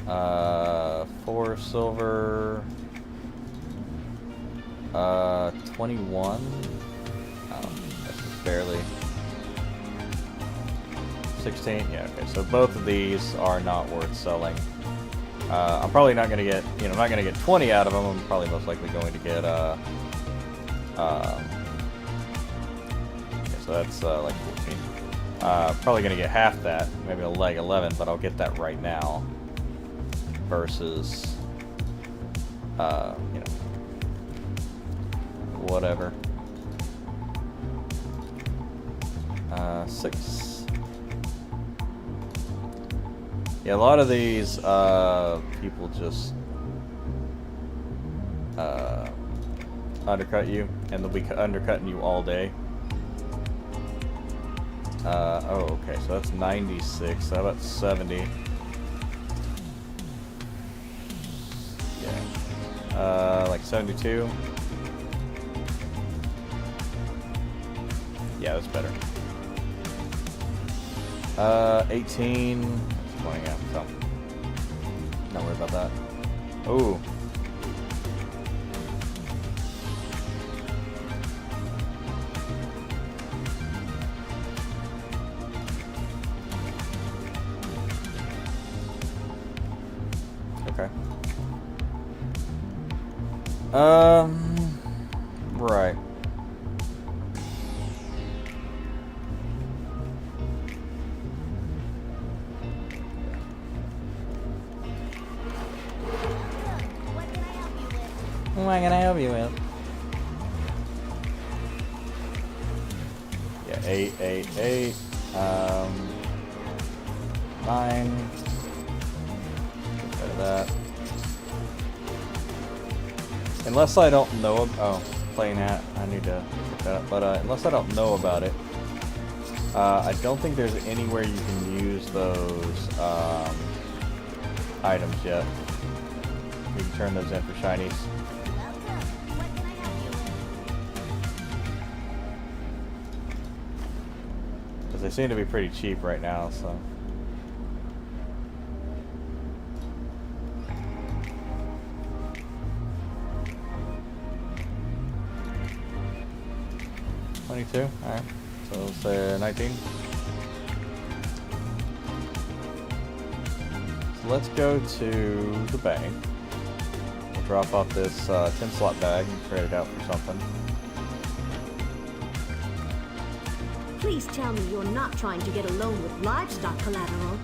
4 silver, 21. That's just barely. 16. Yeah. Okay. So both of these are not worth selling. I'm probably not going to get, I'm not going to get 20 out of them. I'm probably most likely going to get, okay, so that's like 14. Probably going to get half that, maybe a leg 11, but I'll get that right now. Versus, whatever. 6. Yeah, a lot of these people just undercut you, and they'll be undercutting you all day. Oh, okay, so that's 96. How about 70? Yeah. Like 72? Yeah, that's better. 18. It's pointing out, so. Not worried about that. Ooh. Okay. Right. What can I help you with? Yeah, 8, 8, 8. 9. Get rid of that. Unless I don't know. Oh, playing that. I need to look that up. But unless I don't know about it, I don't think there's anywhere you can use those items yet. You can turn those in for shinies. Because they seem to be pretty cheap right now, so. $22, alright. So let's say 19. So let's go to the bank. We'll drop off this 10 slot bag and trade it out for something. Please tell me you're not trying to get a loan with livestock collateral.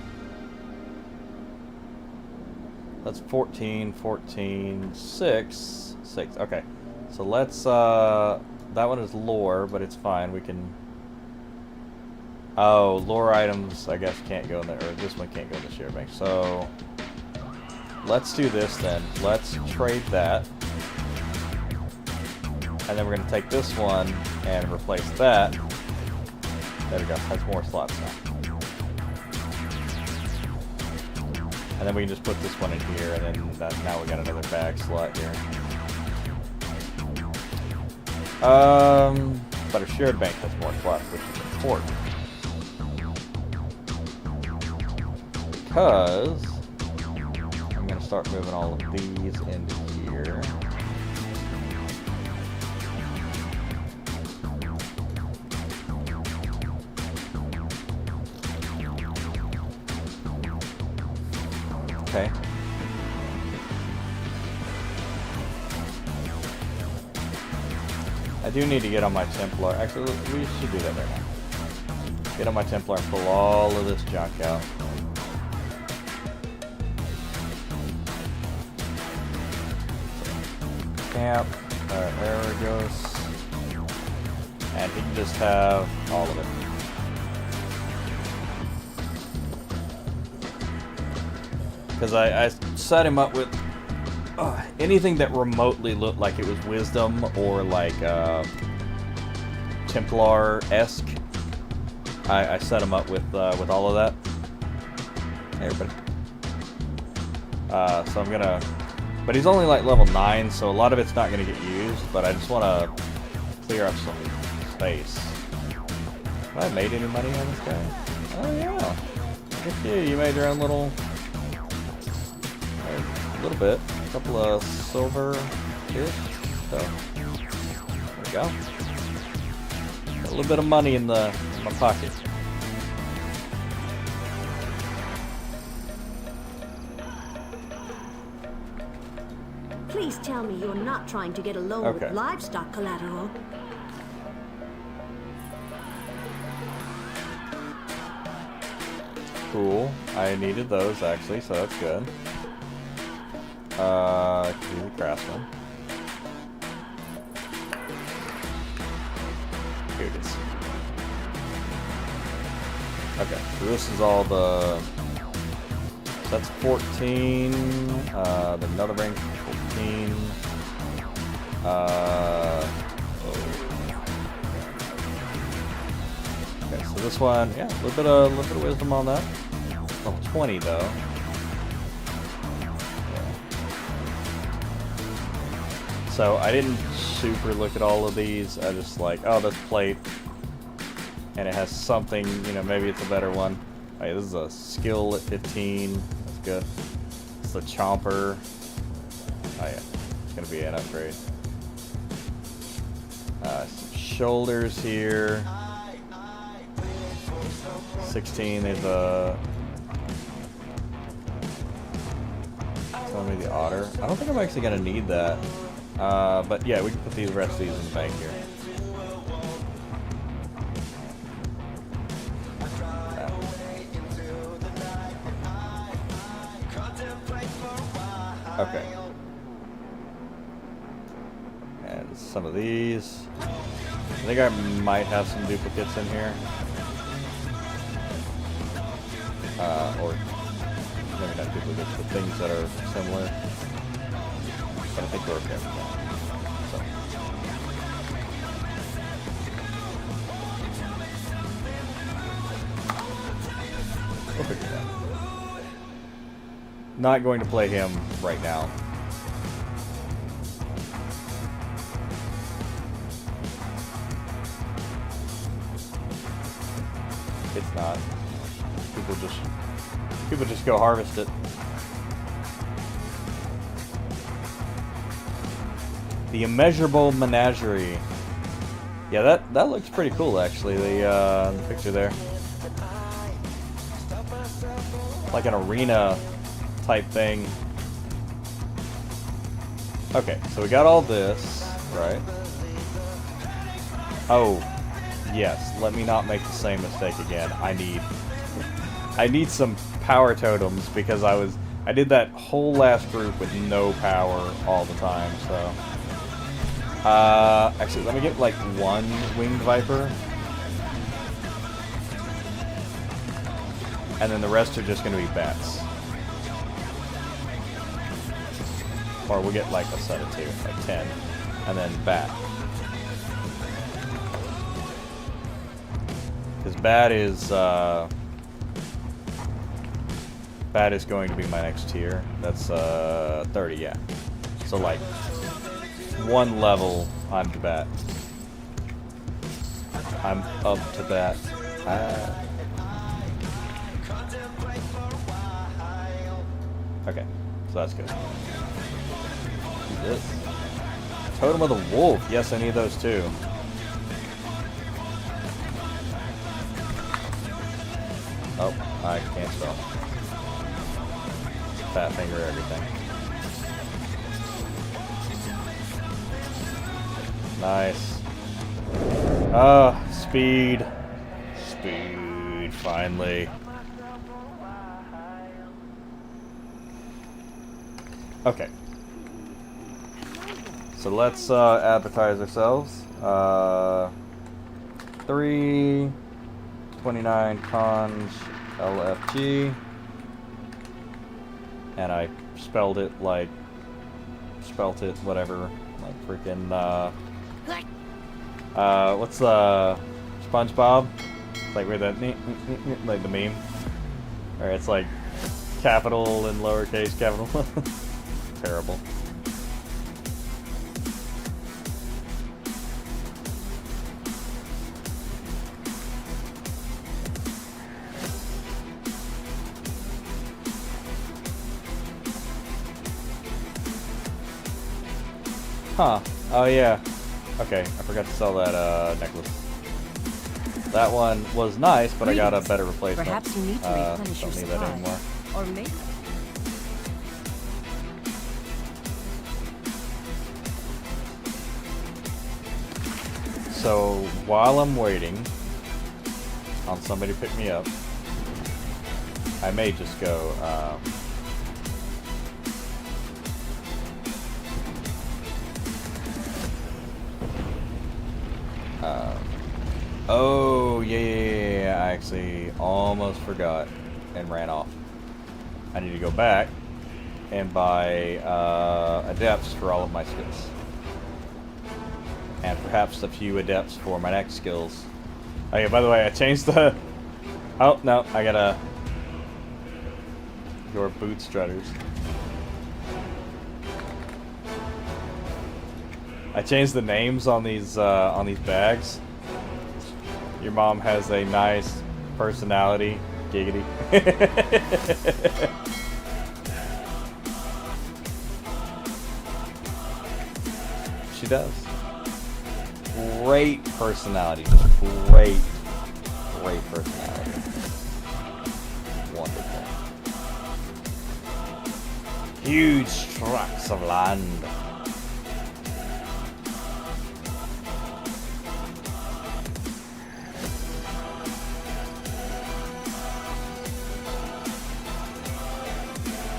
That's 14, 14, 6, 6. Okay. So let's, that one is lore, but it's fine. We can, oh, lore items, I guess, can't go in there, or this one can't go in the share bank. So let's do this then. Let's trade that. And then we're going to take this one and replace that. There we go. That's more slots now. And then we can just put this one in here, and then now we got another bag slot here. But our shared bank has more slots, which is important. Because I'm going to start moving all of these into here. Okay. I do need to get on my Templar. Actually, we should do that right now. Get on my Templar and pull all of this junk out. Camp. Alright, there it goes. And he can just have all of it. Because I set him up with anything that remotely looked like it was Wisdom or like Templar-esque. I set him up with all of that. Hey, everybody. So I'm gonna, but he's only like level 9, so a lot of it's not gonna get used. But I just want to clear up some space. Have I made any money on this guy? Oh yeah, look at you. You made your own little. A little bit. A couple of silver here. So, there we go. Got a little bit of money in my pocket. Please tell me you're not trying to get a loan Okay. with livestock collateral. Cool. I needed those actually, so that's good. Do the craftsman. Here it is. Okay, so this is all the. So that's 14. The another ring 14. Okay, so this one, yeah, a little bit of wisdom on that. Level 20 though. So I didn't super look at all of these. I just like, oh, this plate, and it has something. You know, maybe it's a better one. Oh, yeah, this is a skill at 15. That's good. It's the chomper. Oh yeah, it's gonna be an upgrade. Some shoulders here. 16. There's a. Tell me the otter. I don't think I'm actually gonna need that. But yeah, we can put these rest of these in the bank here. Okay. And some of these. I think I might have some duplicates in here. Or maybe not duplicates, but things that are similar. But I think we're okay with that. So. We'll figure it out. Not going to play him right now. It's not. People just go harvest it. The Immeasurable Menagerie. Yeah, that looks pretty cool actually. The picture there, like an arena type thing. Okay, so we got all this, right? Oh, yes. Let me not make the same mistake again. I need some power totems because I did that whole last group with no power all the time. So, actually, let me get like one winged viper, and then the rest are just going to be bats. Or we'll get like a set of 2, like 10, and then bat. Because bat is going to be my next tier. That's 30, yeah. So like 1 level, I'm to bat. I'm up to bat. Okay, So that's good. Who's this? Totem of the Wolf. Yes, I need those too. Oh, I can't spell. Fat finger everything. Nice. Ah, speed. Speed, finally. Okay. So let's advertise ourselves. 329 conj LFG. And I spelled it like, spelt it, whatever, like freaking, what's SpongeBob? Like where that, like the meme? Or it's like capital and lowercase capital. Terrible. Huh. Oh yeah. Okay, I forgot to sell that necklace. That one was nice, but I got a better replacement. Perhaps you need to replenish your don't need supply. that anymore. Or maybe. So while I'm waiting on somebody to pick me up, I may just go. Oh yeah, I actually almost forgot and ran off. I need to go back and buy adepts for all of my skills. And perhaps a few adepts for my next skills. Oh yeah, by the way, I changed the... Oh, no, I gotta... Your boot strutters. I changed the names on these bags. Your mom has a nice personality. Giggity. She does. Great personality. Just great personality. Wonderful. Huge tracts of land.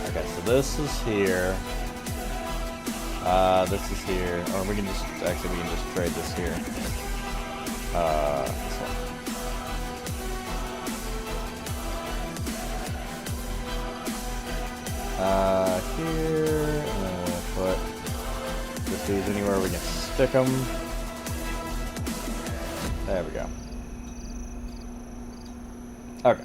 Okay, so this is here. This is here, or we can just, actually we can just trade this here. This one. Here, and then we'll put just these anywhere we can stick them. There we go. Okay.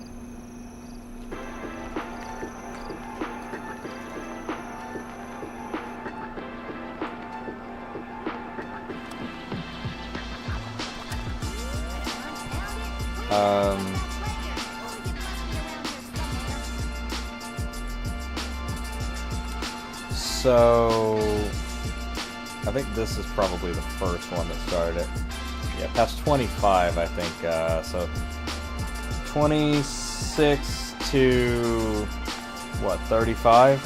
So I think this is probably the first one that started it. Yeah, past 25, I think. So 26 to what, 35?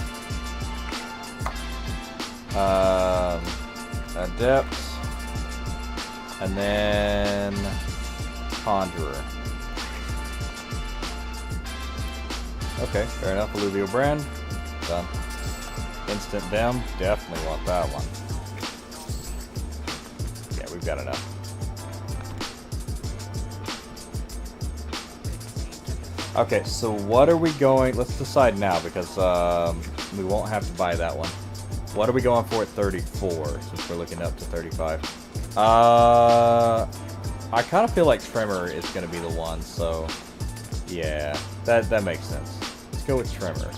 Adept, and then Conjurer. Okay, fair enough. Alluvial Brand, done. Instant Dem, definitely want that one. Yeah, we've got enough. Okay, so what are we going... Let's decide now, because we won't have to buy that one. What are we going for at 34, since we're looking up to 35? I kind of feel like Trimmer is going to be the one, so... Yeah, that makes sense. Let's go with Trimmer.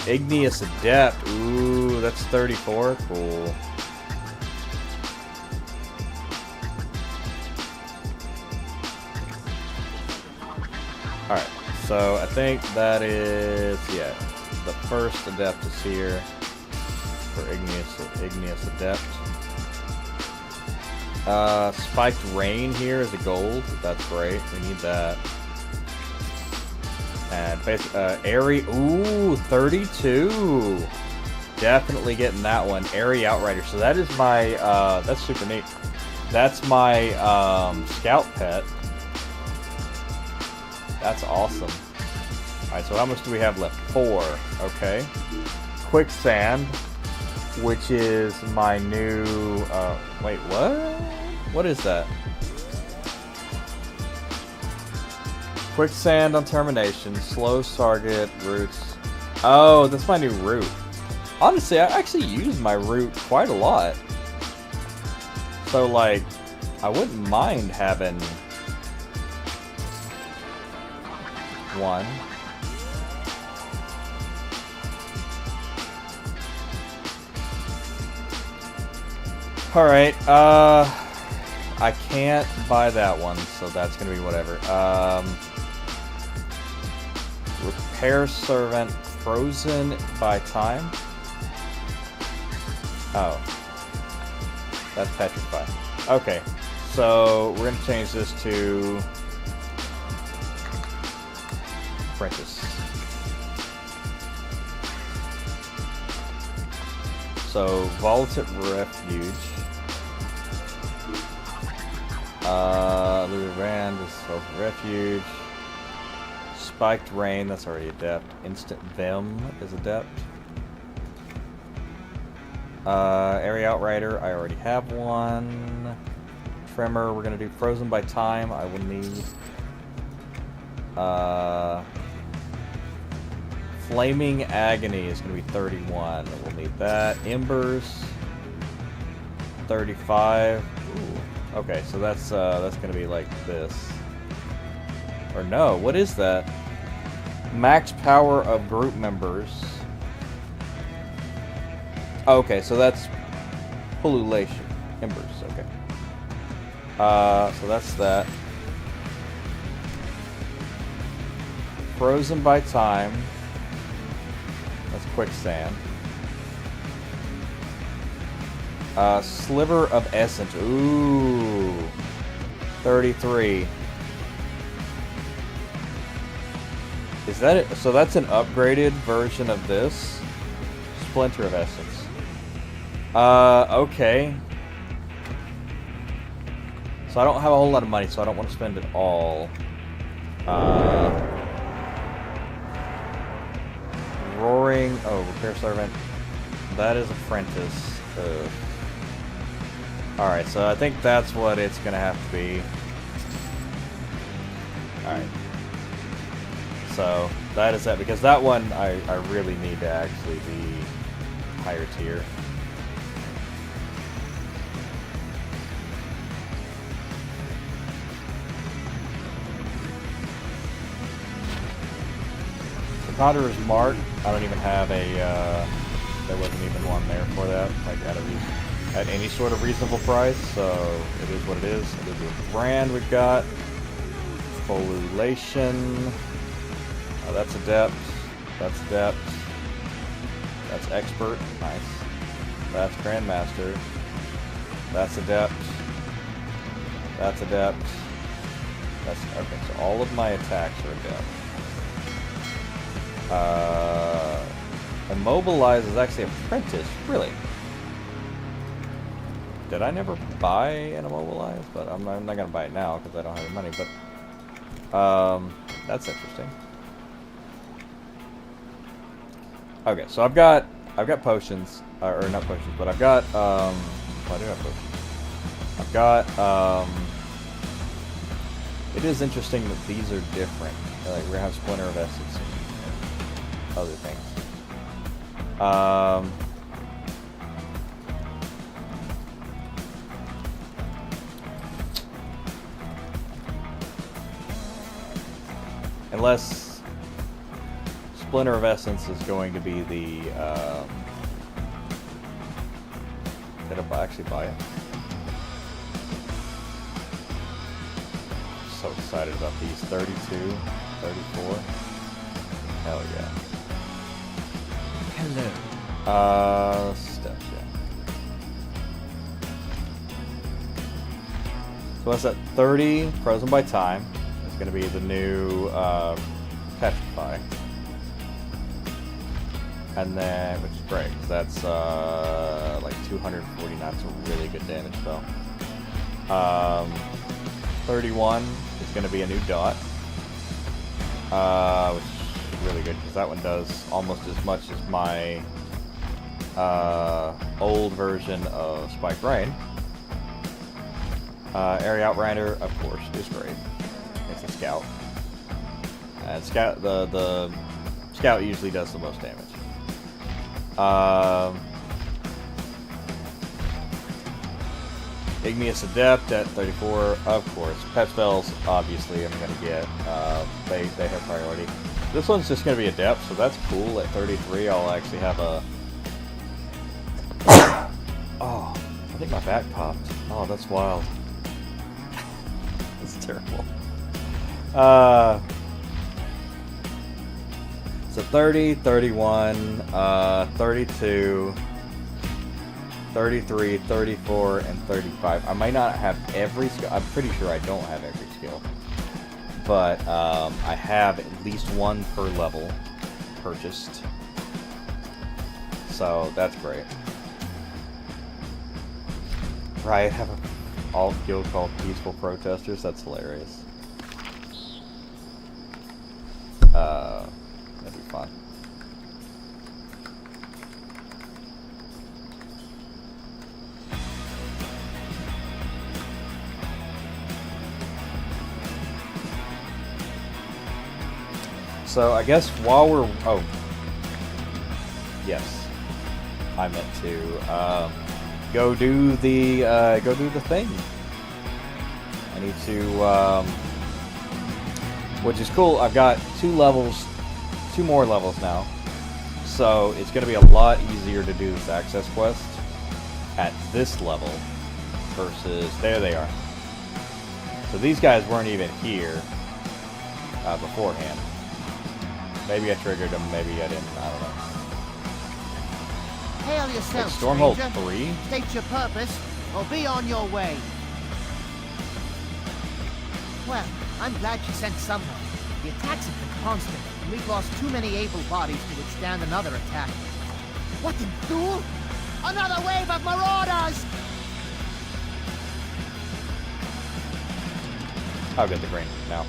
Igneous Adept. Ooh, that's 34. Cool. Alright, so so I think that is, yeah, the first adept is here for Igneous Adept. Spiked Rain here is a gold. That's great. We need that. And Airy, ooh, 32. Definitely getting that one. Airy Outrider. So that is my, that's super neat. That's my scout pet. That's awesome. Alright, so how much do we have left? 4. Okay. Quicksand, which is my new, wait, what? What is that? Quicksand on termination, slows target, roots. Oh, that's my new root. Honestly, I actually use my root quite a lot. So, like, I wouldn't mind having one. Alright, I can't buy that one, so that's gonna be whatever. Repair Servant, frozen by time. Oh. That's Petrify. Okay, so we're gonna change this to Apprentice. So, Volatile Refuge. Lure Band is Volatile Refuge. Spiked Rain, that's already Adept. Instant Vim is Adept. Airy Outrider, I already have one. Tremor, we're gonna do Frozen by Time. I will need. Flaming Agony is gonna be 31. We'll need that. Embers, 35. Ooh. Okay, so that's gonna be like this. Or no, what is that? Max power of group members. Okay, so that's Pullulation. Embers, okay. So that's that. Frozen by Time. That's Quicksand. Sliver of Essence. Ooh. 33. Is that it? So that's an upgraded version of this? Splinter of Essence. Okay. So I don't have a whole lot of money, so I don't want to spend it all. Roaring. Oh, Repair Servant. That is Apprentice. Alright, so I think that's what it's gonna have to be. Alright. So, that is that, because that one I really need to actually be higher tier. The Conjurer's Mark, I don't even have a, there wasn't even one there for that, like at any sort of reasonable price, so it is what it is. It is a brand we've got. Foliation. Oh, that's Adept. That's Adept. That's Expert. Nice. That's Grandmaster. That's Adept. That's Adept. That's okay, so all of my attacks are Adept. Immobilize is actually Apprentice. Really? Did I never buy an Immobilize? But I'm not gonna buy it now because I don't have any money. But that's interesting. Okay, so I've got potions, or not potions, but I've got well, I do have potions. I've got it is interesting that these are different. Like we're gonna have Splinter of Essence and other things. Unless Splinter of Essence is going to be the did I actually buy it? I'm so excited about these 32. 34. Hell yeah. Hello. Steps, yeah. So what's that? 30, frozen by time. It's going to be the new Petrify. And then, which is great, 'cause that's like 249. That's a really good damage spell. 31 is going to be a new dot. Which is really good, because that one does almost as much as my old version of Spike Rain. Area Outrider, of course, is great. It's a scout. And scout, the scout usually does the most damage. Igneous Adept at 34, of course. Pet spells, obviously, I'm going to get. They have priority. This one's just going to be Adept, so that's cool. At 33, I'll actually have a... Oh, I think my back popped. Oh, that's wild. That's terrible. So 30, 31, 32, 33, 34, and 35. I might not have every skill. I'm pretty sure I don't have every skill. But I have at least one per level purchased. So that's great. Right, have a alt guild called Peaceful Protesters. That's hilarious. That'd be fun. So I guess while we're yes, I meant to go do the thing. I need to which is cool. I've got two more levels now, so it's going to be a lot easier to do this access quest at this level versus there they are. So these guys weren't even here beforehand. Maybe I triggered them, maybe I didn't. I don't know. Hail yourself, Stormhold stranger. 3? State your purpose, or be on your way. Well, I'm glad you sent someone. The attacks have been constant, and we've lost too many able bodies to withstand another attack. What in fool? Another wave of marauders! I'll get the green now.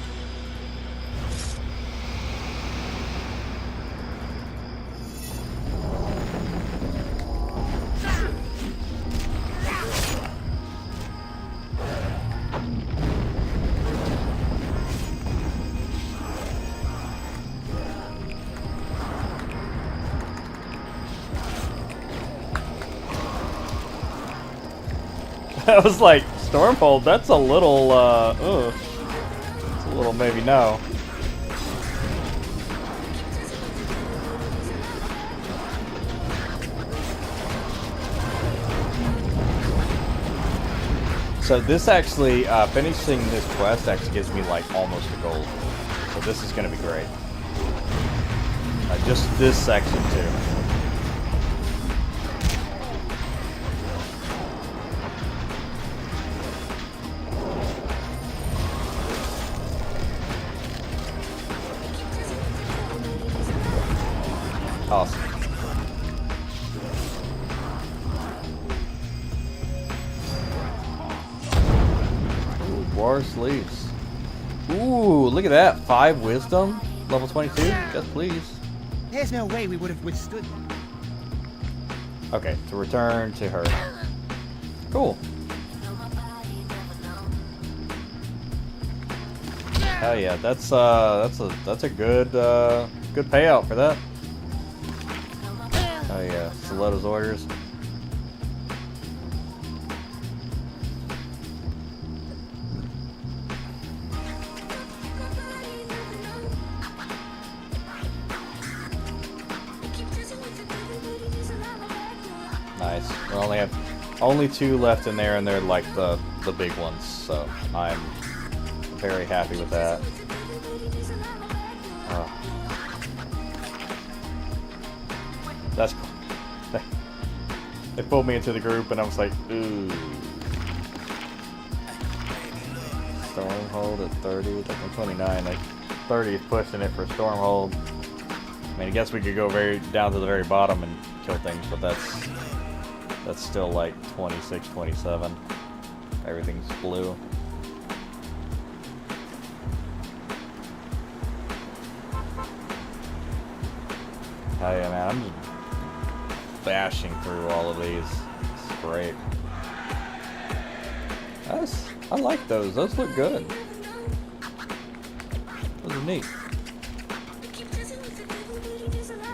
I was like, Stormhold, that's a little, it's a little maybe no. So this actually, finishing this quest actually gives me like almost a gold. So this is going to be great. Just this section too. Awesome. Ooh, War Sleeves. Ooh, look at that. 5 wisdom. Level 22. Yes, please. There's no way we would have withstood. Okay, to return to her. Cool. Hell yeah, that's a good good payout for that. Oh yeah, Stiletto's orders. Nice. We only have only 2 left in there, and they're like the big ones. So I'm very happy with that. That's cool. They pulled me into the group, and I was like, ooh. Stormhold at 30, like I'm 29. Like 30 is pushing it for Stormhold. I mean, I guess we could go down to the very bottom and kill things, but that's still like 26, 27. Everything's blue. Oh yeah, man, I'm just bashing through all of these. It's great. I like those. Those look good. Those are neat.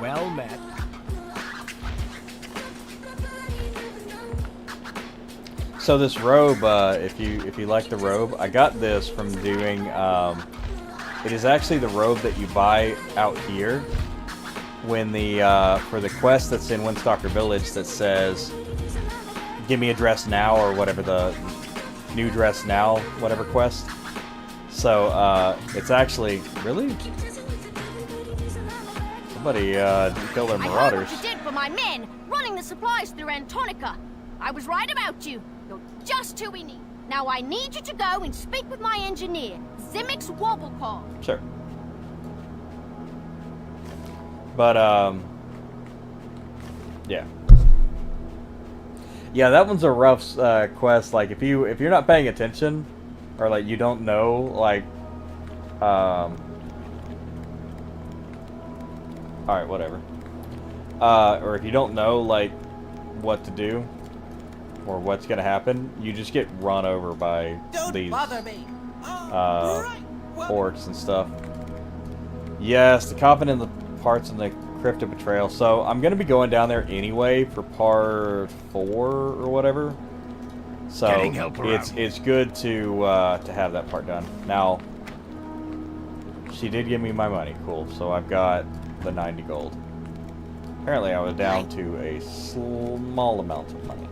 Well met. So this robe, if you like the robe, I got this from doing. It is actually the robe that you buy out here when for the quest that's in Windstalker Village that says, "Give me a dress now" or whatever the new dress now, whatever quest. So it's actually really somebody killed their marauders. I heard what you did for my men, running the supplies through Antonica. I was right about you. You're just who we need. Now I need you to go and speak with my engineer, Zimix Wobblecall. Sure. But yeah. Yeah, that one's a rough quest. Like if you're not paying attention, or like you don't know, like, all right, whatever. Or if you don't know like what to do or what's gonna happen, you just get run over by these orcs and stuff. Yes, the coffin and the parts in the Crypt of Betrayal. So I'm gonna be going down there anyway for part 4 or whatever. So it's good to have that part done. Now she did give me my money, cool. So I've got the 90 gold. Apparently I was down to a small amount of money.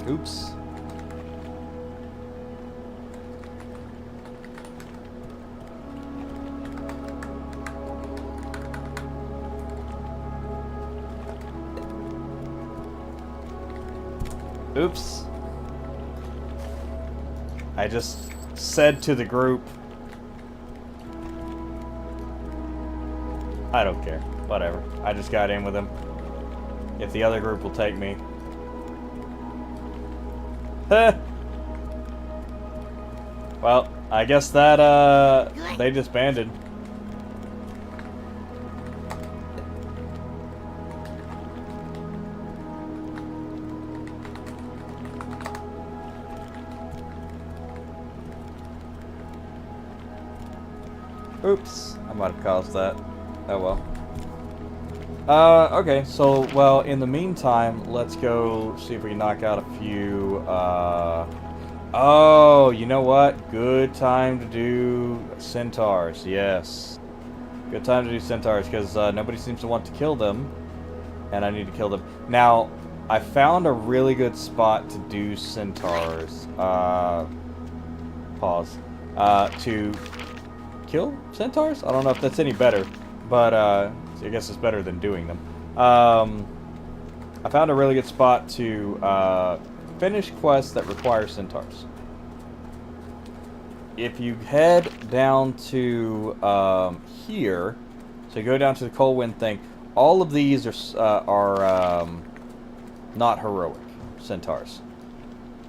Oops. Oops. I just said to the group, I don't care. Whatever. I just got in with them. If the other group will take me. Well, I guess that, they disbanded. Oops, I might have caused that. Oh well. Okay, so, well, in the meantime, let's go see if we can knock out a few, oh, you know what? Good time to do centaurs, yes. Good time to do centaurs, because nobody seems to want to kill them, and I need to kill them. Now, I found a really good spot to do centaurs, pause, to kill centaurs? I don't know if that's any better, but, I guess it's better than doing them. I found a really good spot to finish quests that require centaurs. If you head down to here, so you go down to the Coldwind thing, all of these are not heroic centaurs.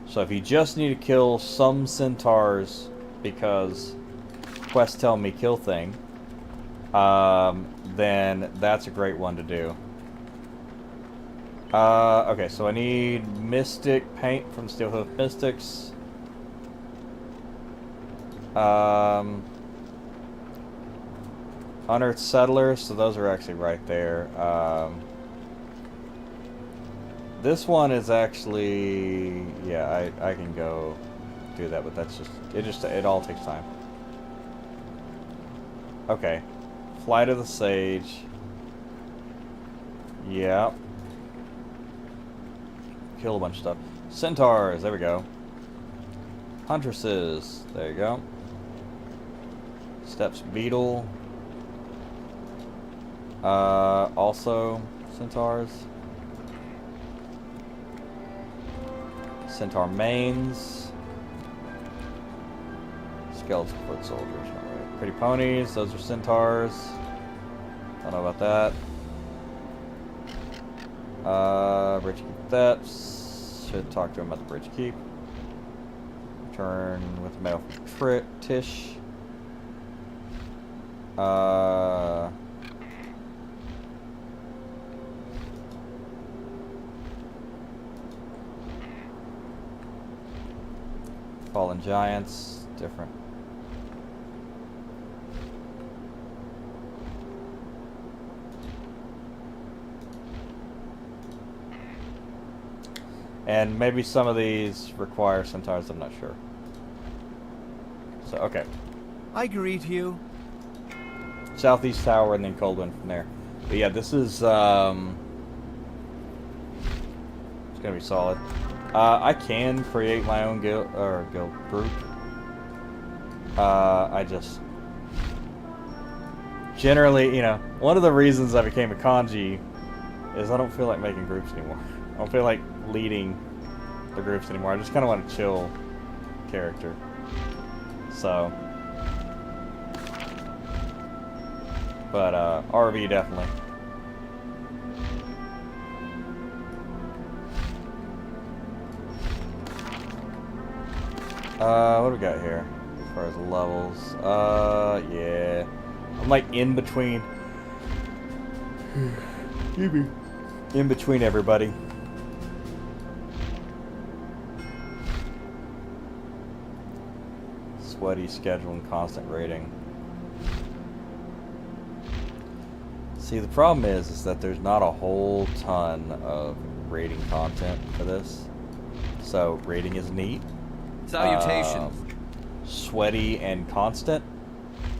So if you just need to kill some centaurs because quests tell me kill thing, then that's a great one to do. Okay, so I need Mystic Paint from Steelhoof Mystics. Unearthed settlers, so those are actually right there. This one is actually, yeah, I can go do that, but that's it all takes time. Okay. Flight of the Sage. Yeah. Kill a bunch of stuff. Centaurs, there we go. Huntresses, there you go. Steps Beetle. Also Centaurs. Centaur Mains. Skeleton Foot Soldiers, alright. Pretty Ponies, those are Centaurs. Don't know about that. Bridge Keep Thefts. Should talk to him about the Bridge Keep. Return with the mail from Tish. Fallen Giants, different. And maybe some of these require Centaurs, I'm not sure. So, okay. I greet you. Southeast Tower and then Coldwind from there. But yeah, this is, it's gonna be solid. I can create my own guild group. I just generally, you know, one of the reasons I became a kanji is I don't feel like making groups anymore. I don't feel like leading the groups anymore. I just kind of want a chill character. So, but RV definitely. What do we got here as far as levels? Yeah. I'm like in between. In between everybody. Sweaty schedule and constant rating. See, the problem is that there's not a whole ton of rating content for this. So rating is neat. Salutations. Sweaty and constant,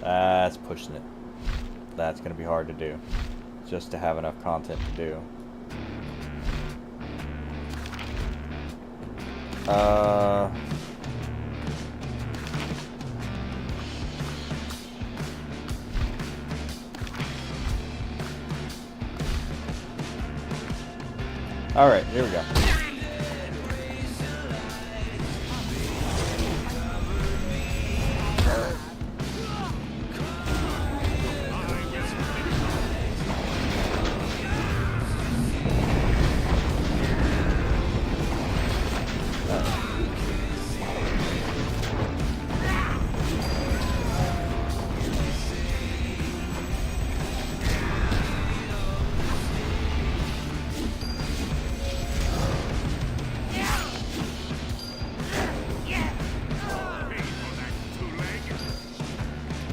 that's pushing it. That's going to be hard to do, just to have enough content to do. Alright, here we go.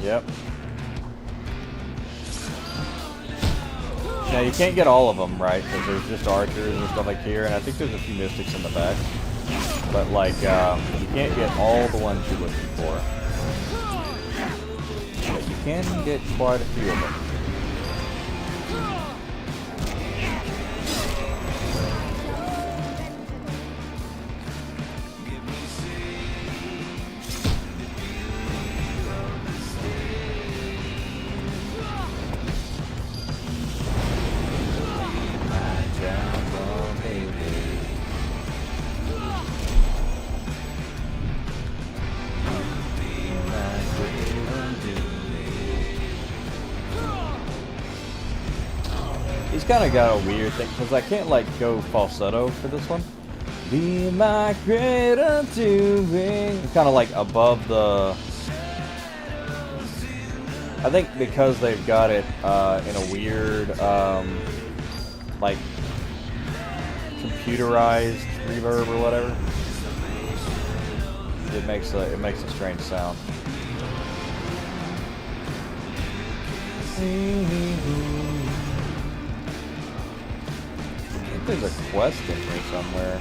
Yep. Now you can't get all of them, right? Because there's just archers and stuff like here, and I think there's a few mystics in the back. But like, you can't get all the ones you're looking for. But you can get quite a few of them. He's kind of got a weird thing, because I can't, like, go falsetto for this one. Be my great undoing. It's kind of, like, above the... I think because they've got it in a weird, like, computerized reverb or whatever. It makes a strange sound. I think there's a quest in here somewhere.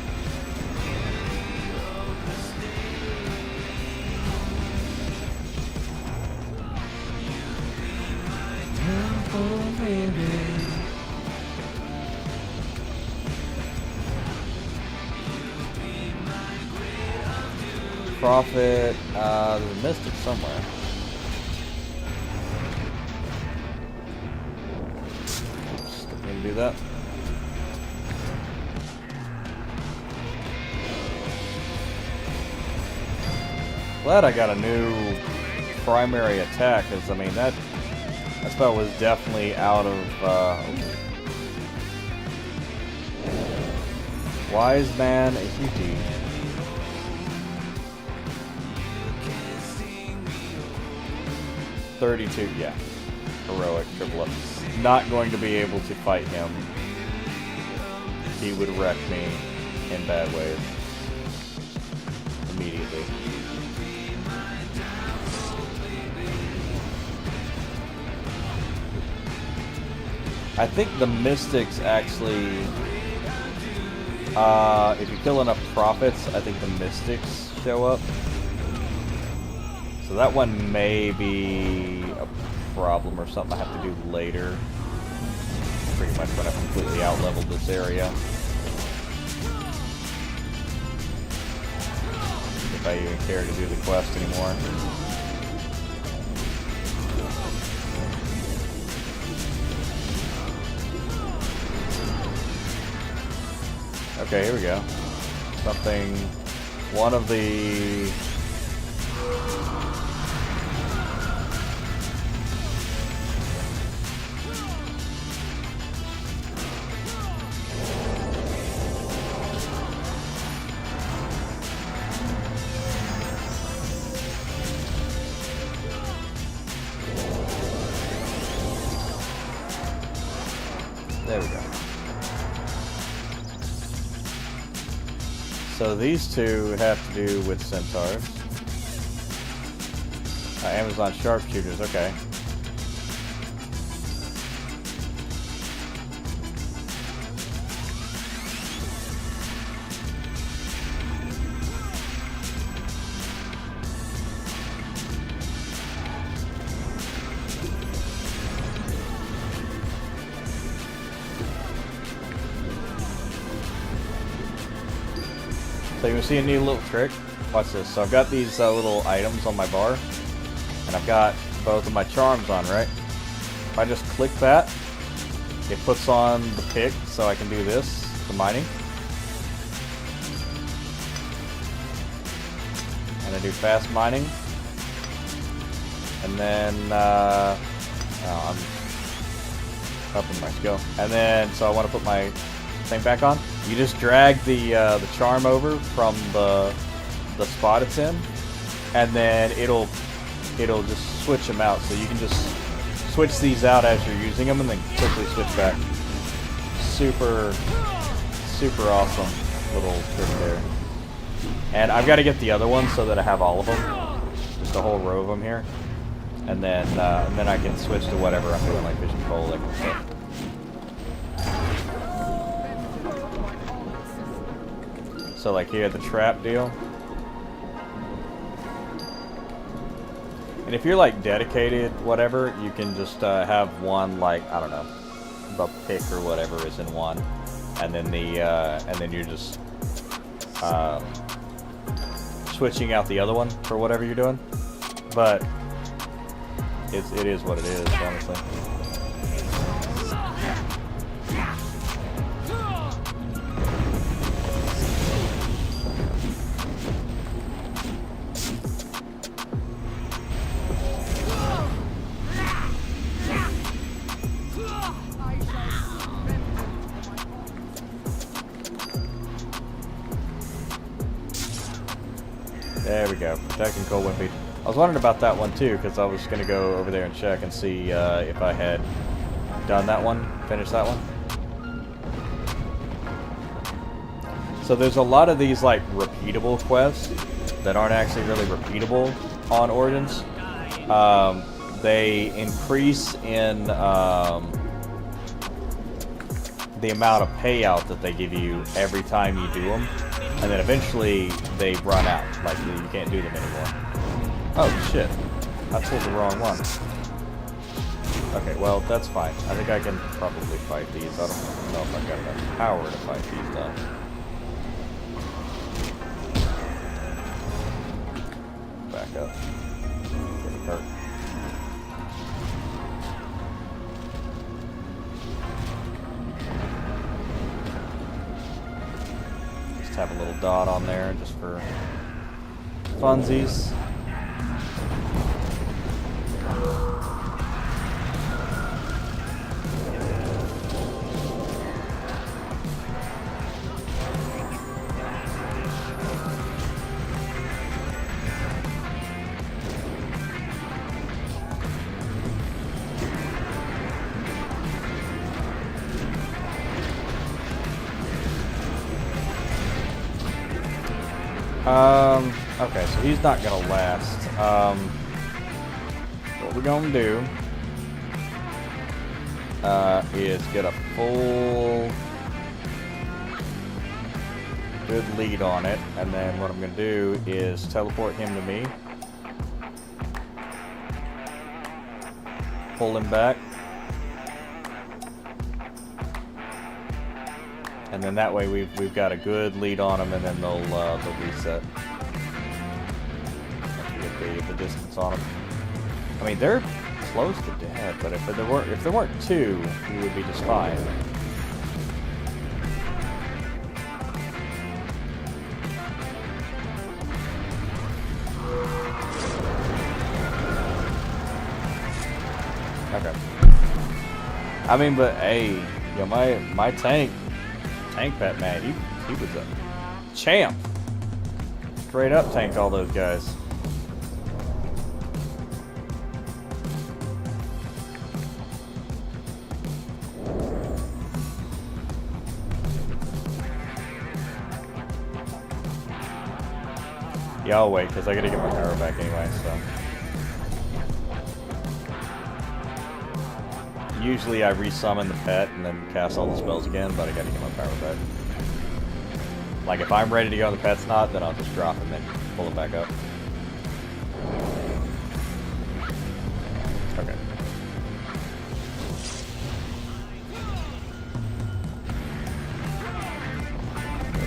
Prophet, there's a mystic somewhere. Oops, didn't mean to do that. Glad I got a new primary attack, because I mean that spell was definitely out of Wise Man EQ2. $32, yeah. Heroic, triple up. Not going to be able to fight him. He would wreck me in bad ways. Immediately. I think the Mystics actually, if you kill enough Prophets, I think the Mystics show up. So that one may be a problem or something I have to do later. Pretty much when I've completely outleveled this area. If I even care to do the quest anymore. Okay, here we go. Something, one of the... There we go. So these two have to do with centaurs. Amazon sharpshooters, okay. So you can see a neat little trick. Watch this. So I've got these little items on my bar, and I've got both of my charms on, right? If I just click that, it puts on the pick, so I can do this, the mining. And I do fast mining. And then, I'm up in my skill. And then, so I want to put my thing back on. You just drag the charm over from the spot it's in, and then it'll just switch them out. So you can just switch these out as you're using them, and then quickly switch back. Super awesome little trick there. And I've got to get the other one so that I have all of them, just a whole row of them here, and then I can switch to whatever I'm doing, like vision control, like stuff. So like here, the trap deal. And if you're like dedicated, whatever, you can just have one, like, I don't know, the pick or whatever is in one, and then then you're just switching out the other one for whatever you're doing. But it is what it is, honestly. There we go. Protecting cold wind feed. I was wondering about that one too, because I was going to go over there and check and see if I had done that one, finished that one. So there's a lot of these like repeatable quests that aren't actually really repeatable on Origins. they increase in the amount of payout that they give you every time you do them, and then eventually they run out. Like, you can't do them anymore. Oh shit, I pulled the wrong one. Okay, well, that's fine. I think I can probably fight these. I don't know if I've got enough power to fight these though. Back up. Getting hurt. Just have a little dot on there just for funsies. Okay, so he's not gonna last. What we're gonna do is get a full good lead on it, and then what I'm gonna do is teleport him to me, pull him back, and then that way we've got a good lead on them, and then they'll reset. Get the distance on them. I mean, they're close to dead, but if there weren't two, we would be just fine. Okay. I mean, but hey, yo, my tank pet man, he was a champ. Straight up tanked all those guys. Yeah, I'll wait, because I gotta get my power back anyway, so. Usually I resummon the pet and then cast all the spells again, but I gotta get my power back. Like, if I'm ready to go and the pet's not, then I'll just drop him and pull it back up. Okay.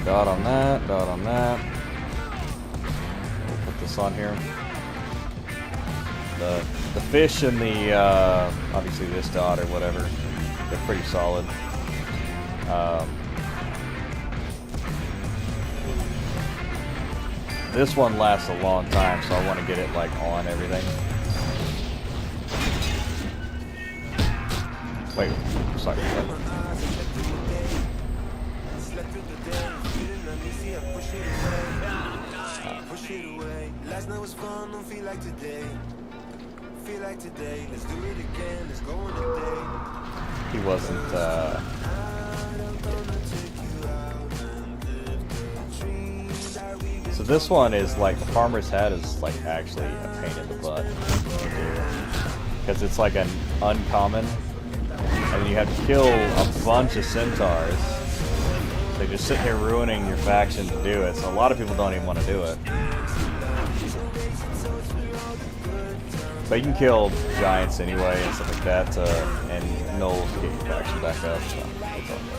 Dot on that, dot on that. This on here. The fish and the obviously this dot or whatever, they're pretty solid. This one lasts a long time, so I want to get it like on everything. Wait, sorry. Last night was fun, don't feel like today. Feel like today, let's do it again, let's go on today. He wasn't So this one is like, the farmer's hat is like actually a pain in the butt to do. Because it's like an uncommon, and then you have to kill a bunch of centaurs. So you're just sitting here ruining your faction to do it, so a lot of people don't even want to do it. But you can kill giants anyway and stuff like that, and gnolls to get your faction back up. So it's all good.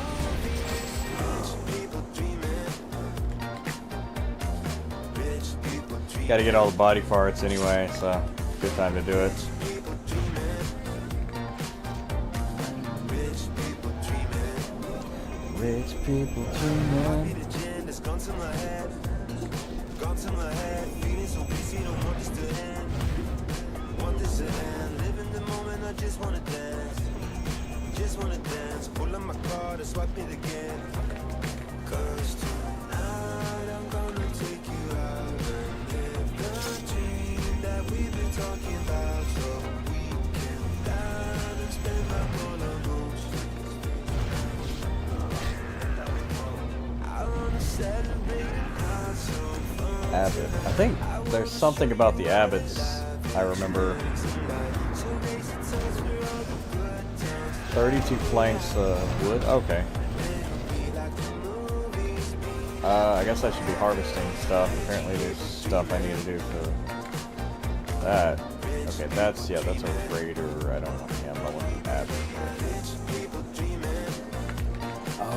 Gotta get all the body parts anyway, so good time to do it. Rich people dreaming. Just wanna dance, pull up my card and swipe it again. 'Cause tonight I'm gonna take you out and live the dream that we've been talking about, so we can down and spend up all our moves. I wanna celebrate and have some fun. Abbott. I think there's something about the Abbotts I remember 32 planks of wood. Okay. I guess I should be harvesting stuff. Apparently there's stuff I need to do for that. Okay, that's a raider. I don't want him. I want the abbot.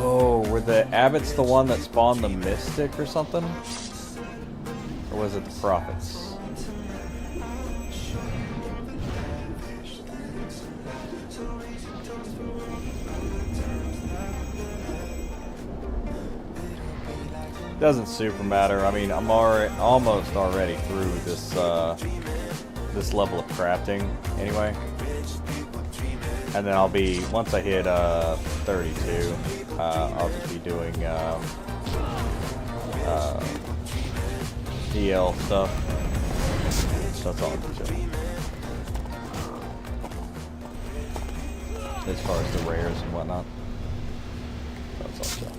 Oh, were the abbots the one that spawned the mystic or something? Or was it the prophets? Doesn't super matter. I mean, I'm almost already through this this level of crafting anyway, and then I'll be once I hit 32. I'll just be doing DL stuff. So that's all I'm doing. As far as the rares and whatnot. That's all chill.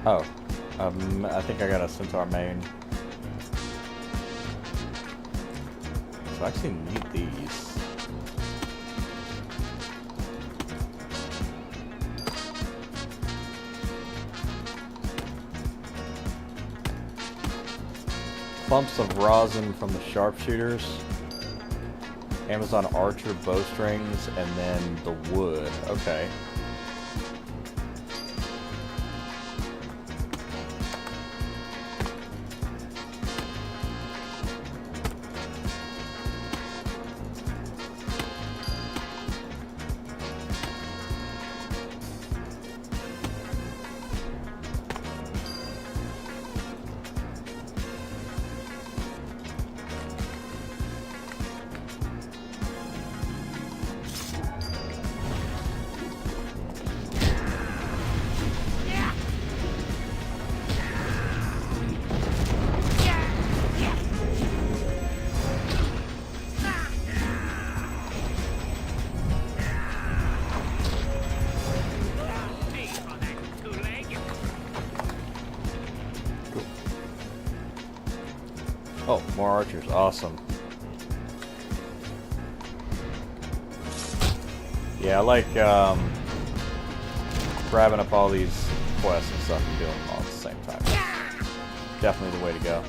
Oh, I think I got a Centaur main. So I actually need these. Bumps of rosin from the sharpshooters. Amazon Archer bowstrings, and then the wood. Okay. Oh, more archers. Awesome. Yeah, I like grabbing up all these quests and stuff and doing them all at the same time. Definitely the way to go.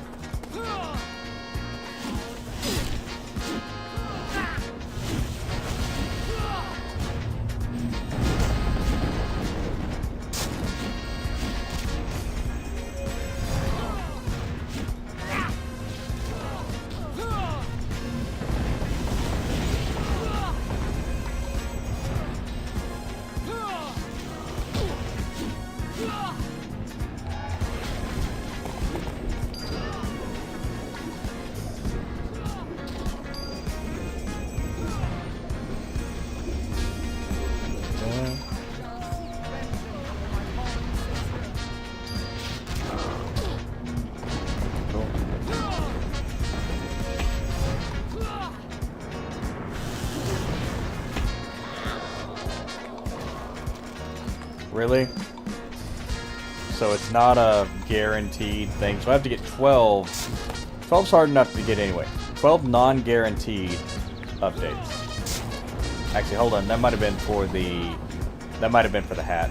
Really? So it's not a guaranteed thing. So I have to get 12. 12's hard enough to get anyway. 12 non-guaranteed updates. Actually, hold on. That might have been for the... That might have been for the hat.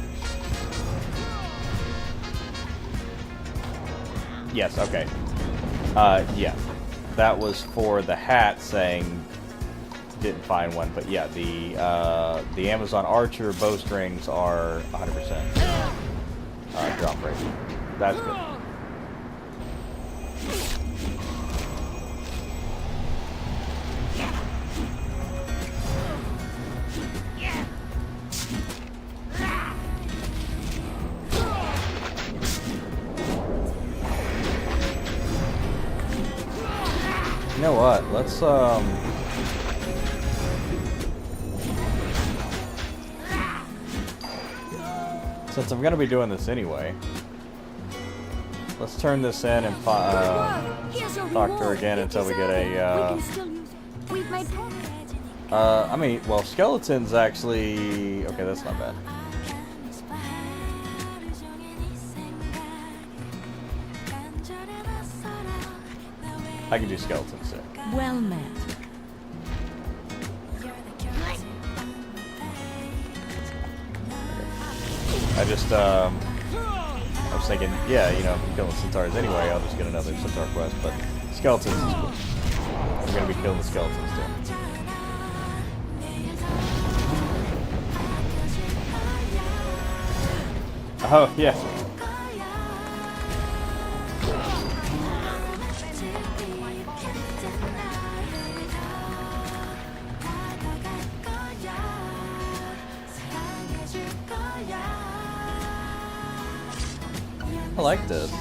Yes, okay. Yeah. That was for the hat saying... Didn't find one, but yeah, the Amazon Archer bowstrings are 100% drop rate. That's good. You know what? Let's since I'm gonna be doing this anyway, let's turn this in and talk to her again until we get a. We've made progress. I mean, well, skeletons actually. Okay, that's not bad. I can do skeletons too. Well met. I just, I was thinking, yeah, you know, if I'm killing centaurs anyway, I'll just get another centaur quest, but skeletons is cool. I'm gonna be killing the skeletons too. Oh, yeah. I like this.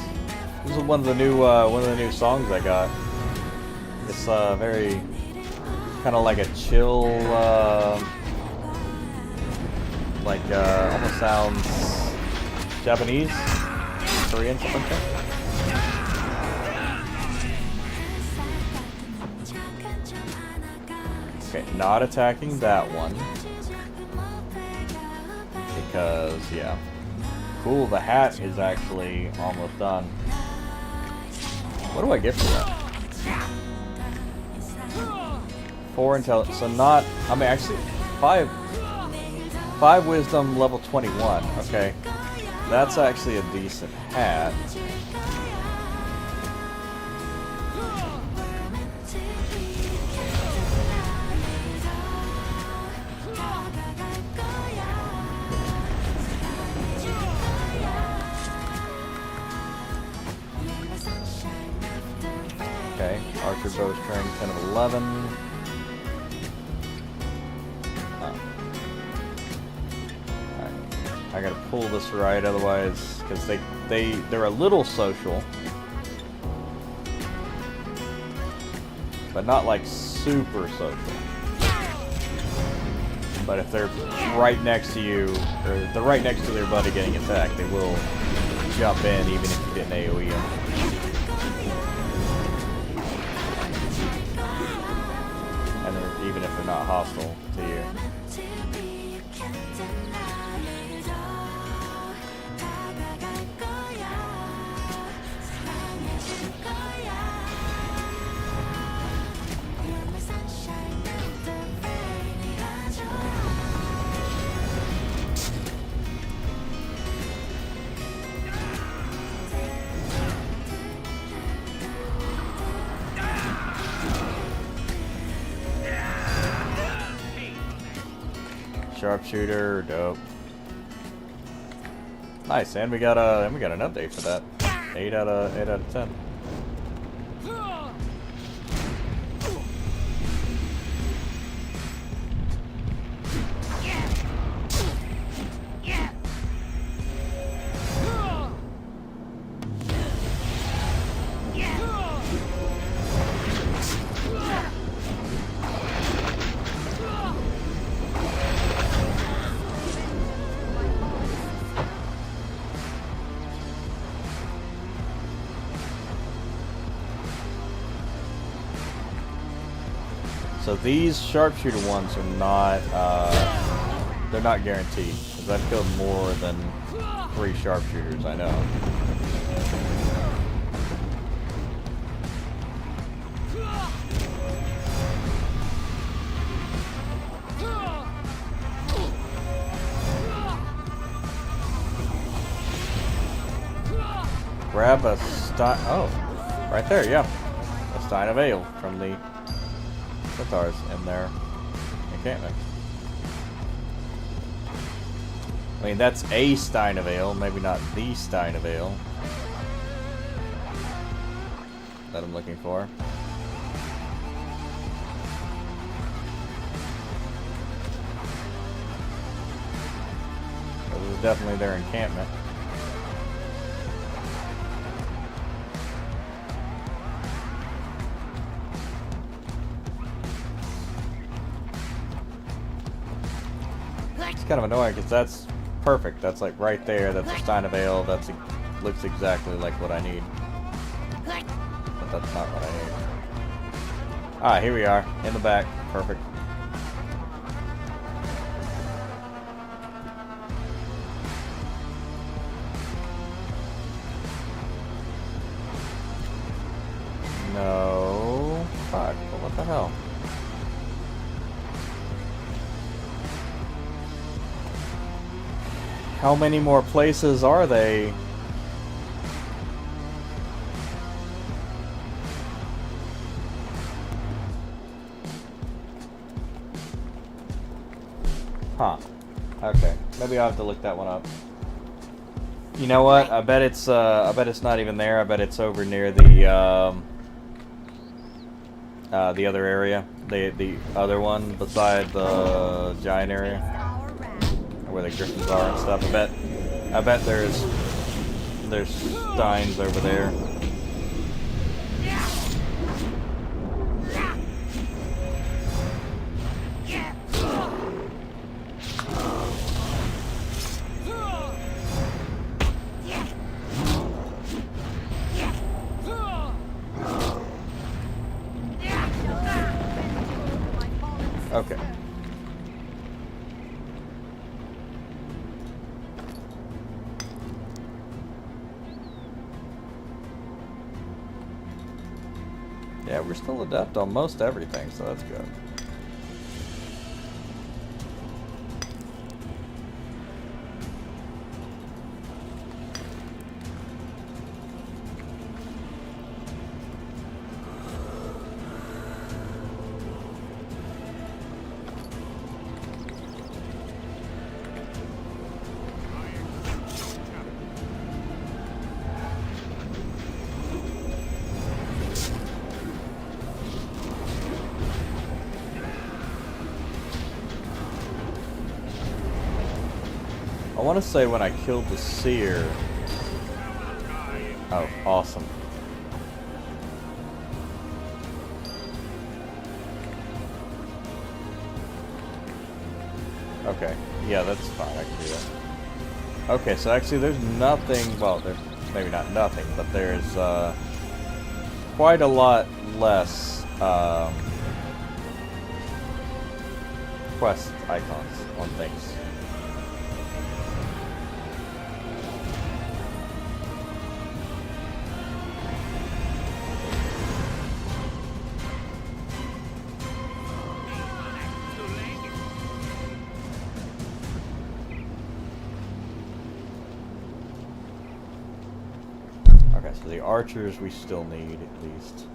This is one of the new songs I got. It's very kind of like a chill, almost sounds Japanese, Korean, something like that. Okay, not attacking that one because yeah. Cool, the hat is actually almost done. What do I get for that? 4 intelligence, so not, I mean actually, 5 wisdom, level 21, okay. That's actually a decent hat. Okay, archer bowstring, 10 of 11. Oh. Alright. I gotta pull this right, otherwise, because they're a little social. But not like super social. But if they're right next to you, or if they're right next to their buddy getting attacked, they will jump in even if you didn't AoE them. Even if they're not hostile to you. Sharpshooter, dope. Nice, and we got an update for that. 8 out of 10. So these sharpshooter ones are not, they're not guaranteed, because I've killed more than 3 sharpshooters, I know. Grab a oh, right there, yeah. A Stein of Ale from the centaurs in their encampment. I mean, that's a Stein of Ale, maybe not the Stein of Ale that I'm looking for. This is definitely their encampment. It's kind of annoying because that's perfect. That's like right there. That's a Stein of Ale. That's looks exactly like what I need. But that's not what I need. Ah, here we are, in the back. Perfect. No. Fuck, what the hell? How many more places are they? Huh. Okay. Maybe I'll have to look that one up. You know what? I bet it's not even there. I bet it's over near the other area. The other one beside the giant area. Where the griffins are and stuff. I bet there's steins over there. Okay. Yeah, we're still adept on most everything, so that's good. I want to say when I killed the seer. Oh, awesome. Okay, yeah, that's fine. I can do that. Okay, so actually there's nothing, well, there's maybe not nothing, but there's quite a lot less quest icons on things. Okay, so the archers we still need at least.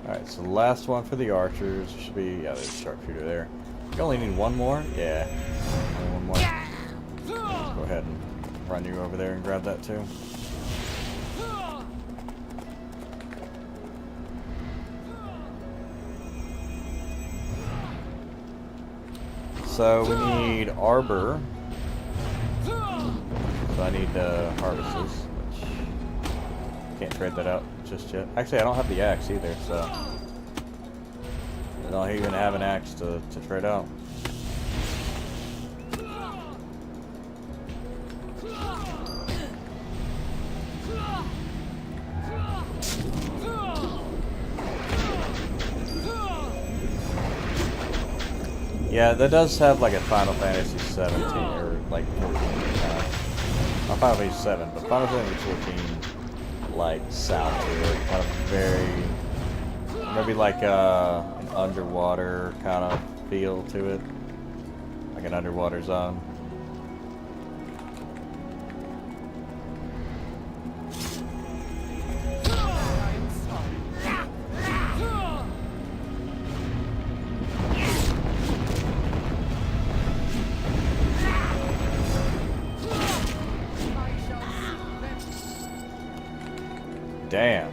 Alright, so the last one for the archers should be, yeah, there's a sharpshooter there. You only need one more? Yeah, only one more. Go ahead and run you over there and grab that too. So we need arbor. So I need harvests, which can't trade that out just yet. Actually, I don't have the axe either, so I don't even have an axe to trade out. Yeah, that does have like a Final Fantasy 17 or like 14 not Final Fantasy 7, but Final Fantasy 14 like sound to it, kind of very, maybe like an underwater kind of feel to it, like an underwater zone. damn.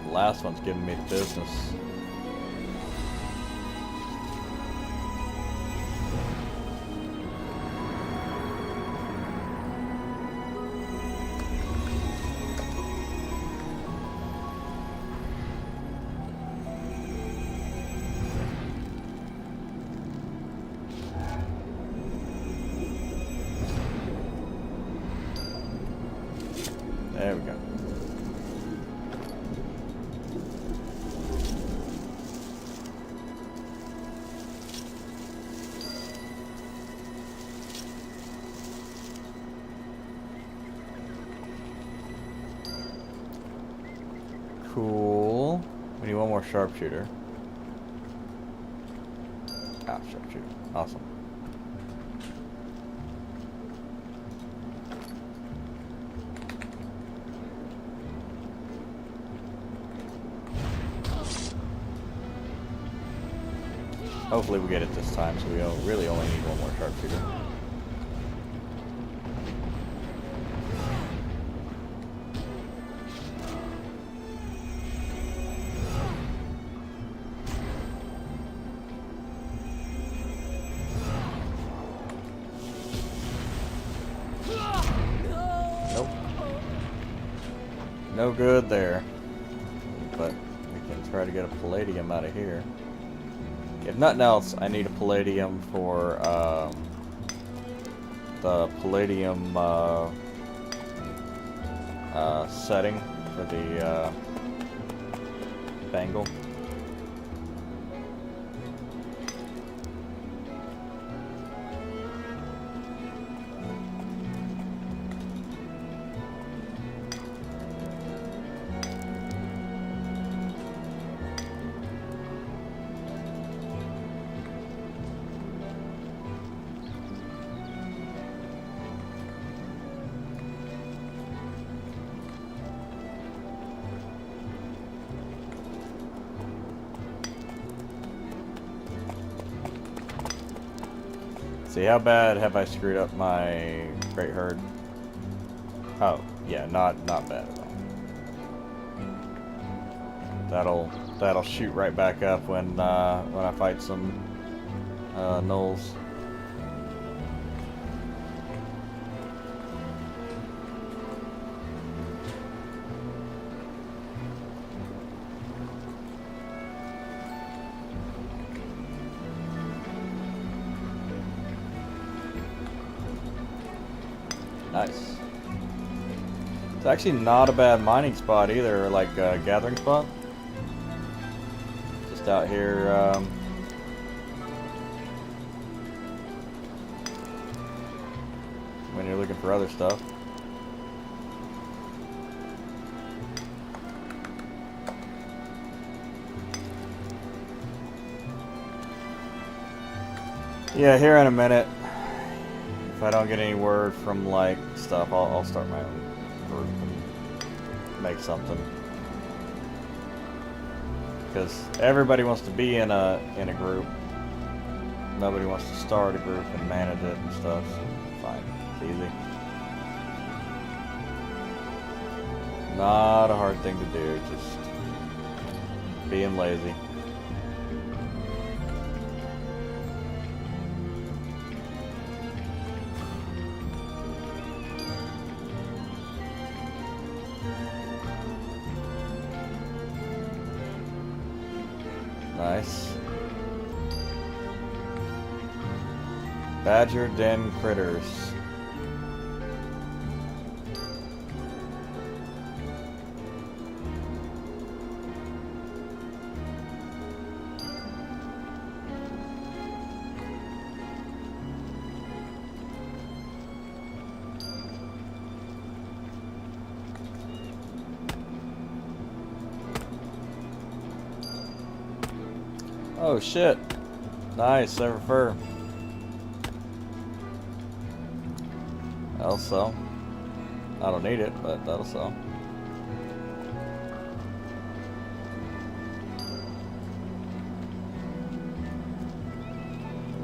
The last one's giving me the business. There we go. Cool. We need one more sharpshooter. Ah, sharpshooter. Awesome. Hopefully we get it this time, so we really only need one more sharpshooter. Nope. No good there. But we can try to get a palladium out of here. If nothing else, I need a palladium for the palladium setting for the bangle. See, how bad have I screwed up my great herd? Oh, yeah, not bad at all. That'll shoot right back up when I fight some gnolls. Nice. It's actually not a bad mining spot either, or like a gathering spot. Just out here, when you're looking for other stuff. Yeah, here in a minute. If I don't get any word from like stuff, I'll start my own group and make something. Because everybody wants to be in a group. Nobody wants to start a group and manage it and stuff. So fine, it's easy. Not a hard thing to do, just being lazy. Nice. Badger den critters. Oh shit. Nice, silver fur. That'll sell. I don't need it, but that'll sell.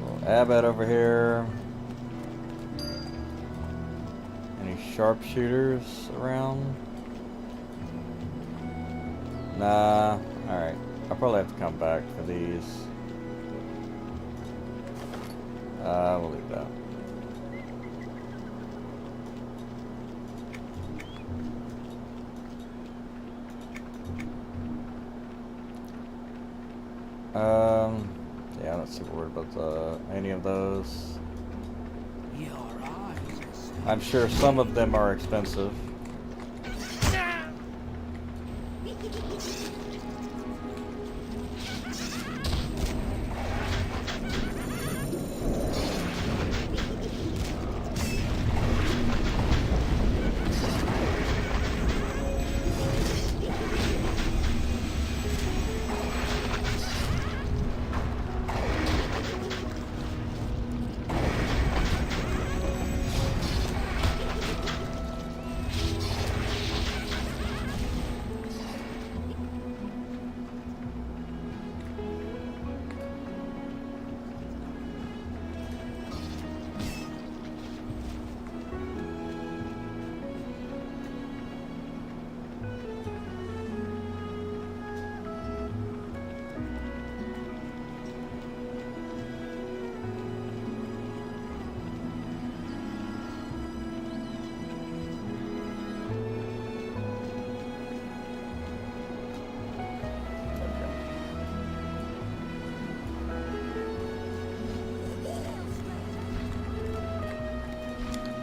Little abbot over here. Any sharpshooters around? Nah. Alright. I'll probably have to come back for these. We'll leave that. Yeah, I'm not super worried about any of those. I'm sure some of them are expensive.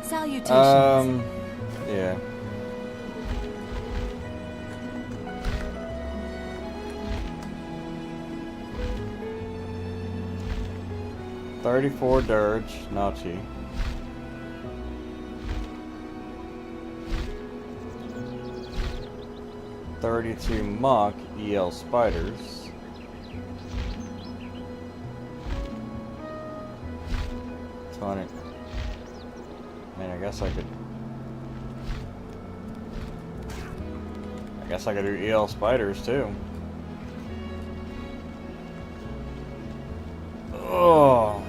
Salutations. Yeah. $34 dirge, Nachi. $32 Mach EL spiders. $20. Man, I guess I could do EL spiders too. Oh.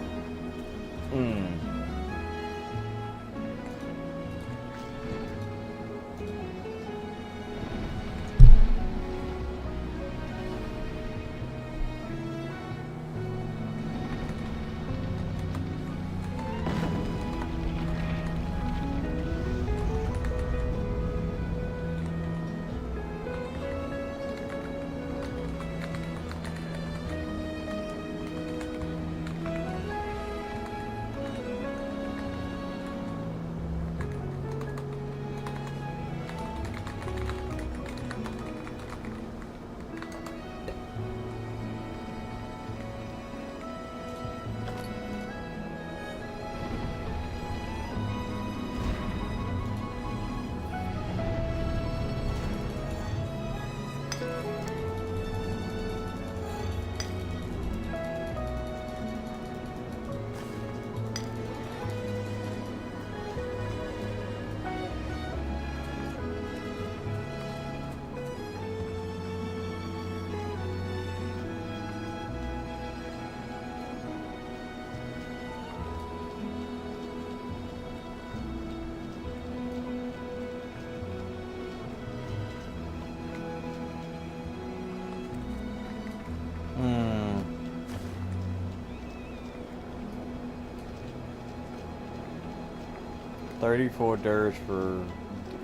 $34 dirge for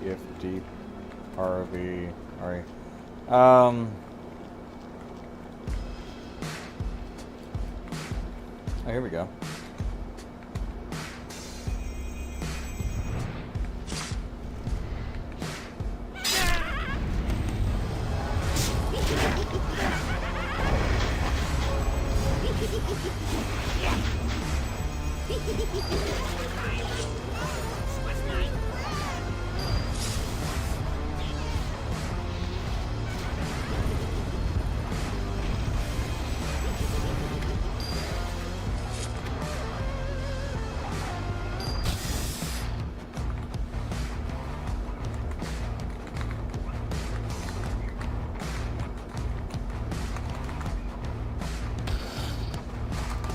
if deep RV. Alright. Oh, here we go.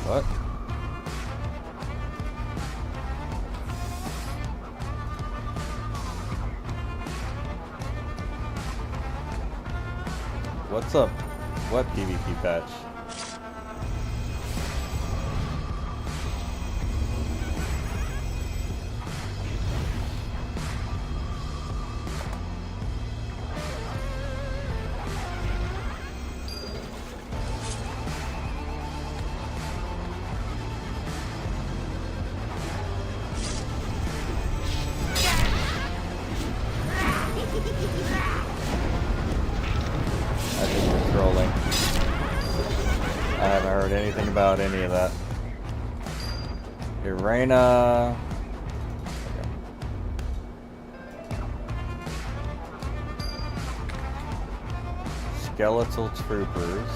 What? What's up? What PvP patch? I think you're trolling. I haven't heard anything about any of that. Irena. Skeletal troopers.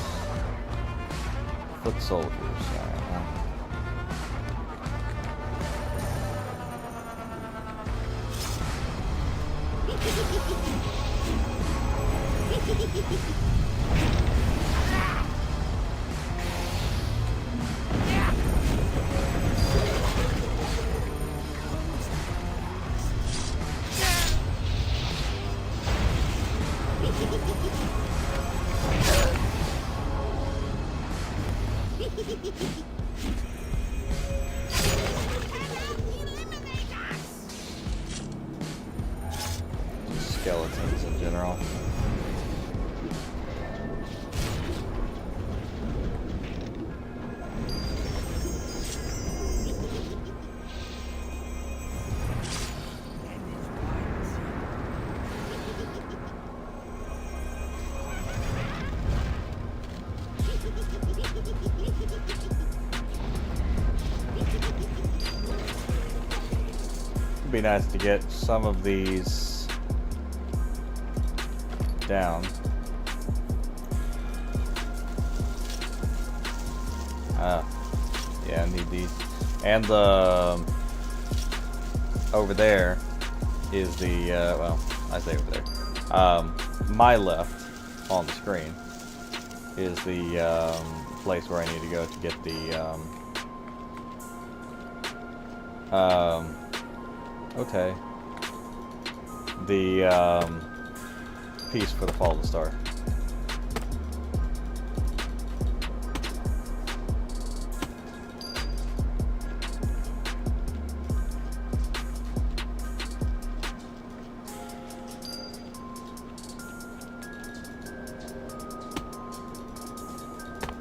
Foot soldiers. Skeletons in general. It'd be nice to get some of these down. Yeah, I need these. And the over there is the well, I say over there. My left on the screen is the place where I need to go to get the okay. The piece for the fall of the star.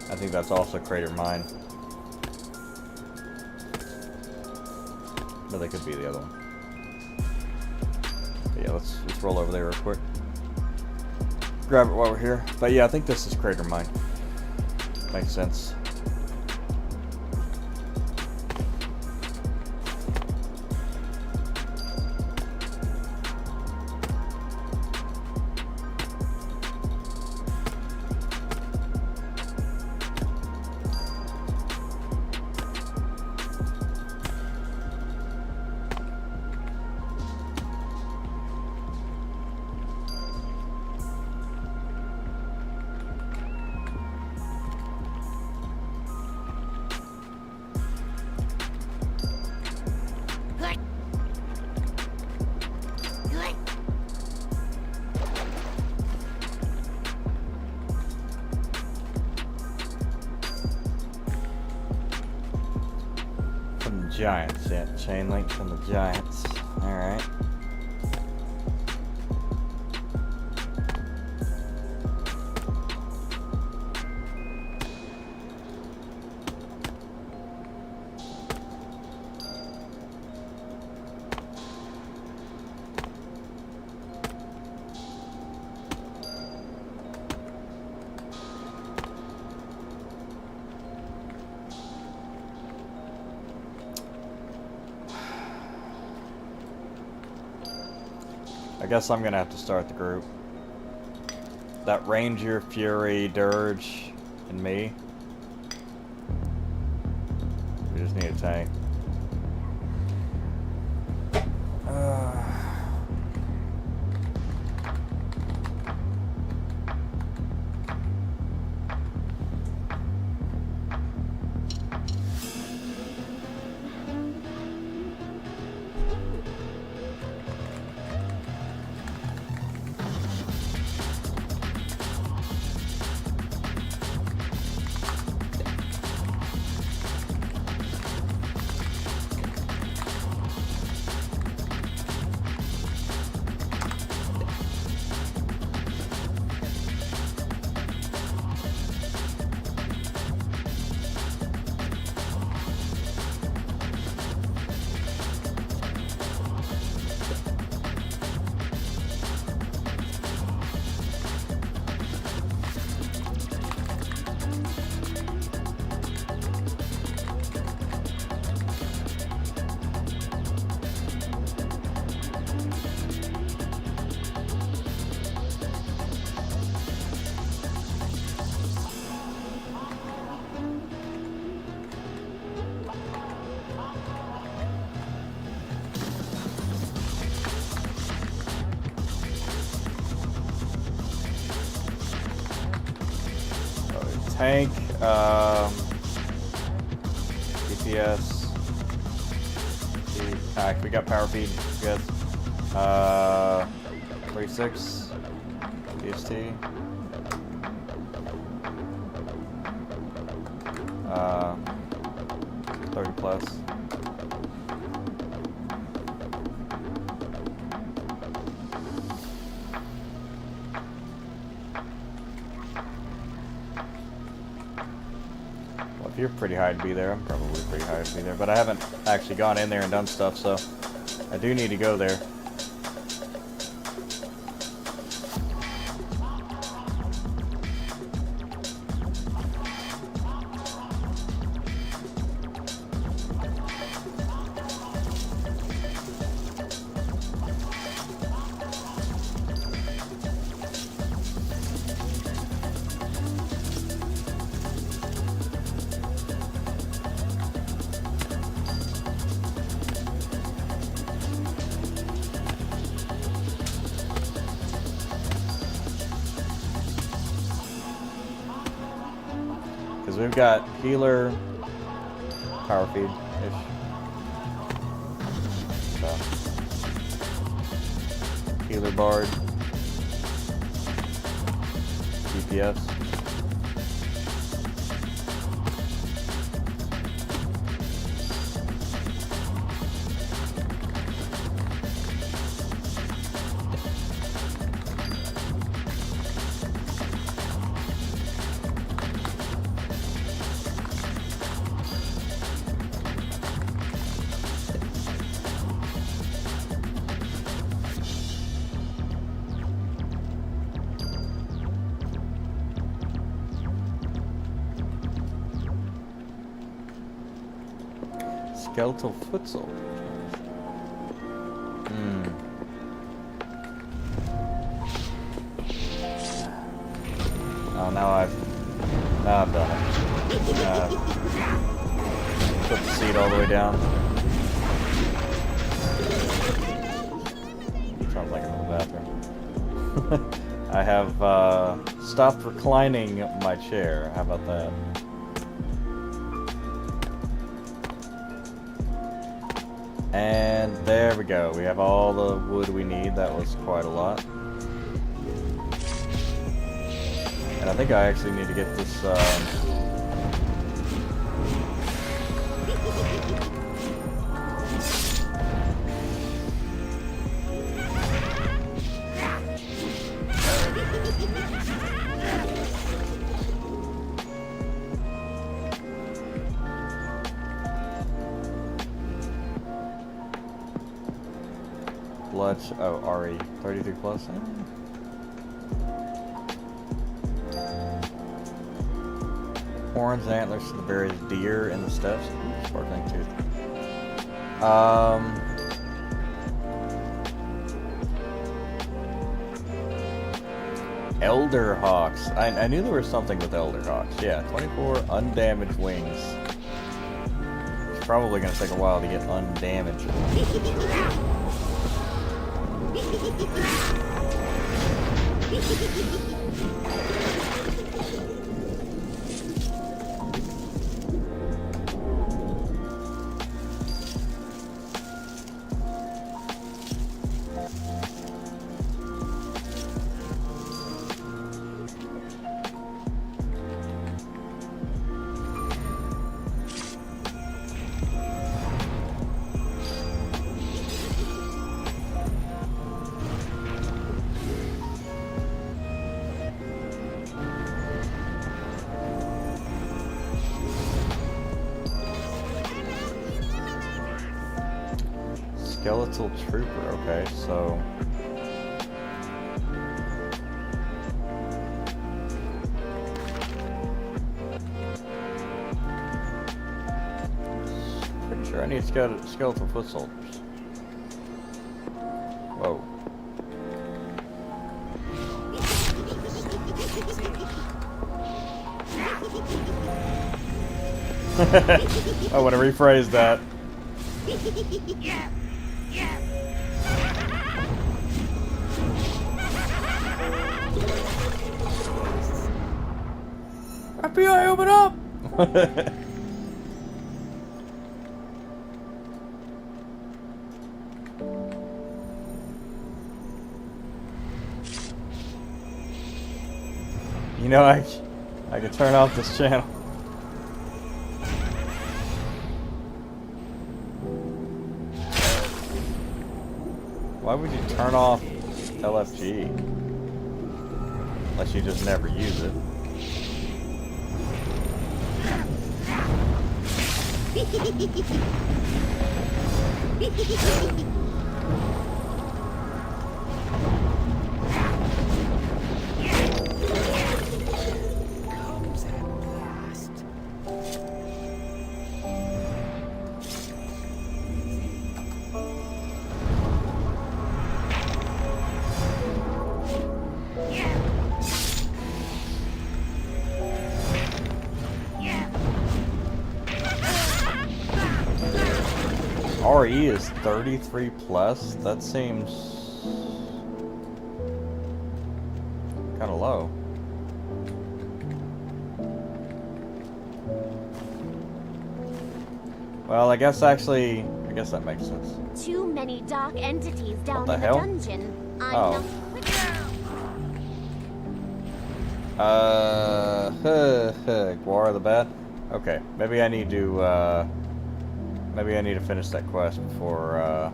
I think that's also Crater Mine. But that could be the other one. But yeah, let's roll over there real quick. Grab it while we're here. But yeah, I think this is Crater Mine. Makes sense. Giants, yeah, chain link from the Giants. Alright. I guess I'm gonna have to start the group. That Ranger, Fury, Dirge, and me. We just need a tank. Tank, DPS. We got power feed. Good. 36. DST. 30 plus. Well, if you're pretty high to be there, I'm probably pretty high to be there, but I haven't actually gone in there and done stuff, so I do need to go there. Because we've got healer, power feed-ish. So. Healer bard, DPS. Skeletal foot soldiers. Oh, now I've done it. Put the seat all the way down. Sounds like I'm in the bathroom. I have stopped reclining my chair. How about that? And there we go. We have all the wood we need. That was quite a lot. And I think I actually need to get this, RE 33 plus. Horns and antlers to the various deer in the steppes. Sparkling tooth. Elder Hawks. I knew there was something with Elder Hawks. Yeah, 24 undamaged wings. It's probably going to take a while to get undamaged. Skeletal Trooper, okay, so... Pretty sure I need skeletal foot soldiers. Whoa. I want to rephrase that. FBI, open up! You know, I can turn off this channel. Why would you turn off LFG? Unless you just never use it. Comes at last. RE is 33 plus? That seems kind of low. Well, I guess that makes sense. Too many dark entities down the in hell? the dungeon. I'm Oh. not with you. Guar the Bat? Okay, maybe I need to finish that quest before,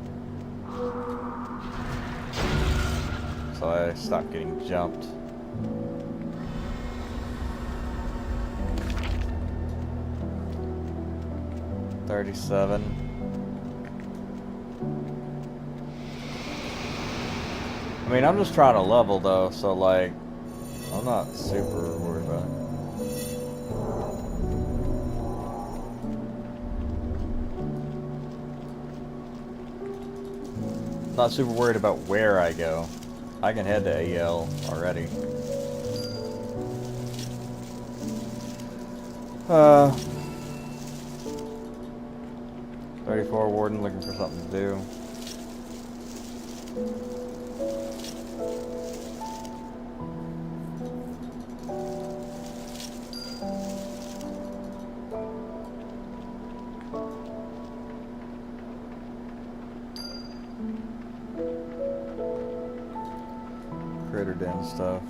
so I stop getting jumped. $37. I mean, I'm just trying to level though, so like, I'm not super worried about it. Not super worried about where I go. I can head to AL already. 34 Warden looking for something to do. Critter Den stuff.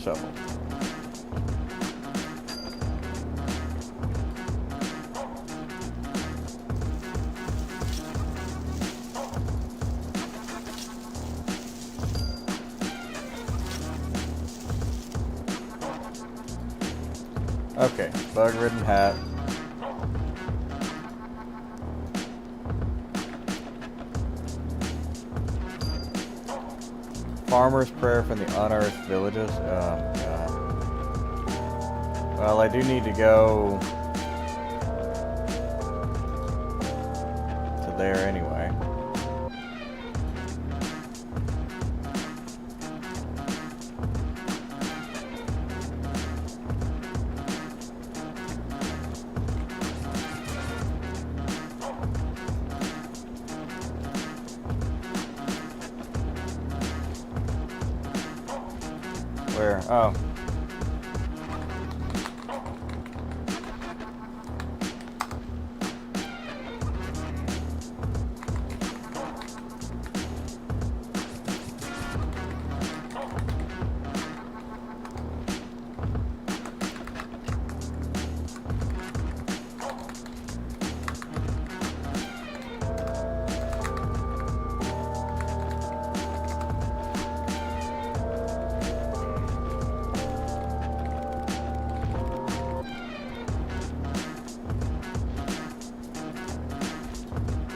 Shovel. Okay, bug-ridden hat. Farmer's prayer from the unearthed villages. Oh, God. Well, I do need to go to there anyway. Where? Oh.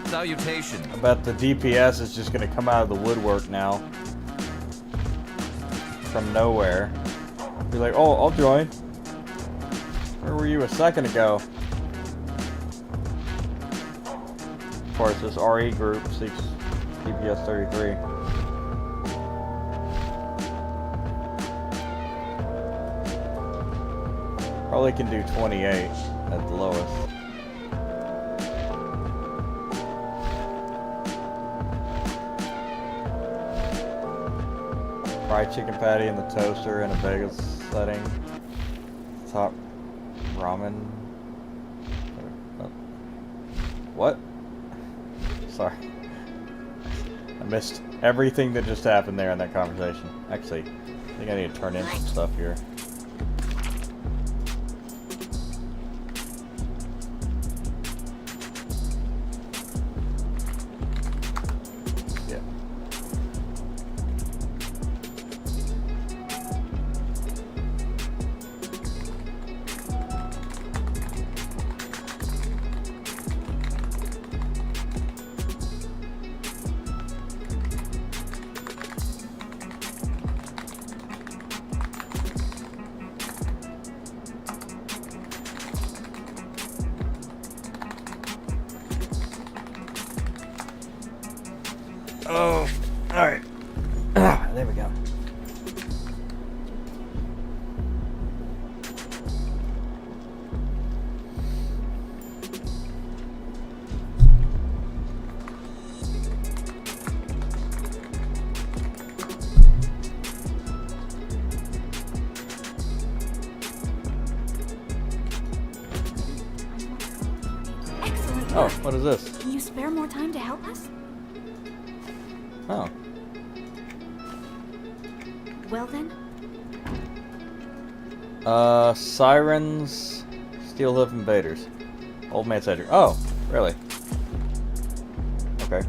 Salutation. I bet the DPS is just gonna come out of the woodwork now. From nowhere. Be like, oh, I'll join. Where were you a second ago? Of course, this RE group seeks DPS 33. Probably can do 28 at the lowest. Fried chicken patty in the toaster in a Vegas setting. Top ramen. What? Sorry. I missed everything that just happened there in that conversation. Actually, I think I need to turn in some stuff here. Yeah. Oh, alright. Ah, there we go. Excellent Oh, work. what is this? Can you spare more time to help us? Oh. Well then, Sirens, Steel Hoof Invaders. Old Man Cedric. Oh, really? Okay.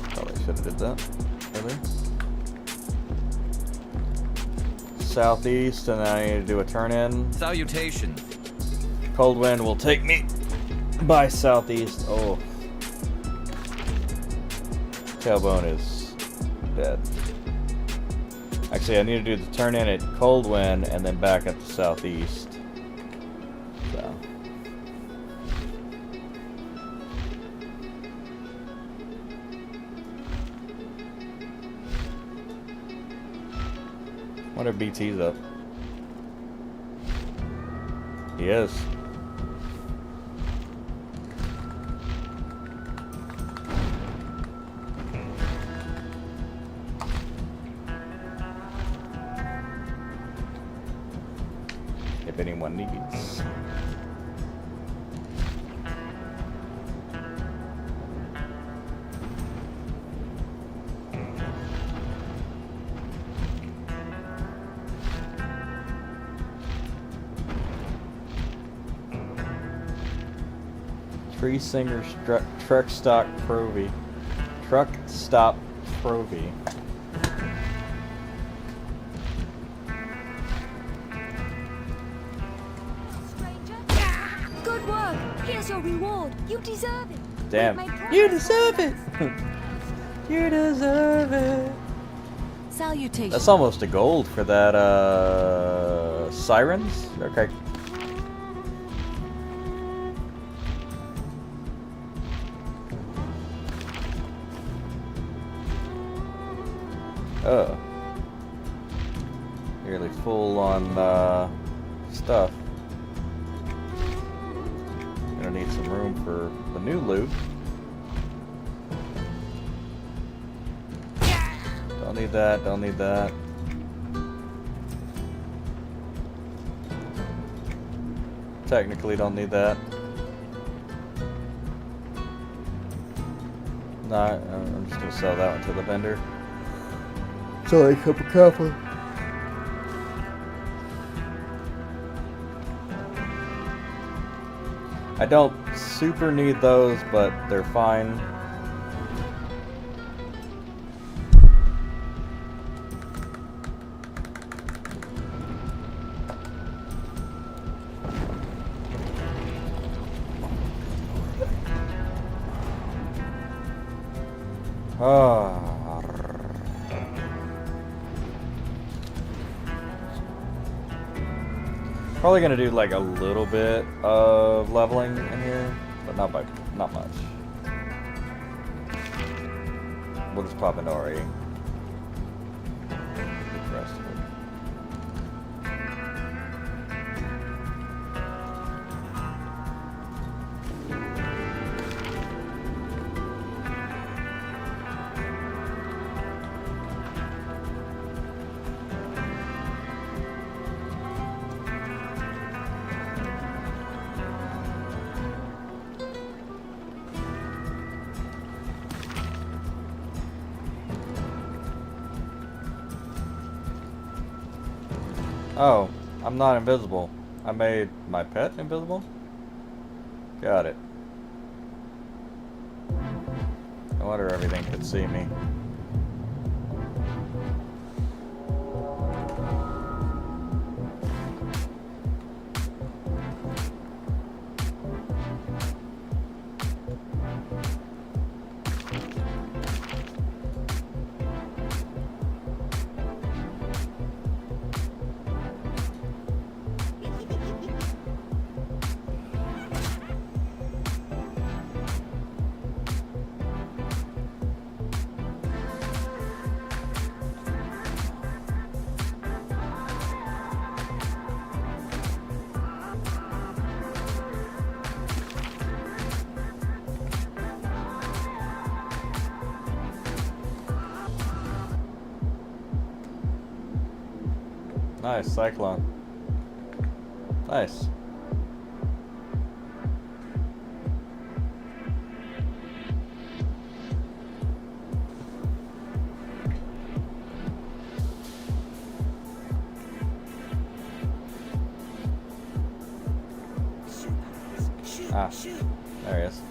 Probably should have did that earlier. Southeast, and then I need to do a turn in. Salutations. Cold wind will take me by southeast. Oh. Tailbone is dead. Actually, I need to do the turn in at cold wind and then back up to southeast. So. Wonder if BT's up. He is. If anyone needs. Tree Singer Truck Stop Provy. Truck Stop Provy. good work. Here's your reward. You deserve it. Damn. We've made progress. You deserve it! You deserve it! Salutations. That's almost a gold for that, Sirens? Okay. Oh. Nearly full on, stuff. Gonna need some room for the new loot. Don't need that, don't need that. Technically don't need that. No, I'm just gonna sell that one to the vendor. Sell a cup of coffee. I don't super need those, but they're fine. Probably gonna do like a little bit of leveling in here, but not much. We'll just pop into RE. Get the rest of it. Oh, I'm not invisible. I made my pet invisible? Got it. No wonder everything could see me. Nice, Cyclone. Nice. Ah, there he is.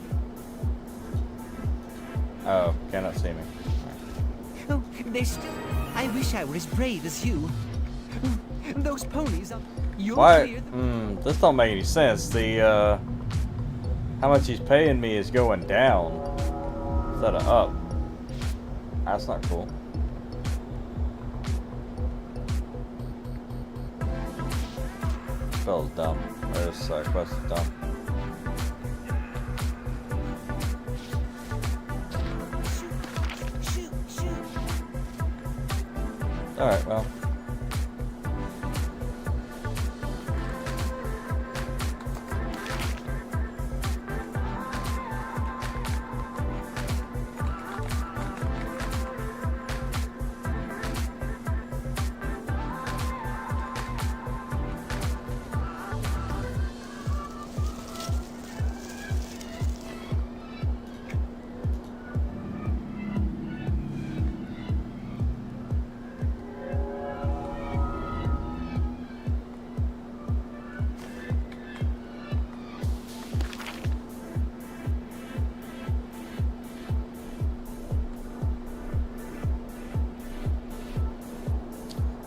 Oh, cannot see me. Oh, they still... I wish I were as brave as you. Those ponies are... You'll Why? clear them. This don't make any sense. The, how much he's paying me is going down instead of up. That's not cool. Spell's dumb. Or this quest is dumb. Alright, well.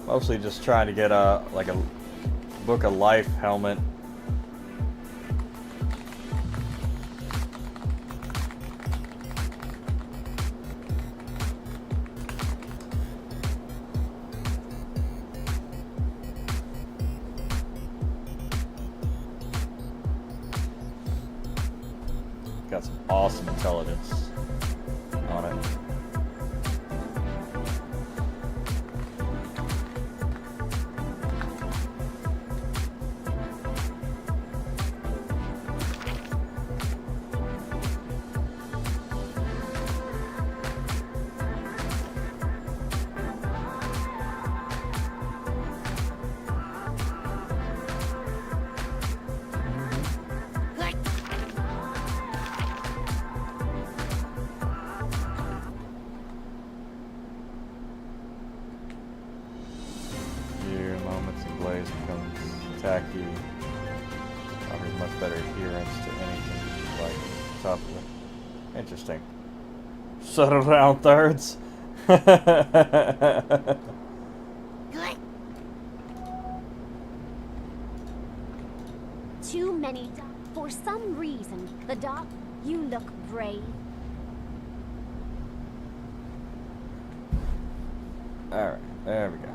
Mostly just trying to get a Book of Life helmet. Got some awesome intelligence on it. Attack you. Offers much better adherence to anything like top of it. Interesting. Shut around thirds. Too many. For some reason, the doc, you look brave. Alright, there we go.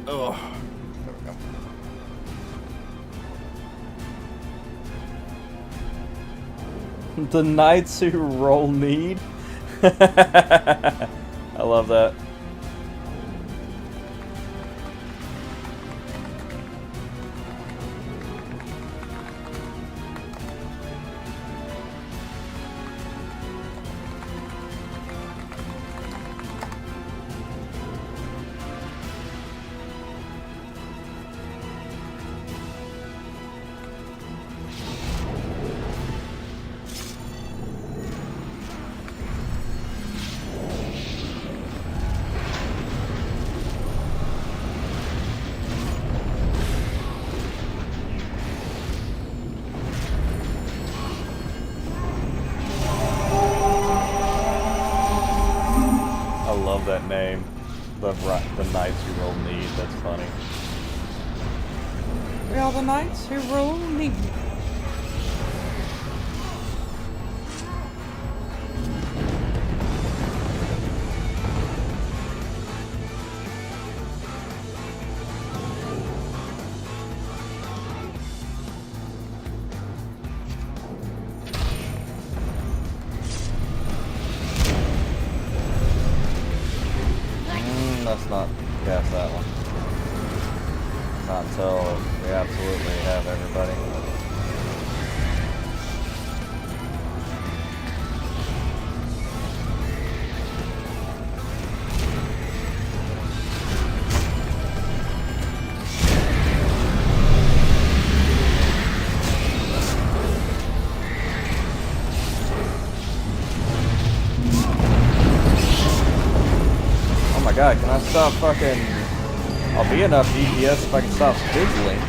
Oh, there we go. The knights who roll need. I love that. That name, the knights who roll need. That's funny. We are the knights who roll need. Let's not cast that one. Not until we absolutely have everybody. God, can I stop fucking... I'll be enough DPS if I can stop fizzling.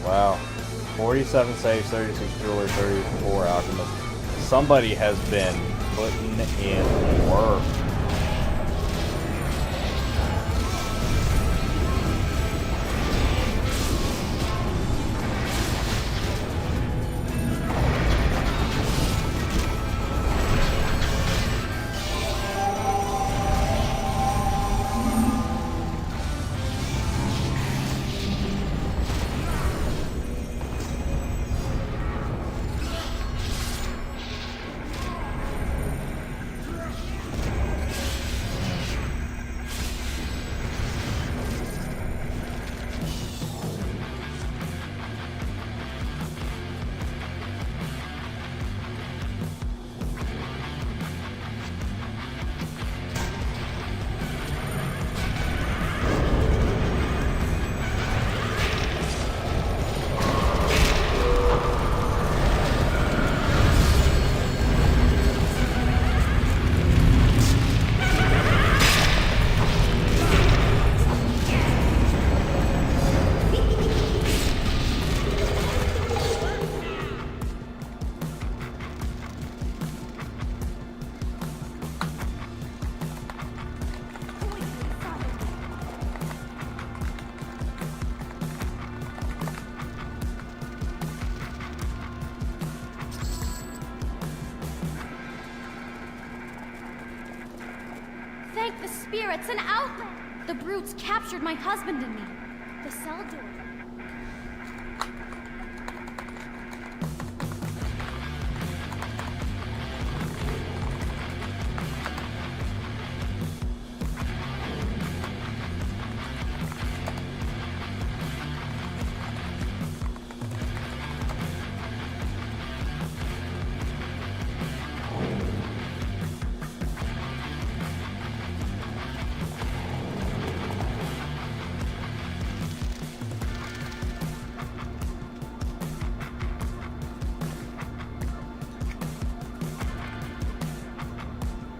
Wow. 47 saves, 36 jewelry, 34 alchemist. Somebody has been putting in work. Thank the spirits, an outlet! The brutes captured my husband and me. The cell door.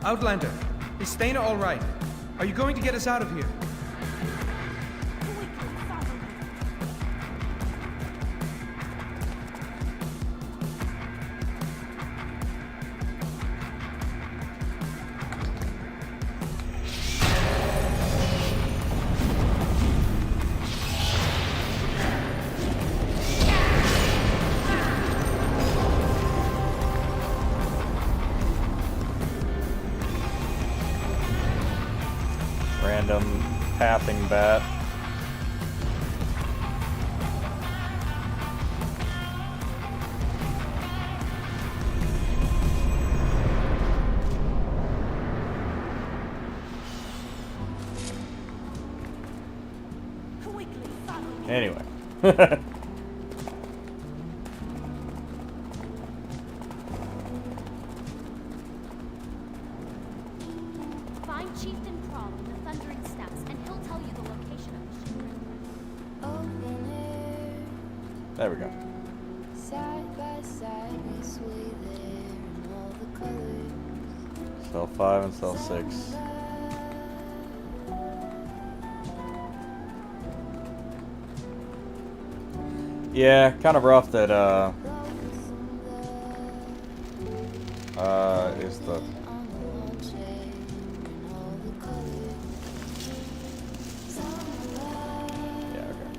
Outlander, is Thana all right? Are you going to get us out of here? Random pathing bat. Anyway. Find Chieftain Prawl in the Thundering Steps, and he'll tell you the location of the ship. There we go. Side by side, we sway there in all the colors. Cell 5 and cell 6. Yeah, kind of rough that is the yeah, okay.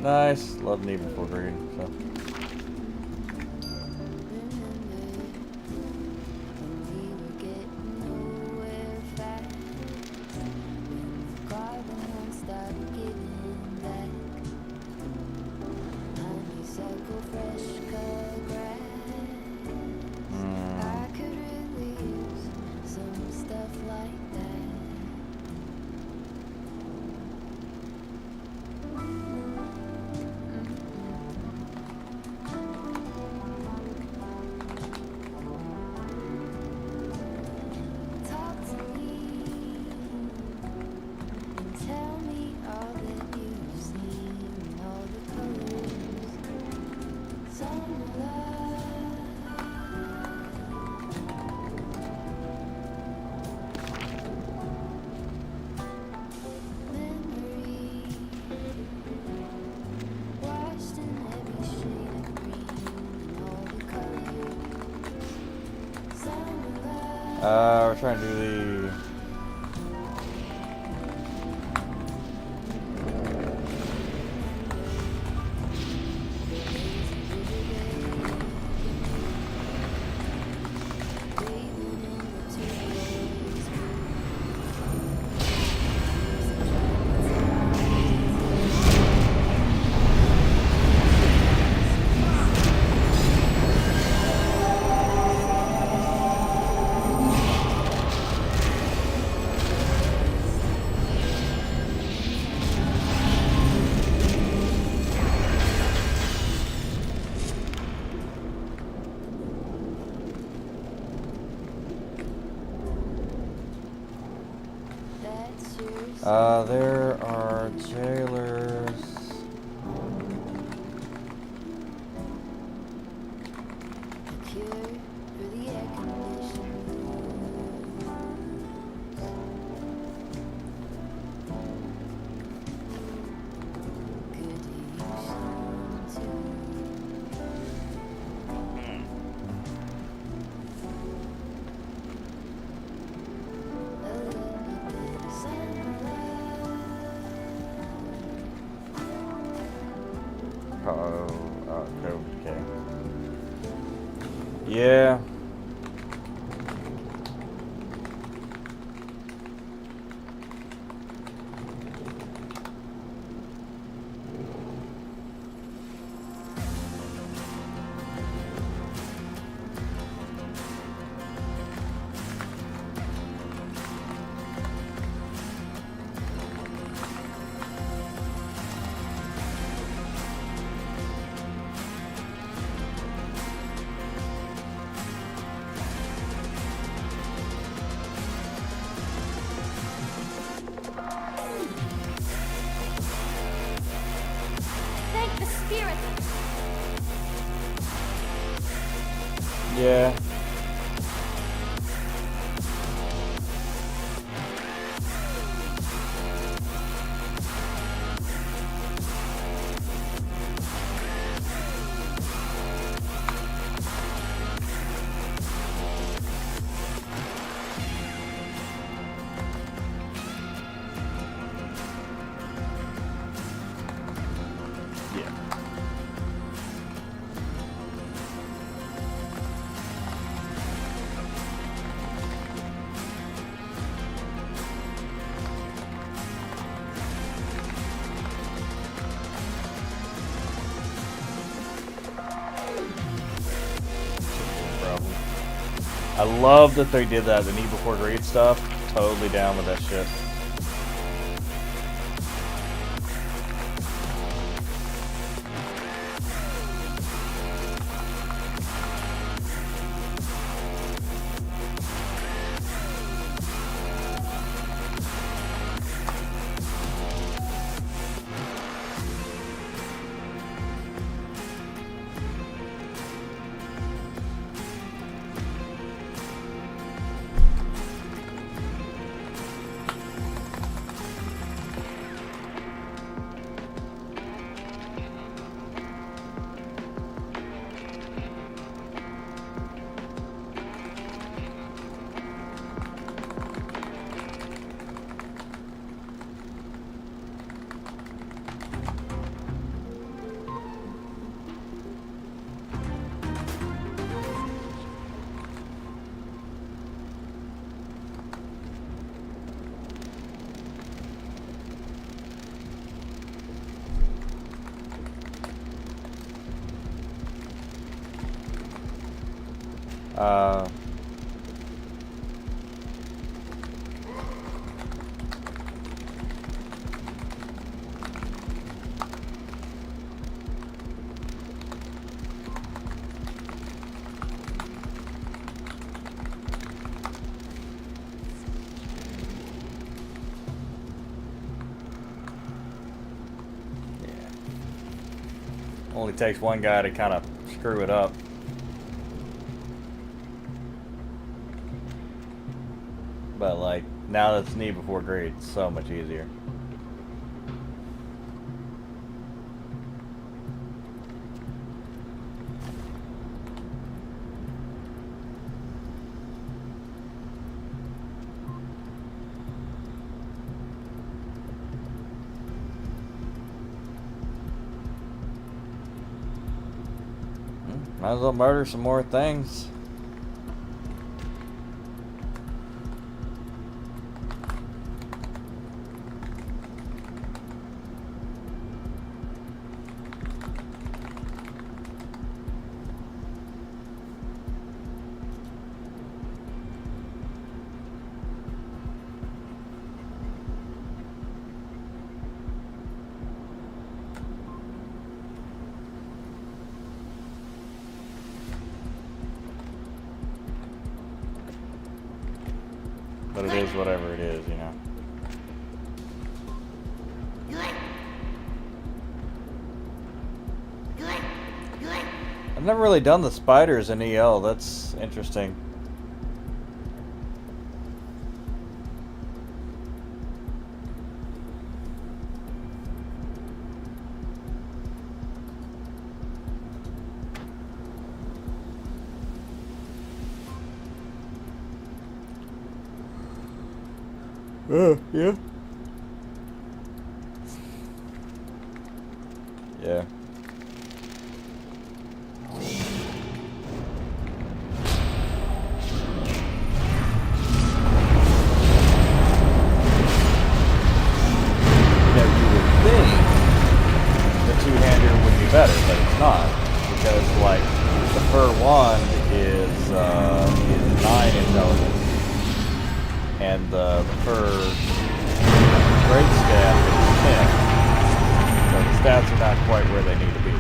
Nice, love an even full green, so we're trying to do the there are jailers. Okay. Yeah. Thank the spirit. Yeah. I love that they did that, the Need Before Greed stuff. Totally down with that shit. Uh, only takes one guy to kind of screw it up. But like, now that's Need Before Greed, it's so much easier. Might as well murder some more things. But it is whatever it is, you know. I've never really done the spiders in EL. That's interesting. Yeah. Yeah. Better, but it's not, because like the fur wand is 9 intelligence, and the fur great staff is 10. So the stats are not quite where they need to be.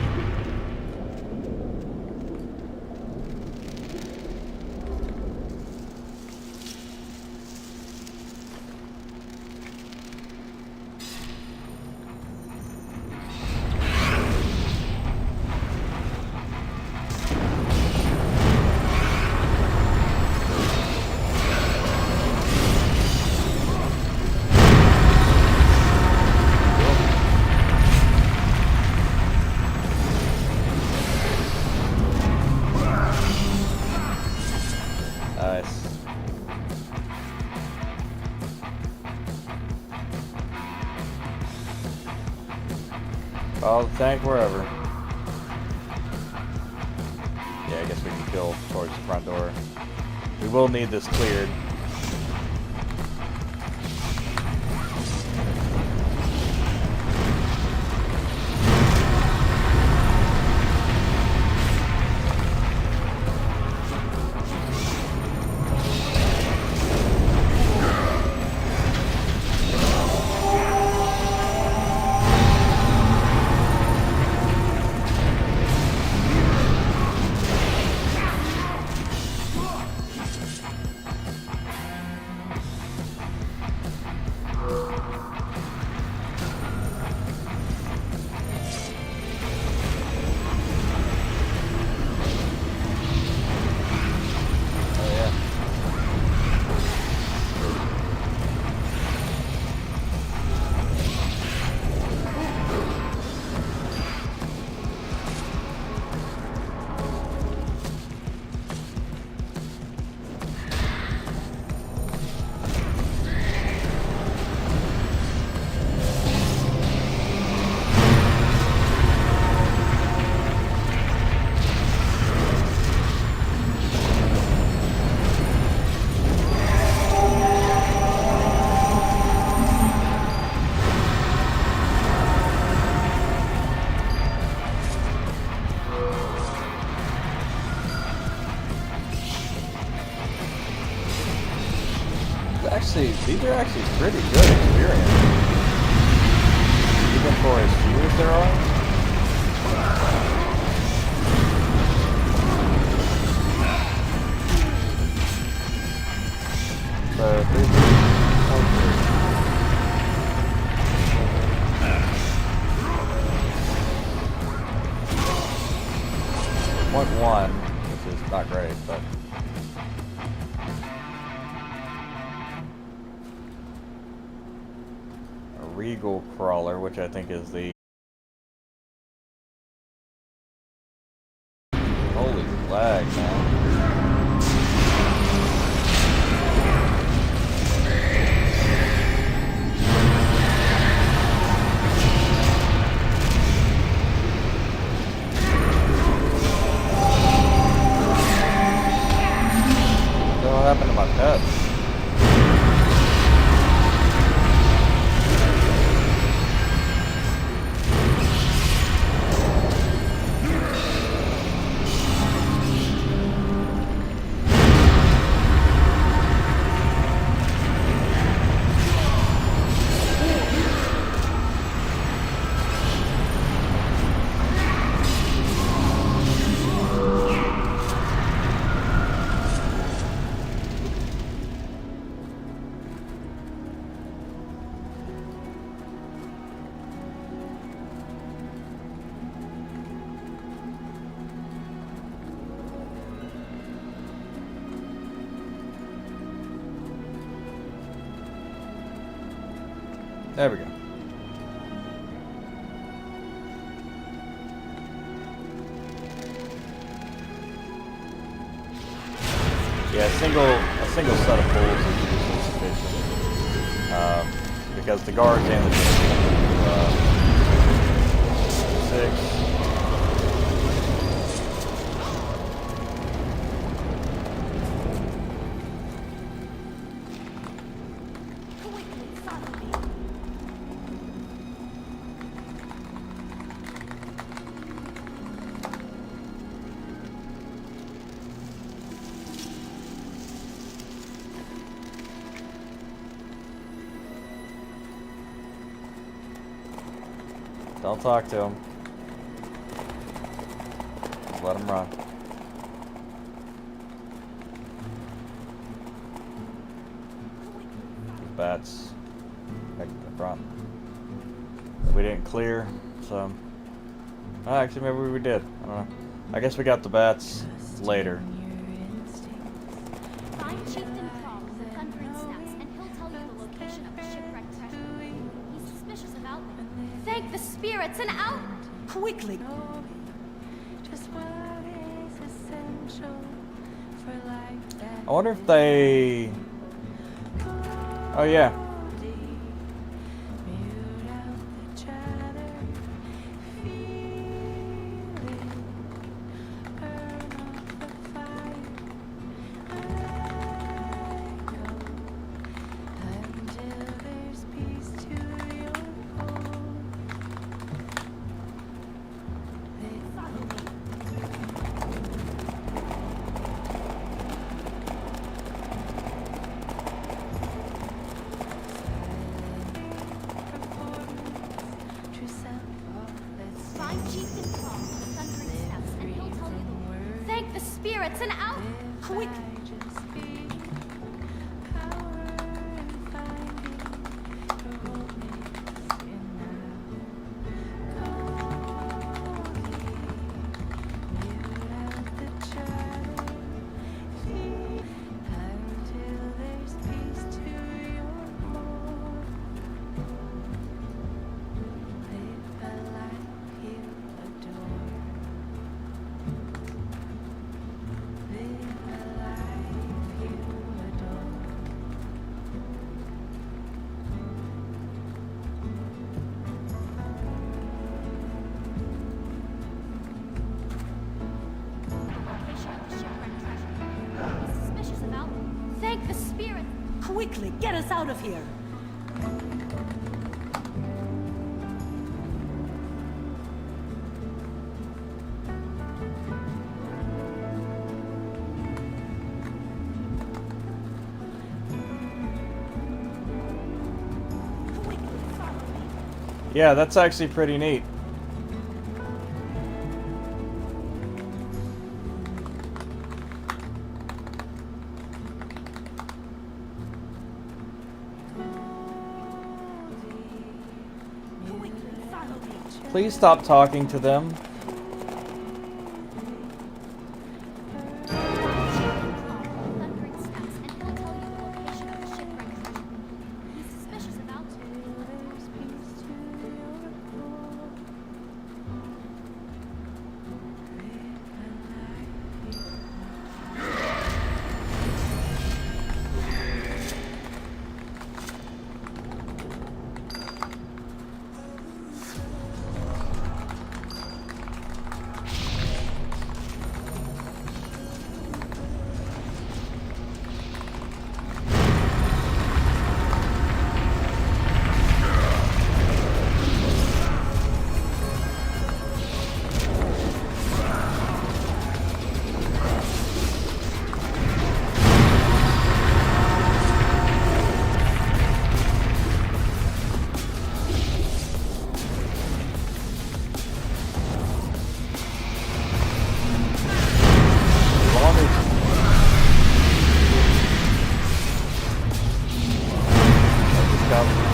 Follow the tank wherever. Yeah, I guess we can kill towards the front door. We will need this cleared. these are actually pretty good experience. Even for as few as there are. So, 3, 0.1, which is not great, but a Regal Crawler, which I think is the holy flag, man. What happened to my pets? There we go. Yeah, a single set of pulls is usually sufficient. Because the guards and the 6. Don't talk to him. Just let him run. Bats back to the front. We didn't clear, so actually maybe we did. I don't know. I guess we got the bats later. Find Chieftain Crawl in the Thundering Steps, and he'll tell you the location of the shipwrecked treasure. He's suspicious of outlet. Thank the spirits and out! Quickly! I wonder if they... Oh yeah. Find Chieftain Crawl in the Thundering Steps, and he'll tell you the Thank the spirits and out! Quick! Thank the spirit. Quickly, get us out of here! Yeah, that's actually pretty neat. Please stop talking to them. Thundering steps, and he'll tell you the location of the shipwreck treasure. He's suspicious about it.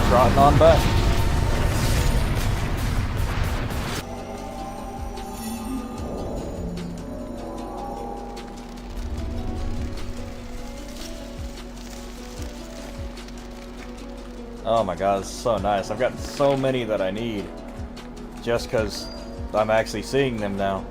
Trotting on back. Oh my god, it's so nice. I've got so many that I need just because I'm actually seeing them now.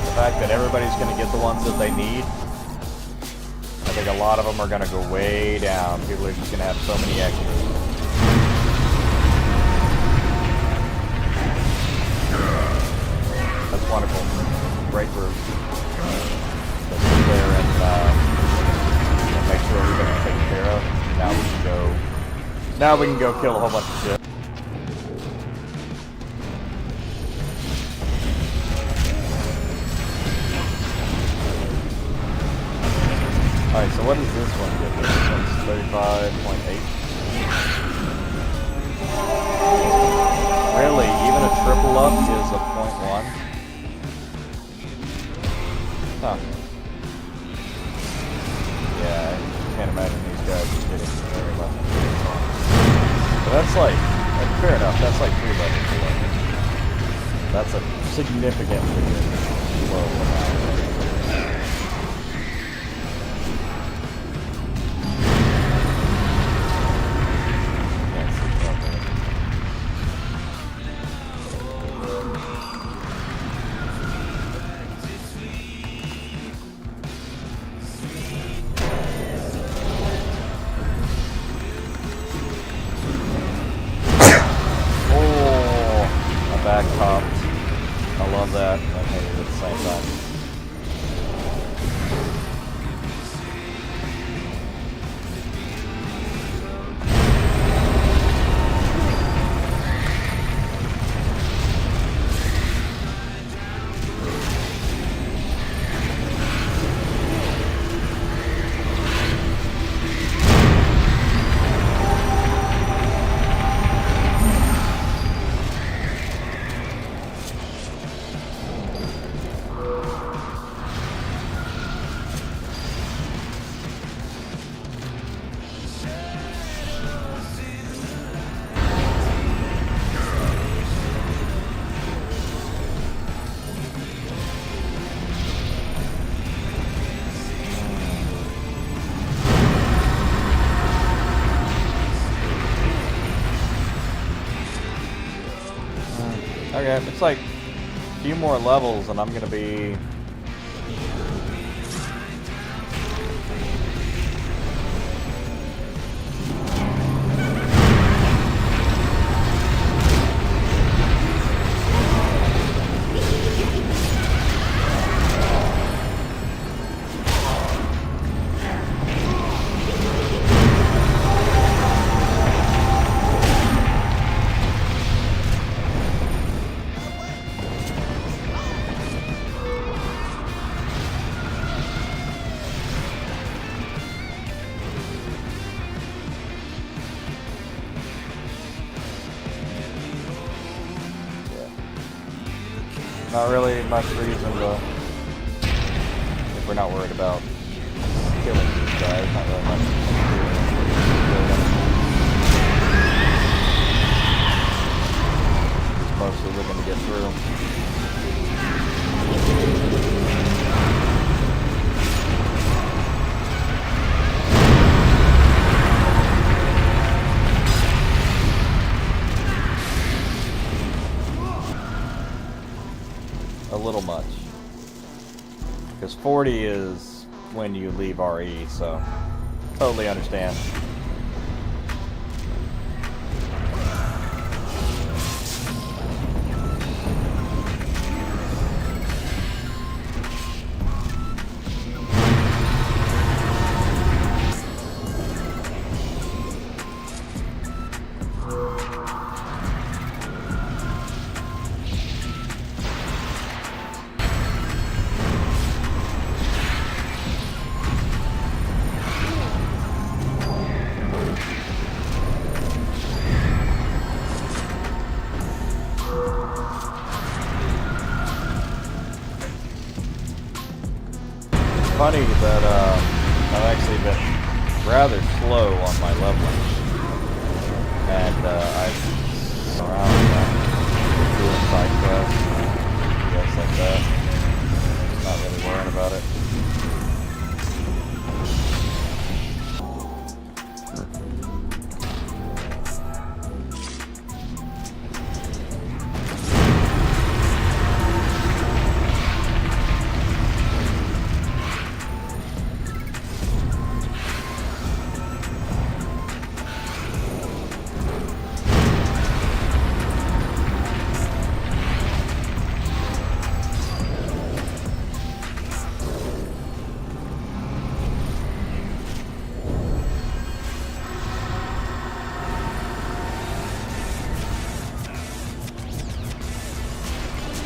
The fact that everybody's going to get the ones that they need, I think a lot of them are going to go way down. People are just going to have so many extras. That's wonderful. Great group. So sit there and make sure everybody's taken care of. Now we can go kill a whole bunch of shit. Alright, so what does this one get? This one's 35.8. Really? Even a triple up is a 0.1? Huh. Yeah, I can't imagine these guys are getting very much. But that's like, fair enough, that's like 3 levels. That's a significantly low amount. Back popped. I love that. I hate it at the same time. Okay, it's like a few more levels and I'm gonna be... Not really much reason to, if we're not worried about killing these guys, not really much reason to kill them. Just mostly looking to get through. A little much. Because 40 is when you leave RE, so totally understand. Funny that I've actually been rather slow on my leveling, and I've around doing side quests, stuff like that. Not really worrying about it.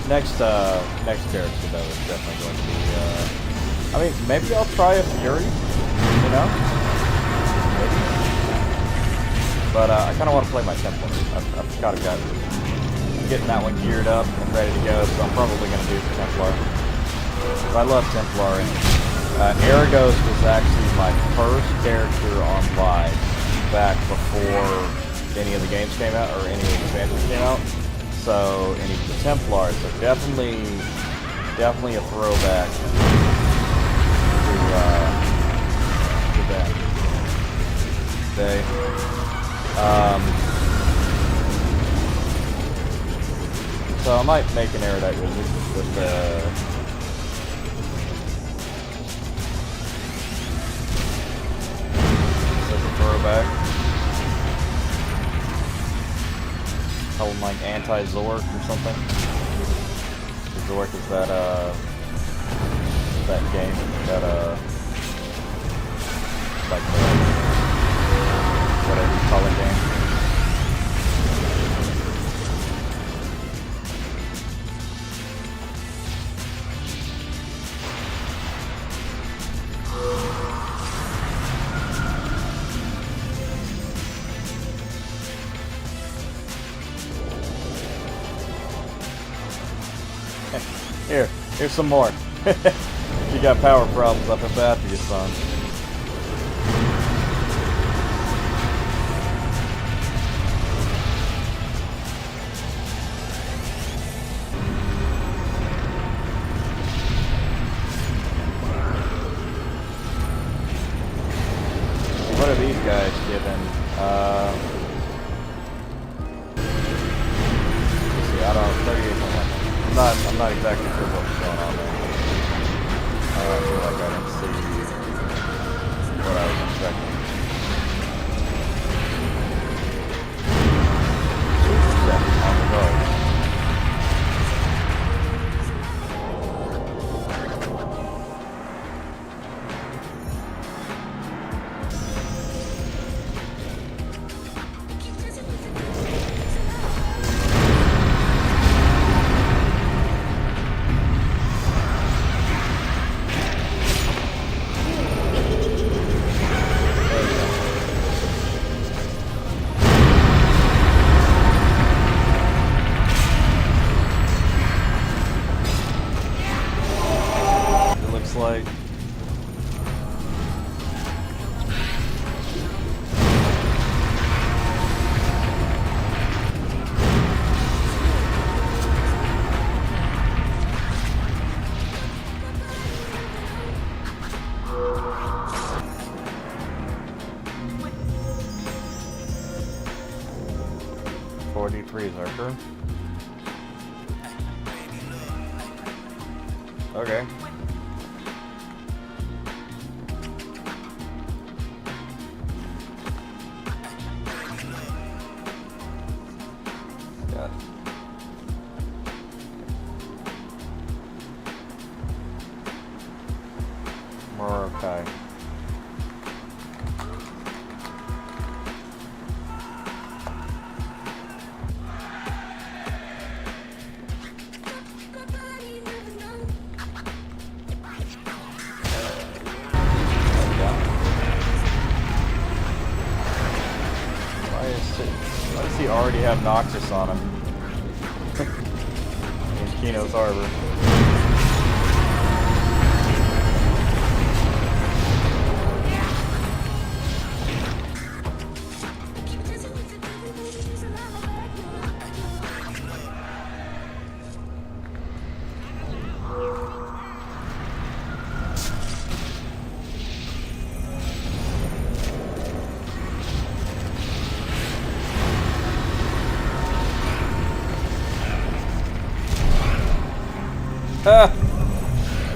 Next character though is definitely going to be, I mean, maybe I'll try a Fury, you know? Maybe. But I kind of want to play my Templar. I've got a guy. I'm getting that one geared up and ready to go, so I'm probably going to do the Templar. I love Templar, and Aragos was actually my first character on live back before any of the games came out, or any of the expansions came out. So, and he's the Templar, so definitely a throwback to that day. So I might make an Erudite Wizard with as a throwback. Call him like anti-Zork or something. Zork is that game that like the whatever you call it game. Here's some more. You got power problems up and bad for you, son. What are these guys given? Let's see, I don't know, 38.1. I'm not exactly sure what's going on there. I feel like I didn't see what I was expecting. 2% on the guard. like. Zerker. Okay. Got it. Okay. Why does he already have Noxus on him? In Kino's Harbor.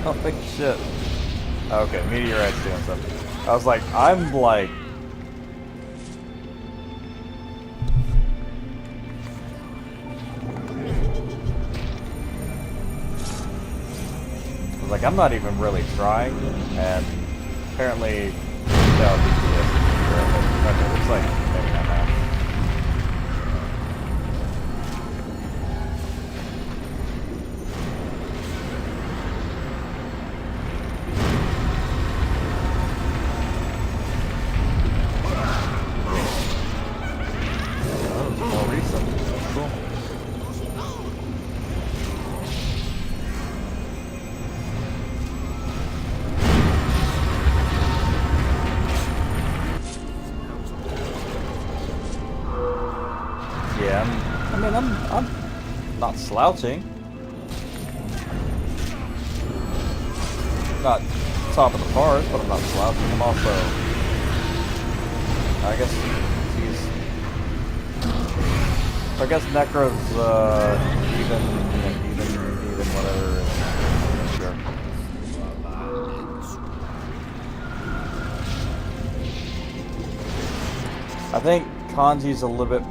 Holy shit. Okay, meteorite's doing something. I was like, I'm like... I was like, I'm not even really trying, and apparently that would be it. Okay, looks like maybe not now. I'm not slouching. Not top of the card, but I'm not slouching. I'm also, I guess he's. I guess Necro's even whatever. Sure. I think Kanji's a little bit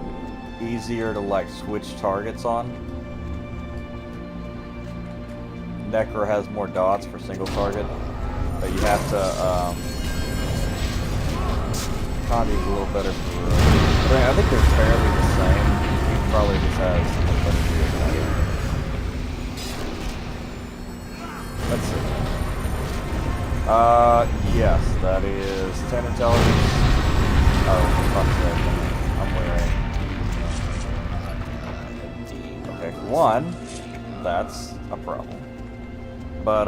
easier to like switch targets on. Necro has more dots for single target, but you have to Kanji's a little better for I think they're fairly the same. He probably just has a better gear. Let's see. Yes, that is 10 intelligence. Oh, fuck's sake. I'm wearing. Okay, 1. That's a problem. But,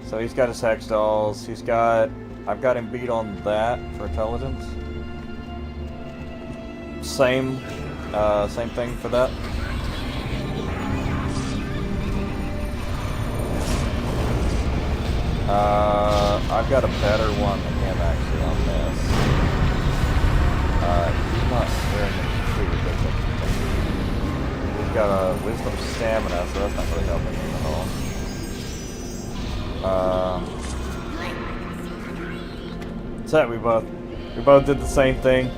so he's got his hex dolls. He's got, I've got him beat on that for intelligence. Same thing for that. I've got a better one than him actually on this. He's not very much food, but he's got a wisdom stamina, so that's not really helping him at all. So we both did the same thing.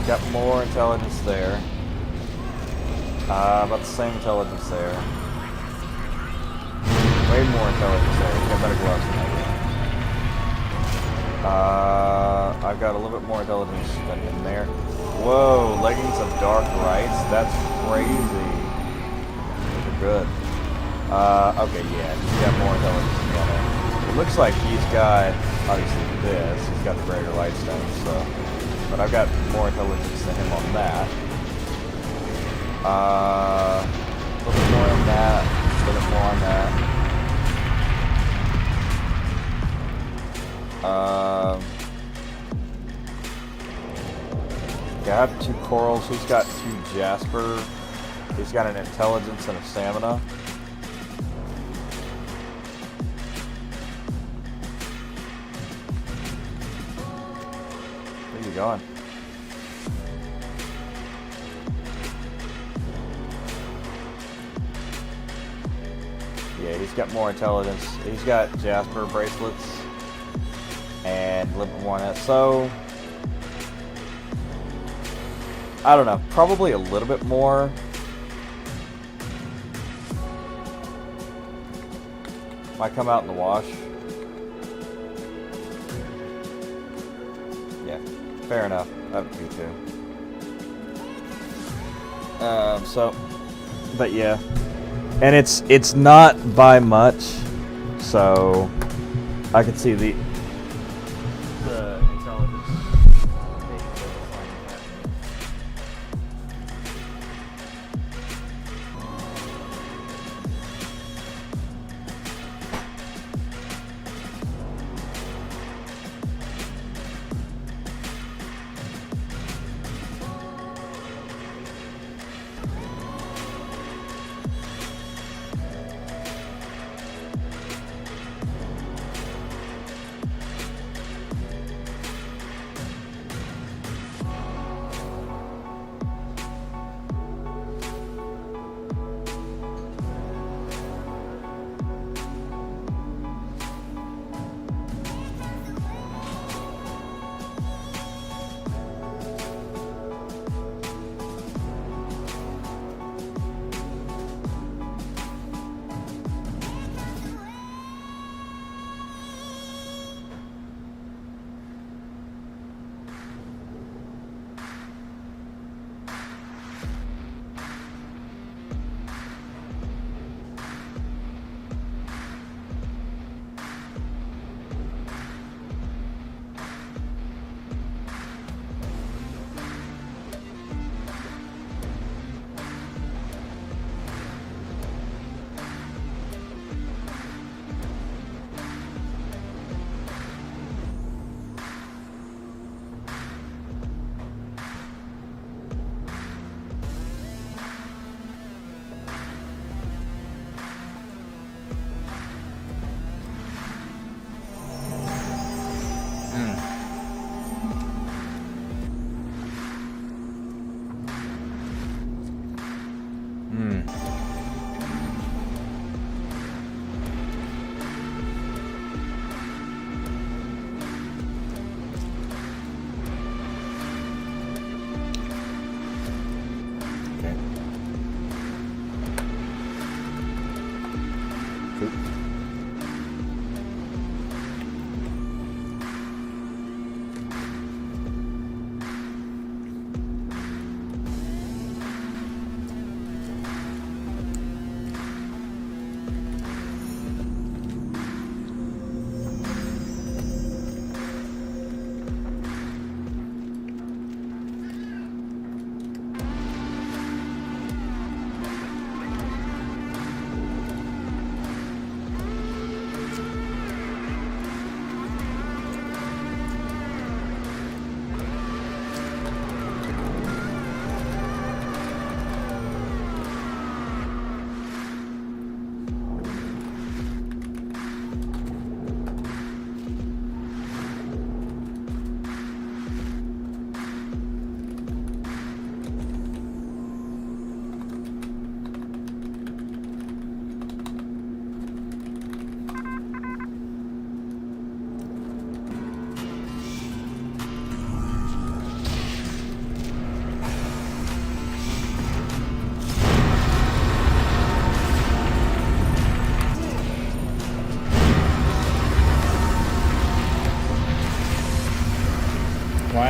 Got more intelligence there. About the same intelligence there. Way more intelligence there. He's got better gloves than I do. I've got a little bit more intelligence than him there. Whoa, leggings of dark rights? That's crazy. Those are good. Okay, yeah, he's got more intelligence than the other. It looks like he's got, obviously this, he's got the greater light stone, so. But I've got more intelligence than him on that. A little bit more on that, a little bit more on that. Yeah, I have 2 corals. He's got 2 jasper. He's got an intelligence and a stamina. Where are you going? Yeah, he's got more intelligence. He's got jasper bracelets and a little bit more on that. So, I don't know. Probably a little bit more. Might come out in the wash. Yeah, fair enough. I have EQ2. So, but yeah. And it's not by much, so I can see the intelligence.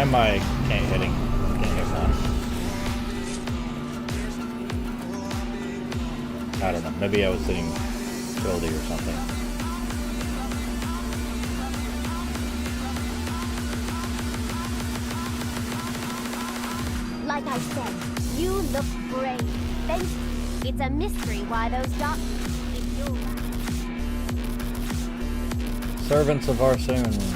am I can't hit one? I don't know. Maybe I was hitting Tilde or something. Like I said, you look brave. Thank you. It's a mystery why those dots... If you're right. Servants of Arsoon.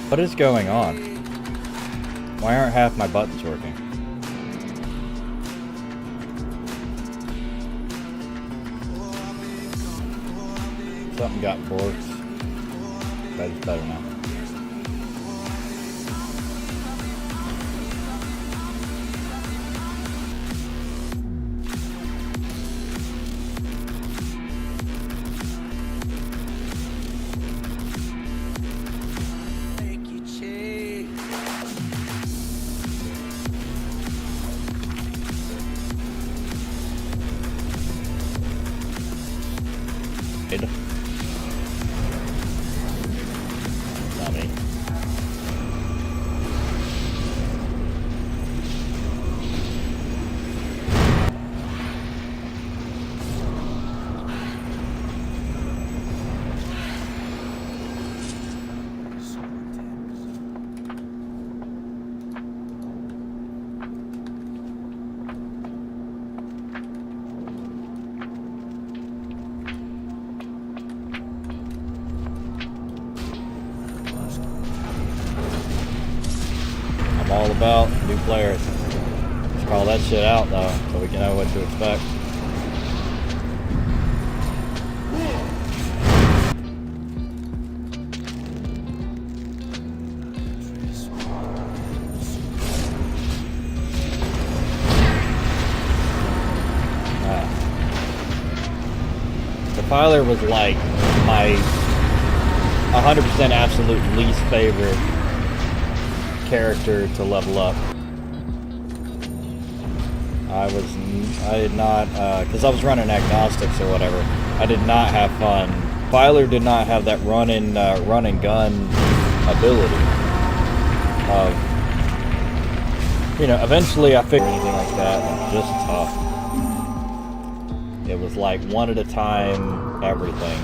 What is going on? Why aren't half my buttons working? Something got borked. But it's better now. Dummy. All about new players. Let's call that shit out though, so we can know what to expect. Defiler was like my 100% absolute least favorite character to level up. I did not, because I was running agnostics or whatever, I did not have fun. Filer did not have that run and gun ability of, you know, eventually I figured anything like that, and just tough. It was like one at a time, everything.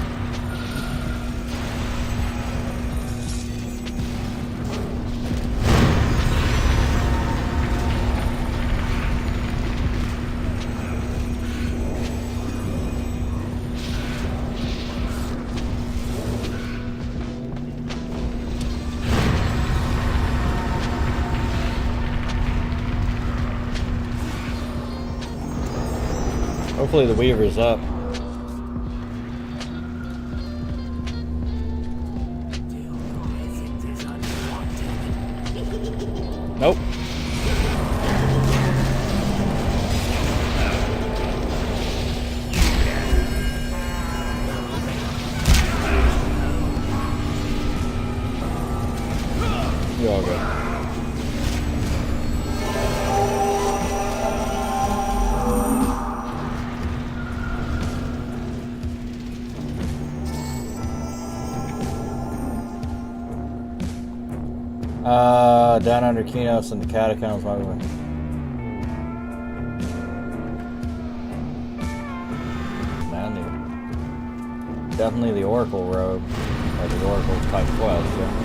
Hopefully the Weaver's up. Nope. You're all good. Down under Kinos and the catacombs. Man, definitely the Oracle road, or the Oracle type quest. Yeah.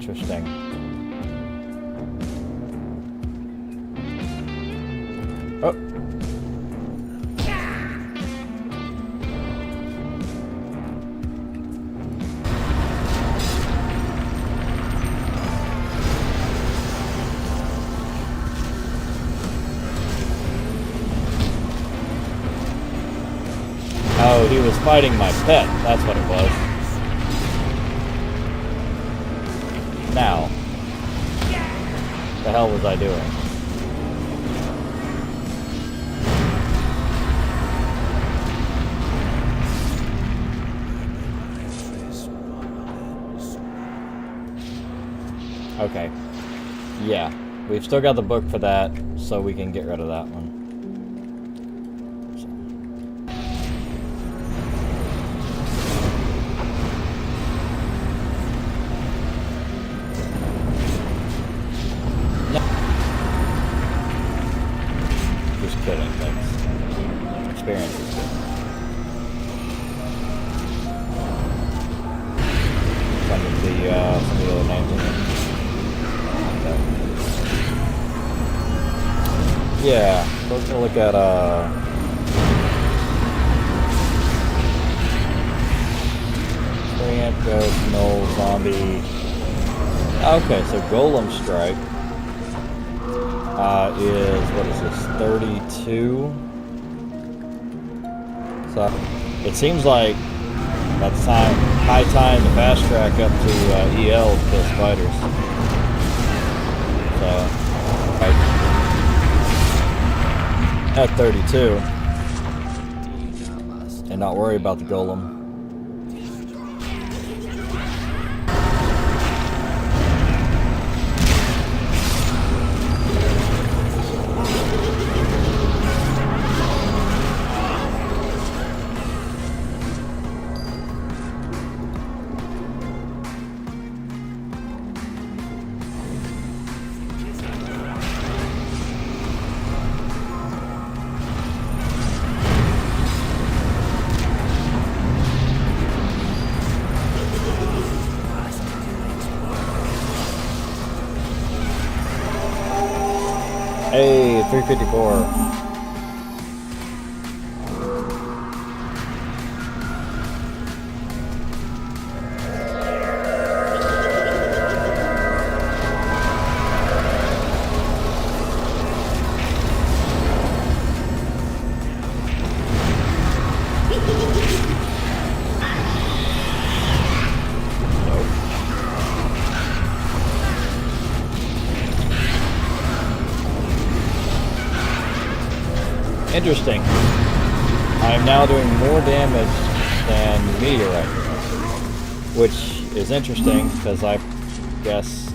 Interesting. Oh. Oh, he was fighting my pet. That's what it was. Now, the hell was I doing? Okay. Yeah, we've still got the book for that, so we can get rid of that one. Kidding, thanks. Experience is good. Some of the other names in it. Yeah, let's go look at Variant, Ghost, Null, Zombie. Okay, so Golem Strike. Is, what is this, 32? So, it seems like that's high time to fast track up to EL to kill spiders. So, at 32, and not worry about the golem. Hey, 354. Interesting. I am now doing more damage than Meteorite, which is interesting because I guess.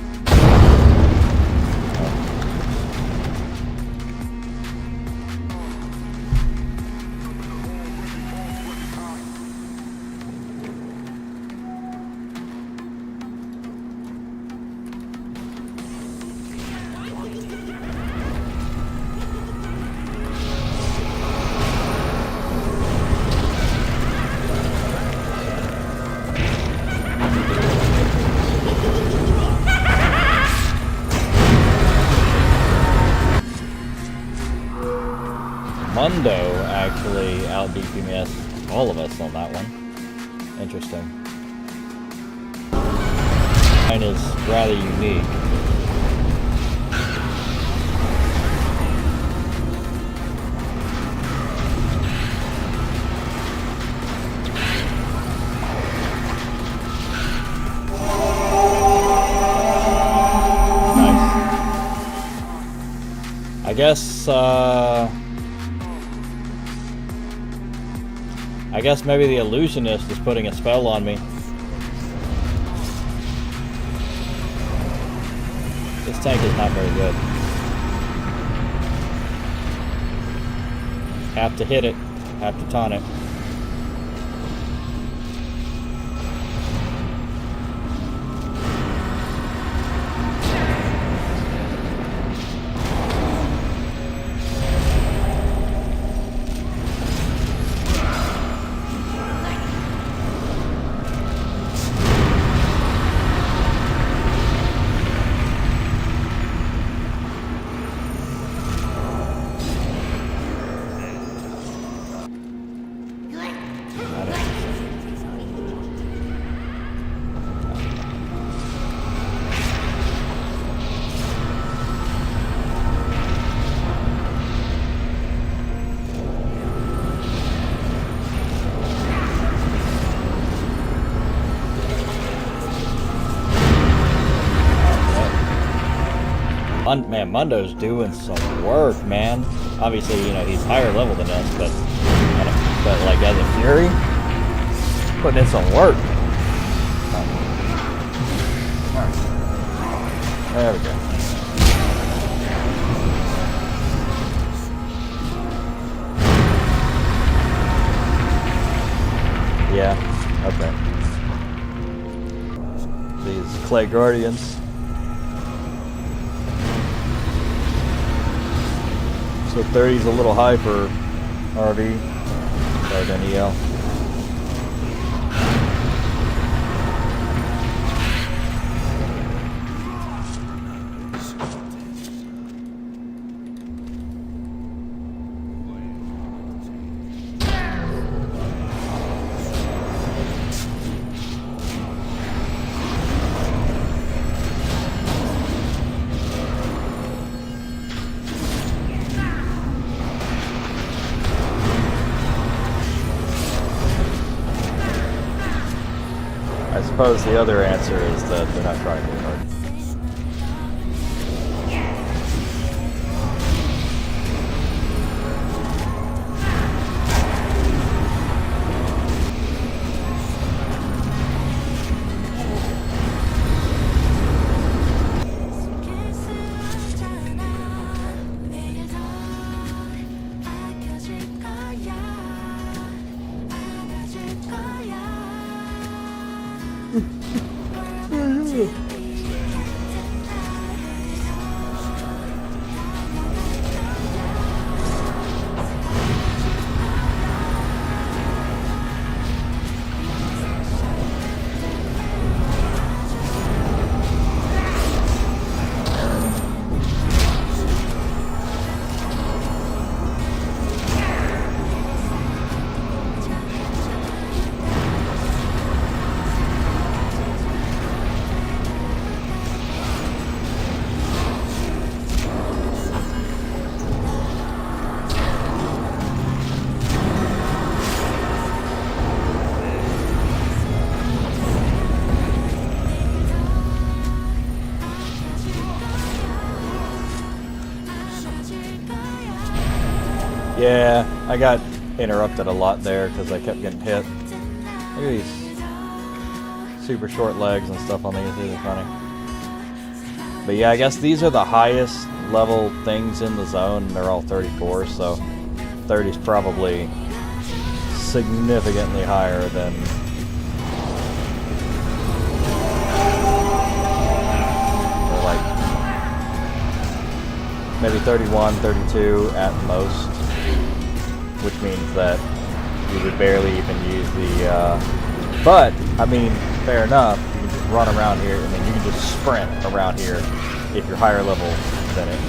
Mundo actually out DPS all of us on that one. Interesting. Mine is rather unique. Nice. I guess maybe the illusionist is putting a spell on me. This tank is not very good. Have to hit it, have to taunt it. Man, Mundo's doing some work, man. Obviously, you know, he's higher level than us, but like as a Fury, putting in some work. Alright. There we go. Yeah, okay. These Clay Guardians. So 30's a little high for RV. Sorry, than EL. I suppose the other answer is that they're not trying too hard. Yeah, I got interrupted a lot there because I kept getting hit. Look at these super short legs and stuff on these. These are funny. But yeah, I guess these are the highest level things in the zone. They're all 34, so 30 is probably significantly higher than... or like maybe 31, 32 at most. Which means that you would barely even use the, but, I mean, fair enough, you can just run around here, and then you can just sprint around here if you're higher level than it,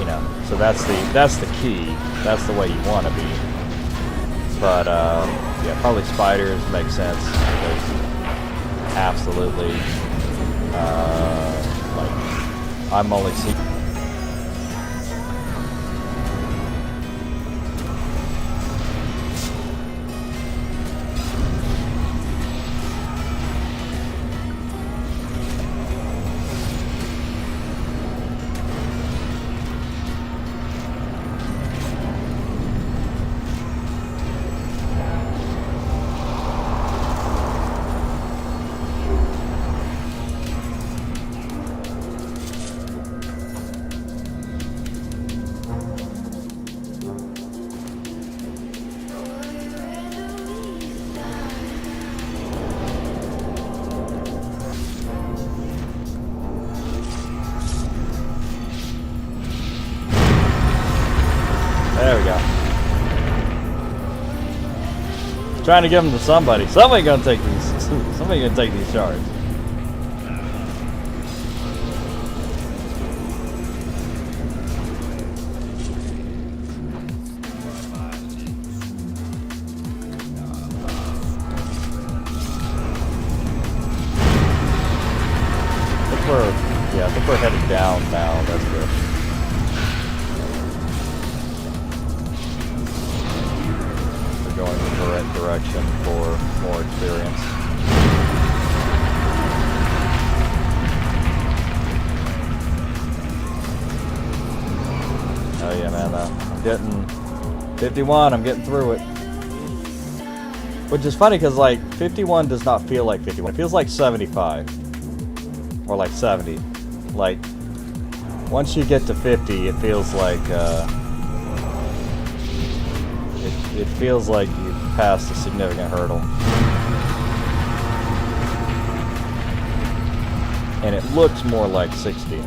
you know, so that's the key, that's the way you want to be, but, yeah, probably spiders make sense, because absolutely, like, I'm only seeing... There we go. Trying to give them to somebody. Somebody gonna take these. Somebody gonna take these shards. I think we're headed down now. That's good. Going the correct direction for more experience. getting 51. I'm getting through it. Which is funny because like 51 does not feel like 51. It feels like 75 or like 70. Like once you get to 50, it feels like it feels like you've passed a significant hurdle. And it looks more like 60.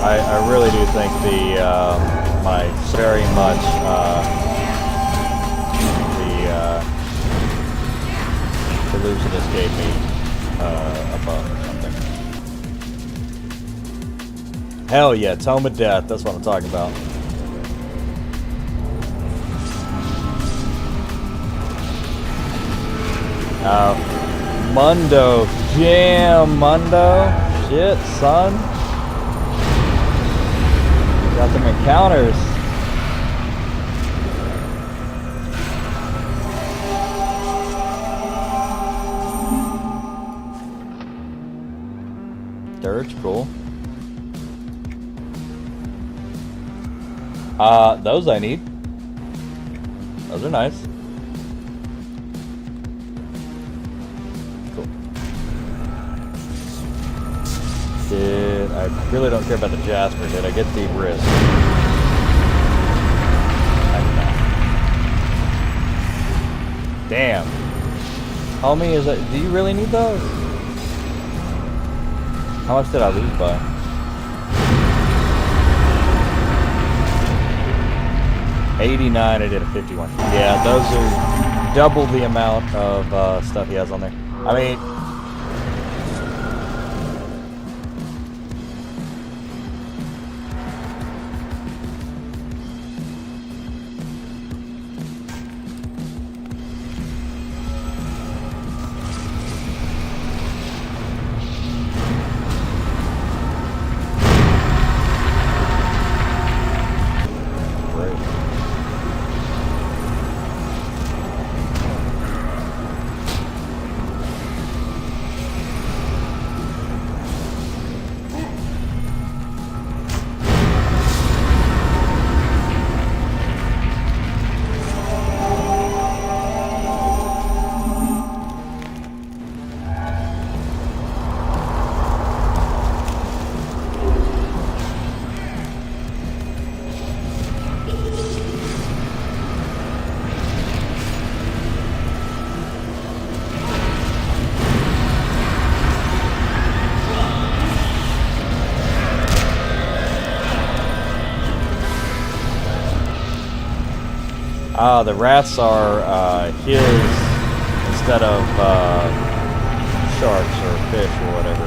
I really do think my very much the illusionist gave me a bug or something. Hell yeah, Tome of Death, that's what I'm talking about. Mundo, jam, Mundo, shit, son. Got them encounters. Dirge, cool. Those I need. Those are nice. Cool. I really don't care about the Jasper. Did I get the wrist? I did not. Damn. Homie, is that? Do you really need those? How much did I lose by? $89. I did a 51. Yeah, those are double the amount of stuff he has on there. I mean. The rats are his instead of sharks or fish or whatever.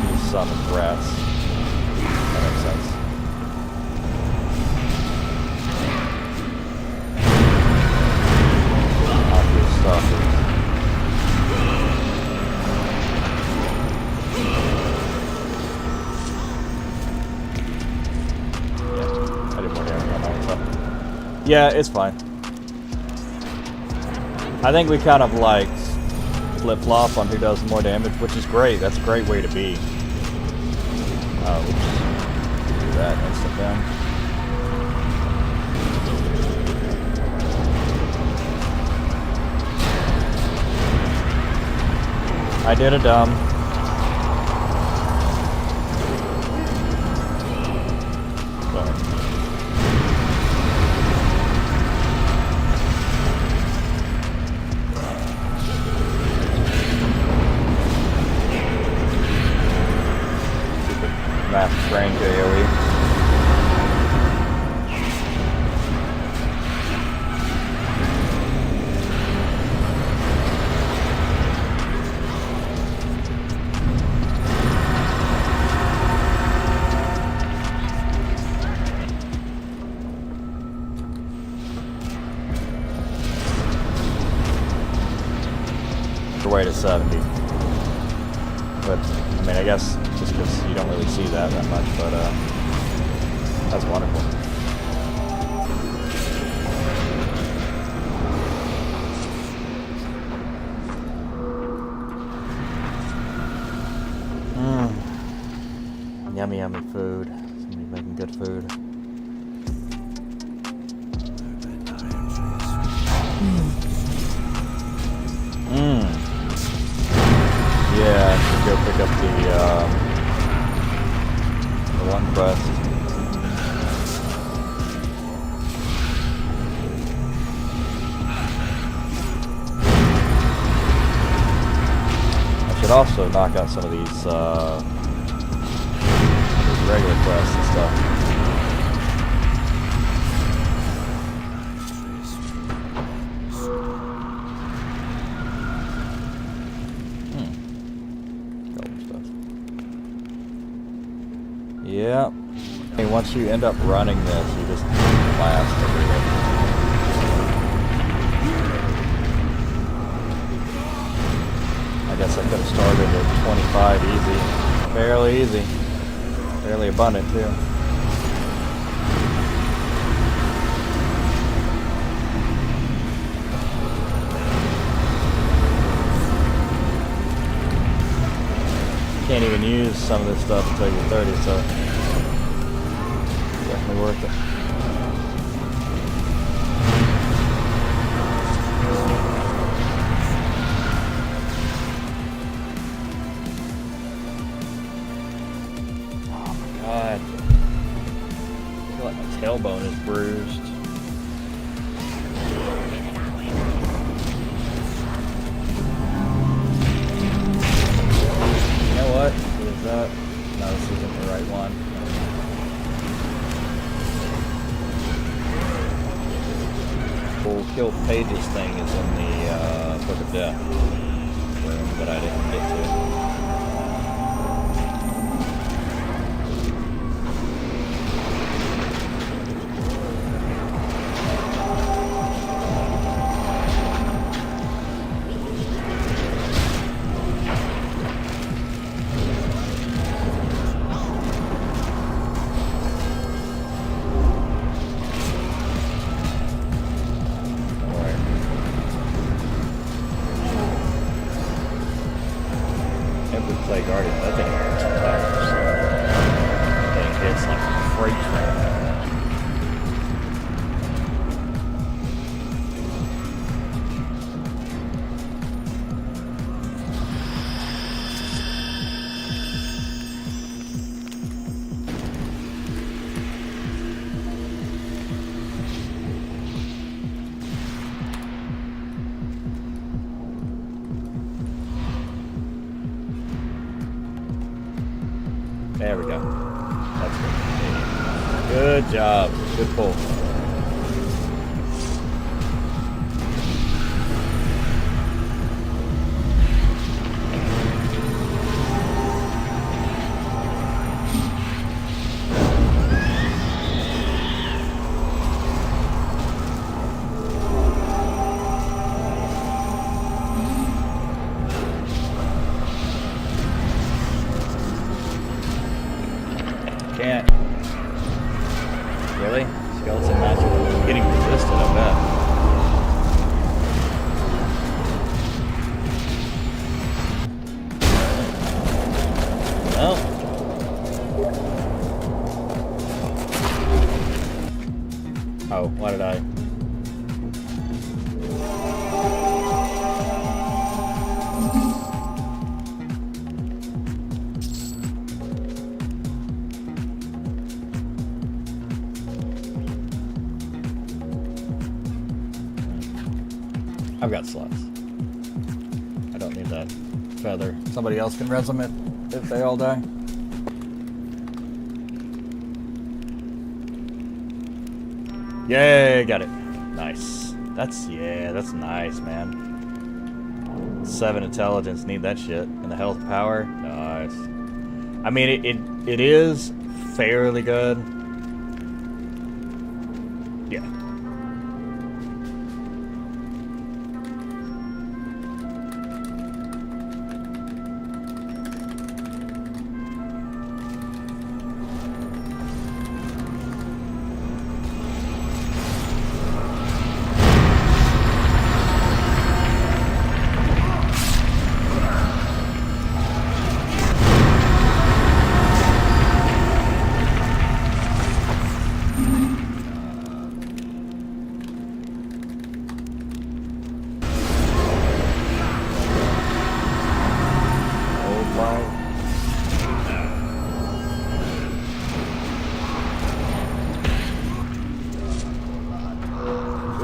He summons rats. That makes sense. Obvious stalkers. Yeah, I did more damage on that stuff. Yeah, it's fine. I think we kind of like flip-flop on who does more damage, which is great. That's a great way to be. Oops. Do that instant down. I did a dumb. Sorry. Mass range AoE. overweight at 70. But, I mean, I guess just because you don't really see that much, but that's wonderful. Yummy, yummy food. Somebody making good food. Yeah, I should go pick up the one quest. I should also knock out some of these regular quests and stuff. Yeah. Hey, once you end up running this, you just blast everywhere. I guess I could have started at 25 easy. Fairly easy. Fairly abundant too. Can't even use some of this stuff until you're 30, so definitely worth it. Oh my god. I feel like my tailbone is bruised. What is that? No, this isn't the right one. Full kill pages thing is in the Book of Death room, but I didn't get to it. Play Guardian, that thing hurts tires. That thing hits like a freight train. There we go. That's good. Good job. Good pull. Can't. Really? Skeleton match getting resisted, I bet. Well. Oh, why did I? I've got slots. I don't need that feather. Somebody else can res them if they all die. Yay, got it. Nice. That's nice, man. 7 intelligence, need that shit. And the health power, nice. I mean, it is fairly good. Yeah.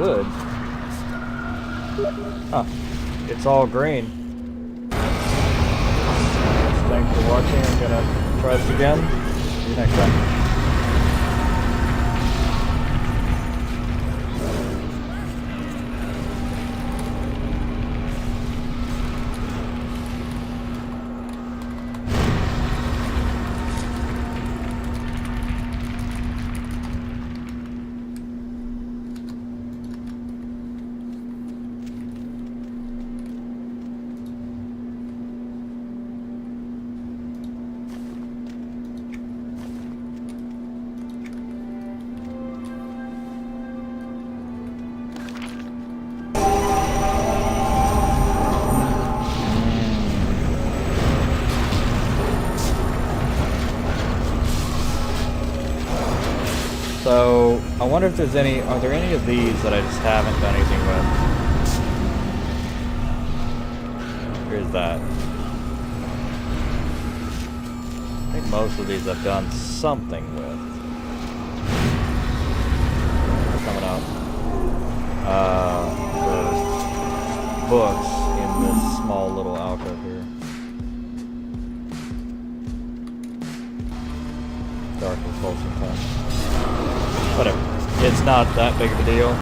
wood. Huh. It's all green. Thanks for watching. I'm gonna try this again. See you next time. So, I wonder if there's any, are there any of these that I just haven't done anything with? Here's that. I think most of these I've done something with. What's coming up? The books in this small little alcove here. Dark repulsive time. Whatever. It's not that big of a deal.